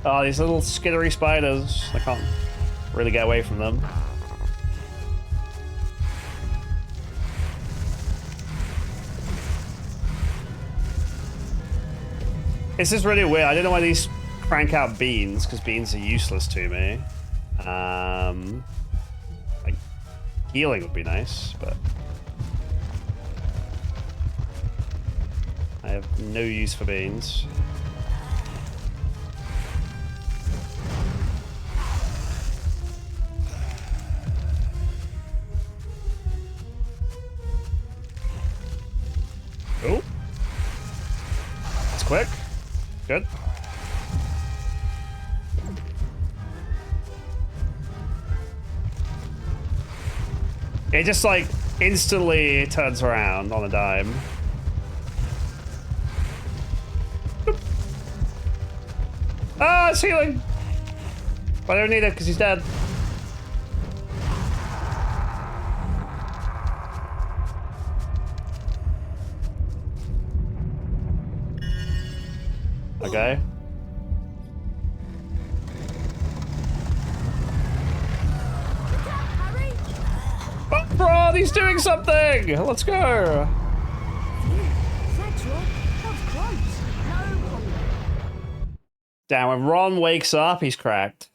Oh, these little skittery spiders. I can't really get away from them. This is really weird. I don't know why these crank out beans, because beans are useless to me. Like, healing would be nice, but... I have no use for beans. Oh. It's quick. Good. It just like instantly turns around on a dime. Ah, it's healing. But I don't need it because he's dead. Okay. Oh, bro, he's doing something! Let's go! Thanks, Ron. That was close. No problem. Damn, when Ron wakes up, he's cracked.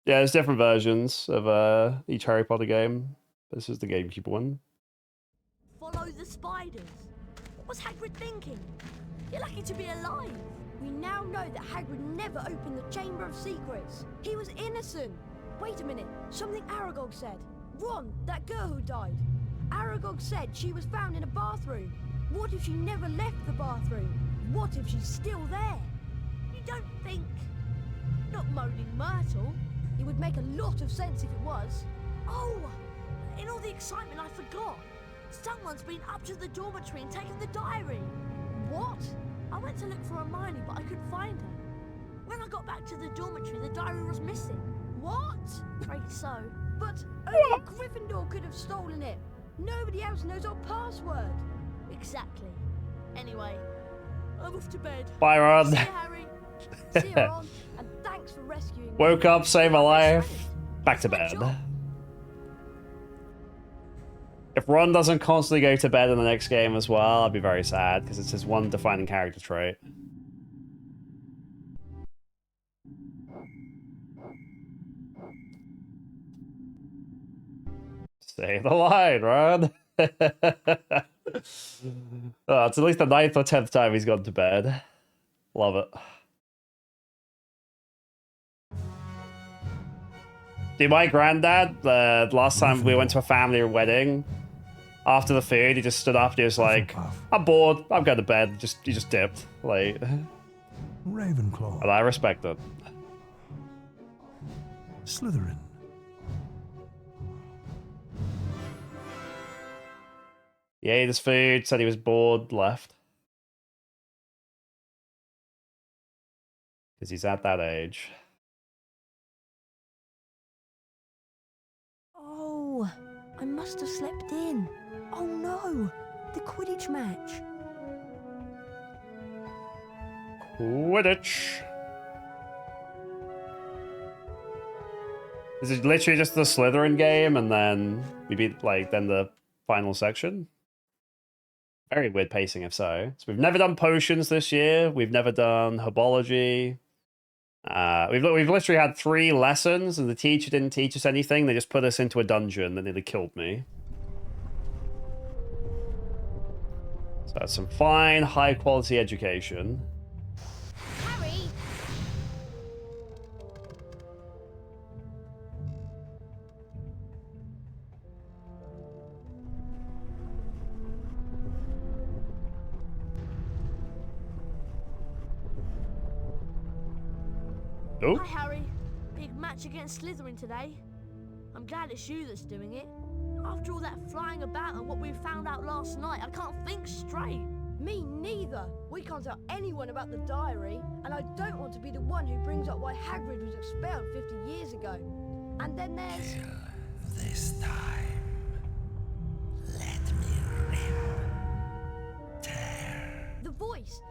Yeah, there's different versions of each Harry Potter game. This is the GameCube one. Follow the spiders. What was Hagrid thinking? You're lucky to be alive. We now know that Hagrid never opened the Chamber of Secrets. He was innocent. Wait a minute. Something Aragog said. Ron, that girl who died. Aragog said she was found in a bathroom. What if she never left the bathroom? What if she's still there? You don't think... Not Moaning Myrtle? It would make a lot of sense if it was. Oh! In all the excitement, I forgot. Someone's been up to the dormitory and taken the diary. What? I went to look for Hermione, but I couldn't find her. When I got back to the dormitory, the diary was missing. What? Afraid so. But only Gryffindor could have stolen it. Nobody else knows our password. Exactly. Anyway, I'm off to bed. Bye, Ron. See you, Harry. See you, Ron. And thanks for rescuing me. Woke up, saved my life. Back to bed. If Ron doesn't constantly go to bed in the next game as well, I'll be very sad, because it's his one defining character trait. Save the line, Ron! Oh, it's at least the 9th or 10th time he's gone to bed. Love it. Dude, my granddad, the last time we went to a family wedding, after the food, he just stood up and he was like, I'm bored, I'm going to bed. He just dipped. Like, Ravenclaw. And I respect it. Slytherin. He ate his food, said he was bored, left. Because he's at that age. Oh, I must have slept in. Oh no, the Quidditch match. Quidditch. This is literally just the Slytherin game, and then we beat, like, then the final section. Very weird pacing, if so. So we've never done potions this year. We've never done herbology. We've literally had 3 lessons, and the teacher didn't teach us anything. They just put us into a dungeon that nearly killed me. So that's some fine, high-quality education. Harry! Oh. Hi, Harry. Big match against Slytherin today. I'm glad it's you that's doing it. After all that flying about and what we found out last night, I can't think straight. Me neither. We can't tell anyone about the diary, and I don't want to be the one who brings up why Hagrid was expelled 50 years ago. And then there's... This time, let me rip, tear. the voice.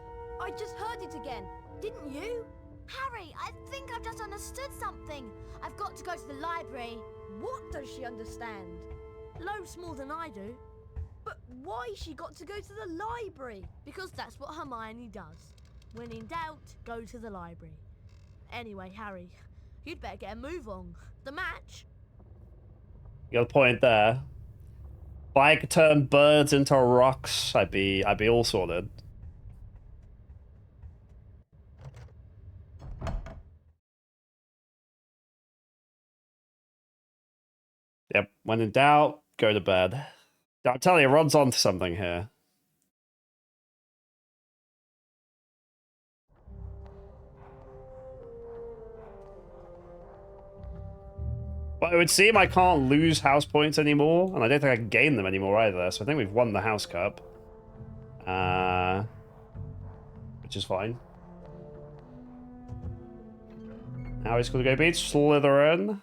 I just heard it again. Didn't you? Harry, I think I've just understood something. I've got to go to the library. What does she understand? Loads more than I do. But why she got to go to the library? Because that's what Hermione does. When in doubt, go to the library. Anyway, Harry, you'd better get a move on. The match. You got a point there. If I could turn birds into rocks, I'd be all sorted. Yep, when in doubt, go to bed. I'm telling you, Ron's on to something here. But it would seem I can't lose house points anymore, and I don't think I can gain them anymore either, so I think we've won the house cup. Which is fine. Now he's going to go beat Slytherin.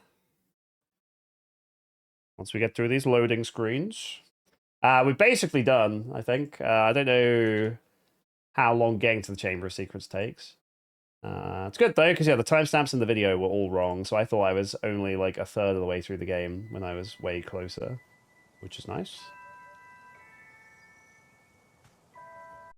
Once we get through these loading screens. We're basically done, I think. I don't know how long getting to the Chamber of Secrets takes. It's good though, because yeah, the timestamps in the video were all wrong, so I thought I was only like a third of the way through the game when I was way closer, which is nice.